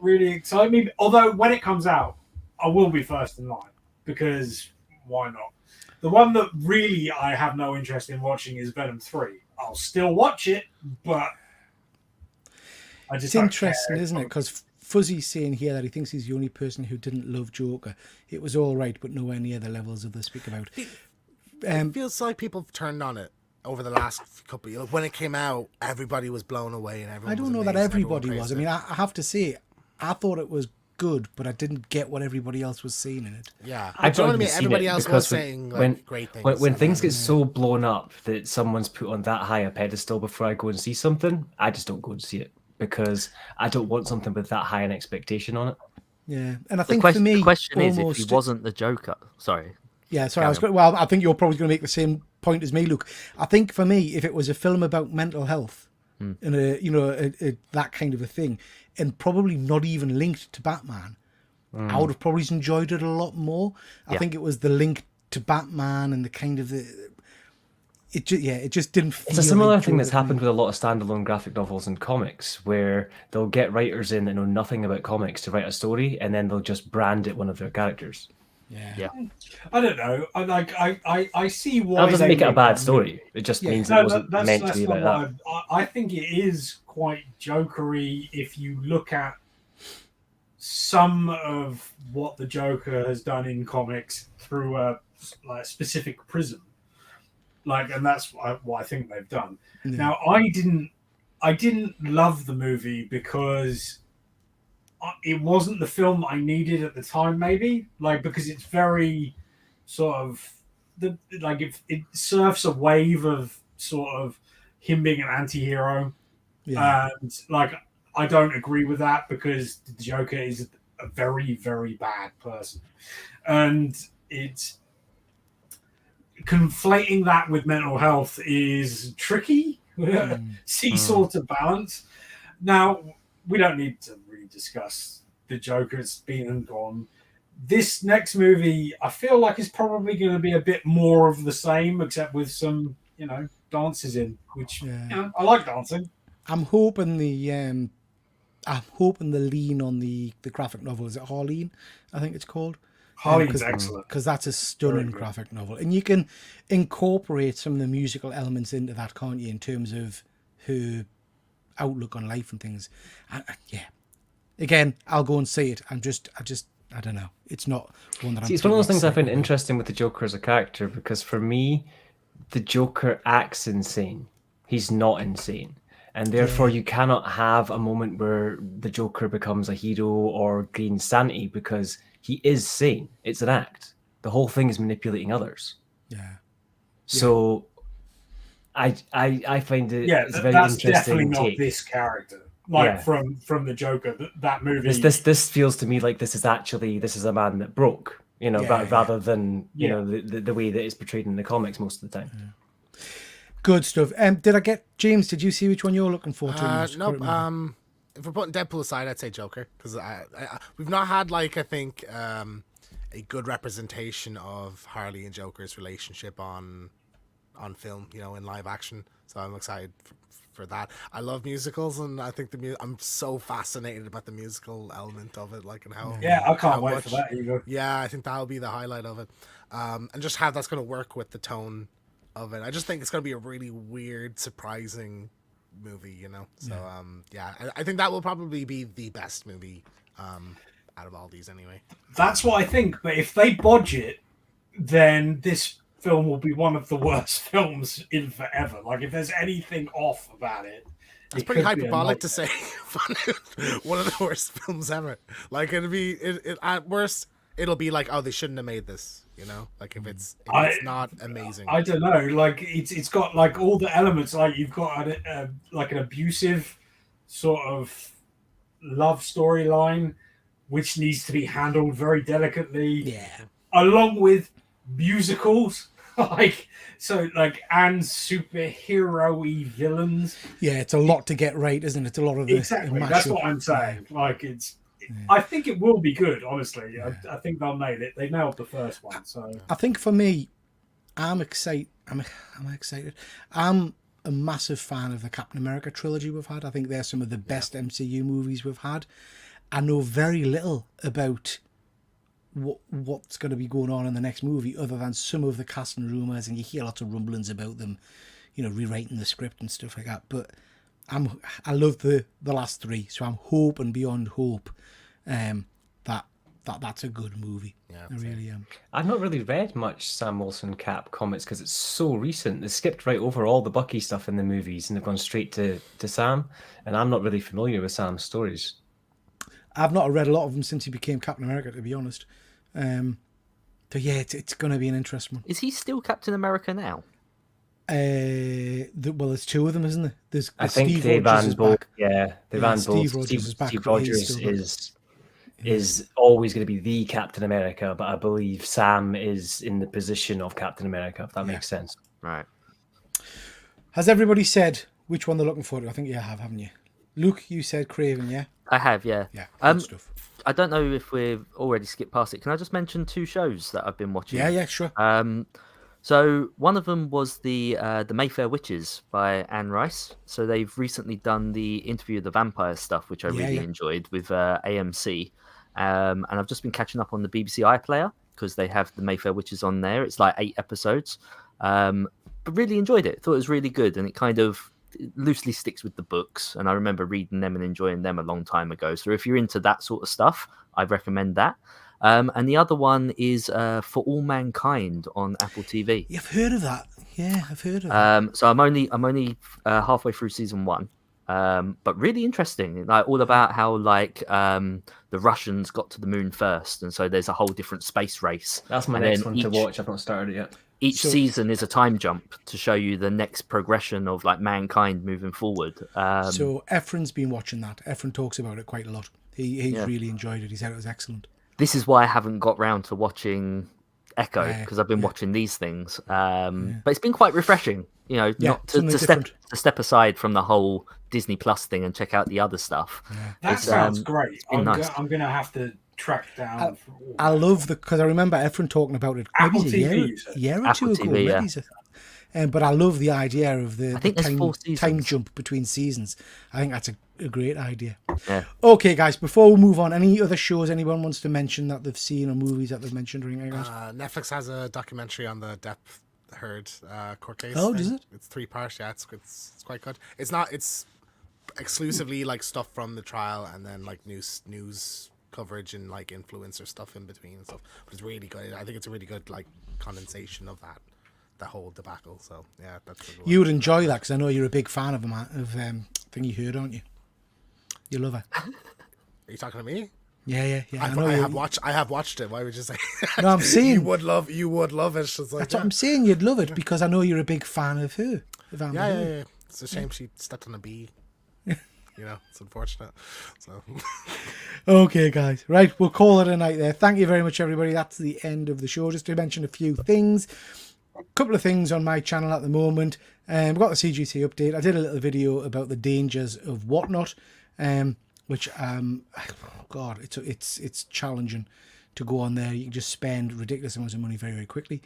E: really excite me. Although when it comes out, I will be first in line because why not? The one that really I have no interest in watching is Venom 3. I'll still watch it, but I just
A: It's
E: don't
A: interesting,
E: care.
A: isn't it? Because Fuzzy's saying here that he thinks he's the only person who didn't love Joker. It was all right, but nowhere near the levels of the speak about.
B: It feels like people have turned on it over the last couple of years. When it came out, everybody was blown away, and everyone.
A: I don't
B: was
A: know that
B: amazed, everyone
A: everybody was.
B: praised
A: I mean,
B: it.
A: I have to say, I thought it was good, but I didn't get what everybody else was seeing in it.
B: Yeah,
D: I've
B: do you know
D: not
B: what I
D: even
B: mean?
D: seen
B: Everybody
D: it
B: else
D: because
B: was saying like great things.
D: when things
B: about
D: get
B: it.
D: so blown up that someone's put on that high a pedestal before I go and see something, I just don't go and see it because I don't want something with that high an expectation on it.
A: Yeah, and I
C: The,
A: think for me,
C: the question is, if he
A: almost
C: wasn't the Joker, sorry,
A: yeah, sorry,
C: carry on.
A: well, I think you're probably going to make the same point as me, Luke. I think for me, if it was a film about mental health and that kind of a thing, and probably not even linked to Batman, I would have probably enjoyed it a lot more. I
C: Yeah.
A: think it was the link to Batman and the kind of it just didn't feel
D: It's a similar
A: like
D: thing that's
A: Joker to me.
D: happened with a lot of standalone graphic novels and comics, where they'll get writers in that know nothing about comics to write a story, and then they'll just brand it one of their characters.
C: Yeah.
E: I don't know. I see why.
D: That doesn't
E: they
D: make it a
E: make
D: bad
E: that
D: story. It just
A: Yeah.
D: means it
E: No,
D: wasn't
E: that's
D: meant to be
E: not
D: about that.
E: what I think it is quite jokery if you look at some of what the Joker has done in comics through a specific prism. And that's what I think they've done.
A: Yeah.
E: Now, I didn't love the movie because it wasn't the film I needed at the time. Maybe because it's very sort of it surfs a wave of sort of him being an anti-hero,
A: Yeah.
E: and I don't agree with that because the Joker is a very, very bad person, and it's conflating that with mental health is tricky. Seesaw to balance. Now, we don't need to really discuss the Joker. It's been and gone. This next movie, I feel like, is probably going to be a bit more of the same, except with some, dances in, which I like dancing.
A: I'm hoping the lean on the graphic novel, is it Harleen? I think it's called.
E: Harley's excellent
A: because that's a stunning graphic novel, and you can incorporate some of the musical elements into that, can't you? In terms of her outlook on life and things. Yeah. Again, I'll go and see it. I don't know. It's not one that I'm.
D: See, it's one of those things I find
A: excited about.
D: interesting with the Joker as a character, because for me, the Joker acts insane. He's not insane. And therefore, you cannot have a moment where the Joker becomes a hero or gains sanity, because he is sane. It's an act. The whole thing is manipulating others.
A: Yeah.
D: So I find it it's a very
E: that's
D: interesting
E: definitely not
D: take.
E: this character.
D: Yeah.
E: From the Joker, that movie.
D: This feels to me like this is a man that broke, rather than the way that it's portrayed in the comics most of the time.
A: Yeah. Good stuff. Did I get James? Did you see which one you're looking for?
B: Nope. If we're putting Deadpool aside, I'd say Joker, because we've not had I think a good representation of Harley and Joker's relationship on film, in live action. So I'm excited for that. I love musicals, and I think I'm so fascinated about the musical element of it, and how.
E: Yeah, I can't
B: how
E: wait
B: much,
E: for that either.
B: Yeah, I think that'll be the highlight of it, and just how that's going to work with the tone of it. I just think it's going to be a really weird, surprising movie, So I think that will probably be the best movie out of all these anyway.
E: That's what I think. But if they bodge it, then this film will be one of the worst films in forever. If there's anything off about it,
B: it's pretty hyperbolic to say one of the worst films ever. It'll be at worst, it'll be oh, they shouldn't have made this. If it's not amazing.
E: I don't know. It's got all the elements. You've got an abusive sort of love storyline, which needs to be handled very delicately.
A: Yeah.
E: Along with musicals, and superhero-y villains.
A: Yeah, it's a lot to get right, isn't it? It's a lot of
E: Exactly. That's what I'm saying. I think it will be good, honestly. Yeah. I think they'll nail it. They nailed the first one, so
A: I think for me, I'm excited. I'm excited. I'm a massive fan of the Captain America trilogy we've had. I think they're some of the best MCU movies we've had. I know very little about what's going to be going on in the next movie, other than some of the casting rumours, and you hear lots of rumblings about them, rewriting the script and stuff like that. But I love the last three, so I'm hoping beyond hope that's a good movie.
B: Yeah,
A: I really am.
D: I've not really read much Sam Wilson Cap comics because it's so recent. They skipped right over all the Bucky stuff in the movies and they've gone straight to Sam, and I'm not really familiar with Sam's stories.
A: I've not read a lot of them since he became Captain America, to be honest. So yeah, it's going to be an interesting one.
C: Is he still Captain America now?
A: Well, there's two of them, isn't there? There's
D: I think
A: Steve
D: they
A: Rogers
D: van
A: is
D: both.
A: back.
D: Yeah, they van both.
A: Steve Rogers is back,
D: Steve
A: but he's
D: Rogers
A: still
D: is always going to be the Captain America, but I believe Sam is in the position of Captain America, if that makes sense.
C: Right.
A: Has everybody said which one they're looking forward to? I think you have, haven't you? Luke, you said Craven, yeah?
C: I have, yeah.
A: Yeah, good stuff.
C: I don't know if we've already skipped past it. Can I just mention 2 shows that I've been watching?
A: Yeah, sure.
C: So one of them was the Mayfair Witches by Anne Rice. So they've recently done the Interview of the Vampire stuff, which I really enjoyed with AMC. And I've just been catching up on the BBC iPlayer because they have the Mayfair Witches on there. It's like 8 episodes. But really enjoyed it. Thought it was really good, and it kind of loosely sticks with the books. And I remember reading them and enjoying them a long time ago. So if you're into that sort of stuff, I'd recommend that. And the other one is For All Mankind on Apple TV.
A: You've heard of that? Yeah, I've heard of that.
C: So I'm only halfway through season 1. But really interesting, like all about how the Russians got to the moon first, and so there's a whole different space race.
D: That's my next one to watch. I've not started it yet.
C: Each season is a time jump to show you the next progression of like mankind moving forward.
A: So Efren's been watching that. Efren talks about it quite a lot. He's really enjoyed it. He said it was excellent.
C: This is why I haven't got round to watching Echo, because I've been watching these things. But it's been quite refreshing, not to step aside from the whole Disney Plus thing and check out the other stuff.
E: That sounds great. I'm going to have to track down.
A: I love because I remember Efren talking about it
E: Apple
A: maybe
E: TV,
A: a year or two ago. But I love the idea of the time jump between seasons. I think that's a great idea.
C: Yeah.
A: Okay, guys, before we move on, any other shows anyone wants to mention that they've seen or movies that they've mentioned or anything else?
B: Netflix has a documentary on the Depp Heard court case.
A: Oh, does it?
B: It's 3 parts. Yeah, it's quite good. It's exclusively like stuff from the trial and then like news coverage and like influencer stuff in between and stuff. But it's really good. I think it's a really good like condensation of that whole debacle. So yeah, that's a good one.
A: You would enjoy that because I know you're a big fan of Thing You Heard, aren't you? You love it.
B: Are you talking to me?
A: Yeah.
B: I have watched it. Why would you say?
A: No, I'm saying
B: you would love it. It's like,
A: that's what I'm saying. You'd love it because I know you're a big fan of her.
B: Yeah. It's a shame she stepped on a bee. It's unfortunate. So,
A: okay, guys. Right, we'll call it a night there. Thank you very much, everybody. That's the end of the show. Just to mention a few things. A couple of things on my channel at the moment. We've got the CGC update. I did a little video about the dangers of Whatnot, which God, it's challenging to go on there. You can just spend ridiculous amounts of money very, very quickly.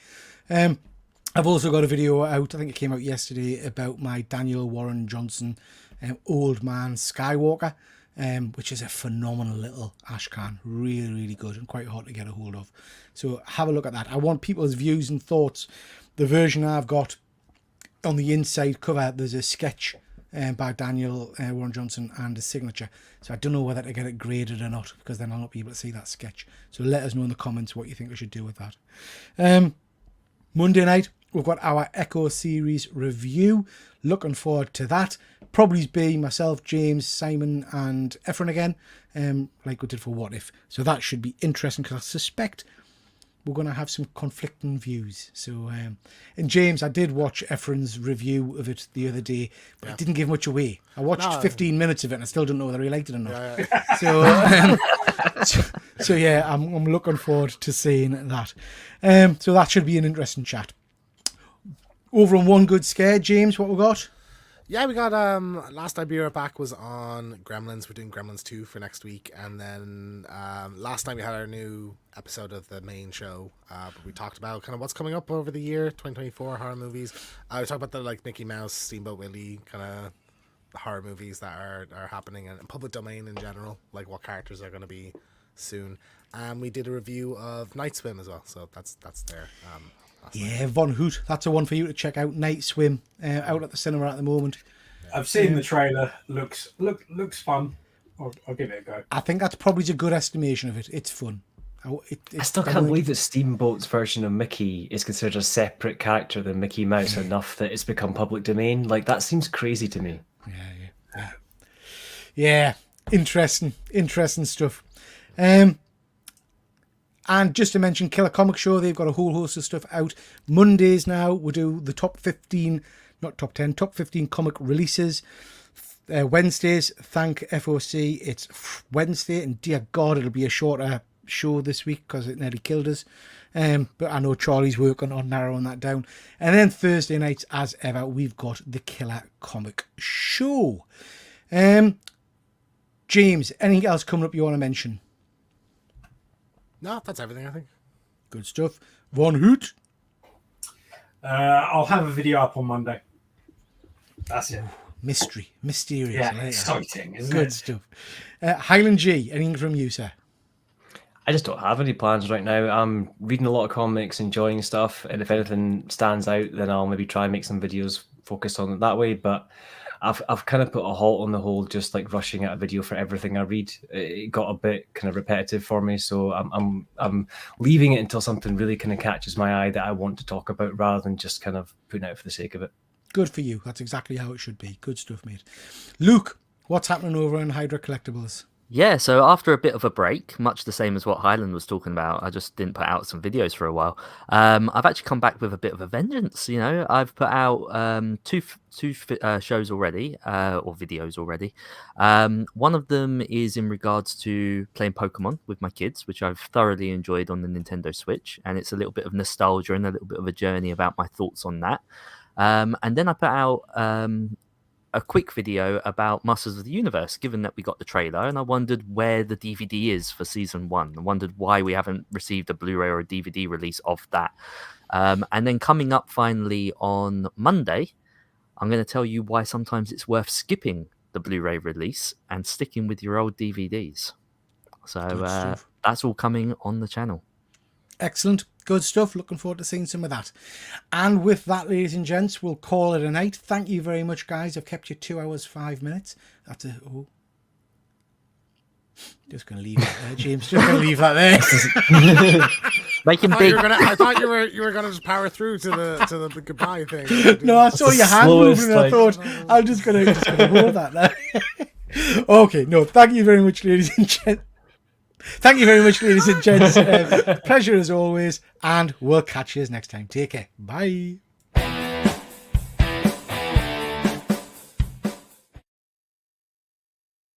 A: I've also got a video out, I think it came out yesterday, about my Daniel Warren Johnson Old Man Skywalker, which is a phenomenal little ashcan. Really, really good and quite hard to get a hold of. So have a look at that. I want people's views and thoughts. The version I've got, on the inside cover, there's a sketch by Daniel Warren Johnson and a signature. So I don't know whether to get it graded or not, because then I'll not be able to see that sketch. So let us know in the comments what you think I should do with that. Monday night, we've got our Echo series review. Looking forward to that. Probably be myself, James, Simon and Efren again, like we did for What If. So that should be interesting, because I suspect we're going to have some conflicting views. So, and James, I did watch Efren's review of it the other day, but it didn't give much away. I watched 15 minutes of it and I still don't know whether he liked it or not. Yeah. So yeah, I'm looking forward to seeing that. So that should be an interesting chat. Over on One Good Scare, James, what we got?
B: Yeah, we got last time we were back was on Gremlins. We're doing Gremlins 2 for next week, and then last time we had our new episode of the main show. But we talked about kind of what's coming up over the year, 2024 horror movies. We talked about the like Mickey Mouse, Steamboat Willie kind of horror movies that are happening, and public domain in general, like what characters are going to be soon. And we did a review of Night Swim as well, so that's there.
A: Yeah, Von Hoot. That's a one for you to check out. Night Swim, out at the cinema at the moment.
E: I've seen the trailer. Looks fun. I'll give it a go.
A: I think that's probably a good estimation of it. It's fun.
D: I still can't believe that Steamboat's version of Mickey is considered a separate character than Mickey Mouse enough that it's become public domain. Like, that seems crazy to me.
A: Yeah. Interesting stuff. And just to mention Killer Comic Show, they've got a whole host of stuff out. Mondays now, we do the top 15, not top 10, top 15 comic releases. Wednesdays, thank FOC, it's Wednesday, and dear God, it'll be a shorter show this week because it nearly killed us. But I know Charlie's working on narrowing that down. And then Thursday nights, as ever, we've got the Killer Comic Show. James, anything else coming up you want to mention?
B: No, that's everything, I think.
A: Good stuff. Von Hoot?
E: I'll have a video up on Monday. That's it.
A: Mysterious.
E: Yeah,
A: later.
E: exciting, isn't
A: Good
E: it?
A: stuff. Highland G, anything from you, sir?
D: I just don't have any plans right now. I'm reading a lot of comics, enjoying stuff, and if anything stands out, then I'll maybe try and make some videos focused on it that way. But I've kind of put a halt on the whole, just like rushing out a video for everything I read. It got a bit kind of repetitive for me, so I'm leaving it until something really kind of catches my eye that I want to talk about, rather than just kind of putting it out for the sake of it.
A: Good for you. That's exactly how it should be. Good stuff, mate. Luke, what's happening over in Hydra Collectibles?
C: Yeah, so after a bit of a break, much the same as what Highland was talking about, I just didn't put out some videos for a while. I've actually come back with a bit of a vengeance. I've put out two shows already, or videos already. One of them is in regards to playing Pokemon with my kids, which I've thoroughly enjoyed on the Nintendo Switch, and it's a little bit of nostalgia and a little bit of a journey about my thoughts on that. And then I put out a quick video about Masters of the Universe, given that we got the trailer, and I wondered where the DVD is for season 1. I wondered why we haven't received a Blu-ray or a DVD release of that. And then coming up finally on Monday, I'm going to tell you why sometimes it's worth skipping the Blu-ray release and sticking with your old DVDs. So that's all coming on the channel.
A: Excellent. Good stuff. Looking forward to seeing some of that. And with that, ladies and gents, we'll call it a night. Thank you very much, guys. I've kept you 2 hours, 5 minutes. That's a... Oh. Just going to leave that there, James. Just going to leave that there.
C: Make him big.
B: I thought you were gonna just power through to the goodbye thing.
A: No, I saw your hand moving and I thought, I'm just going to hold that there. Okay, no, thank you very much, ladies and gents. Thank you very much, ladies and gents. Pleasure as always, and we'll catch you next time. Take care. Bye.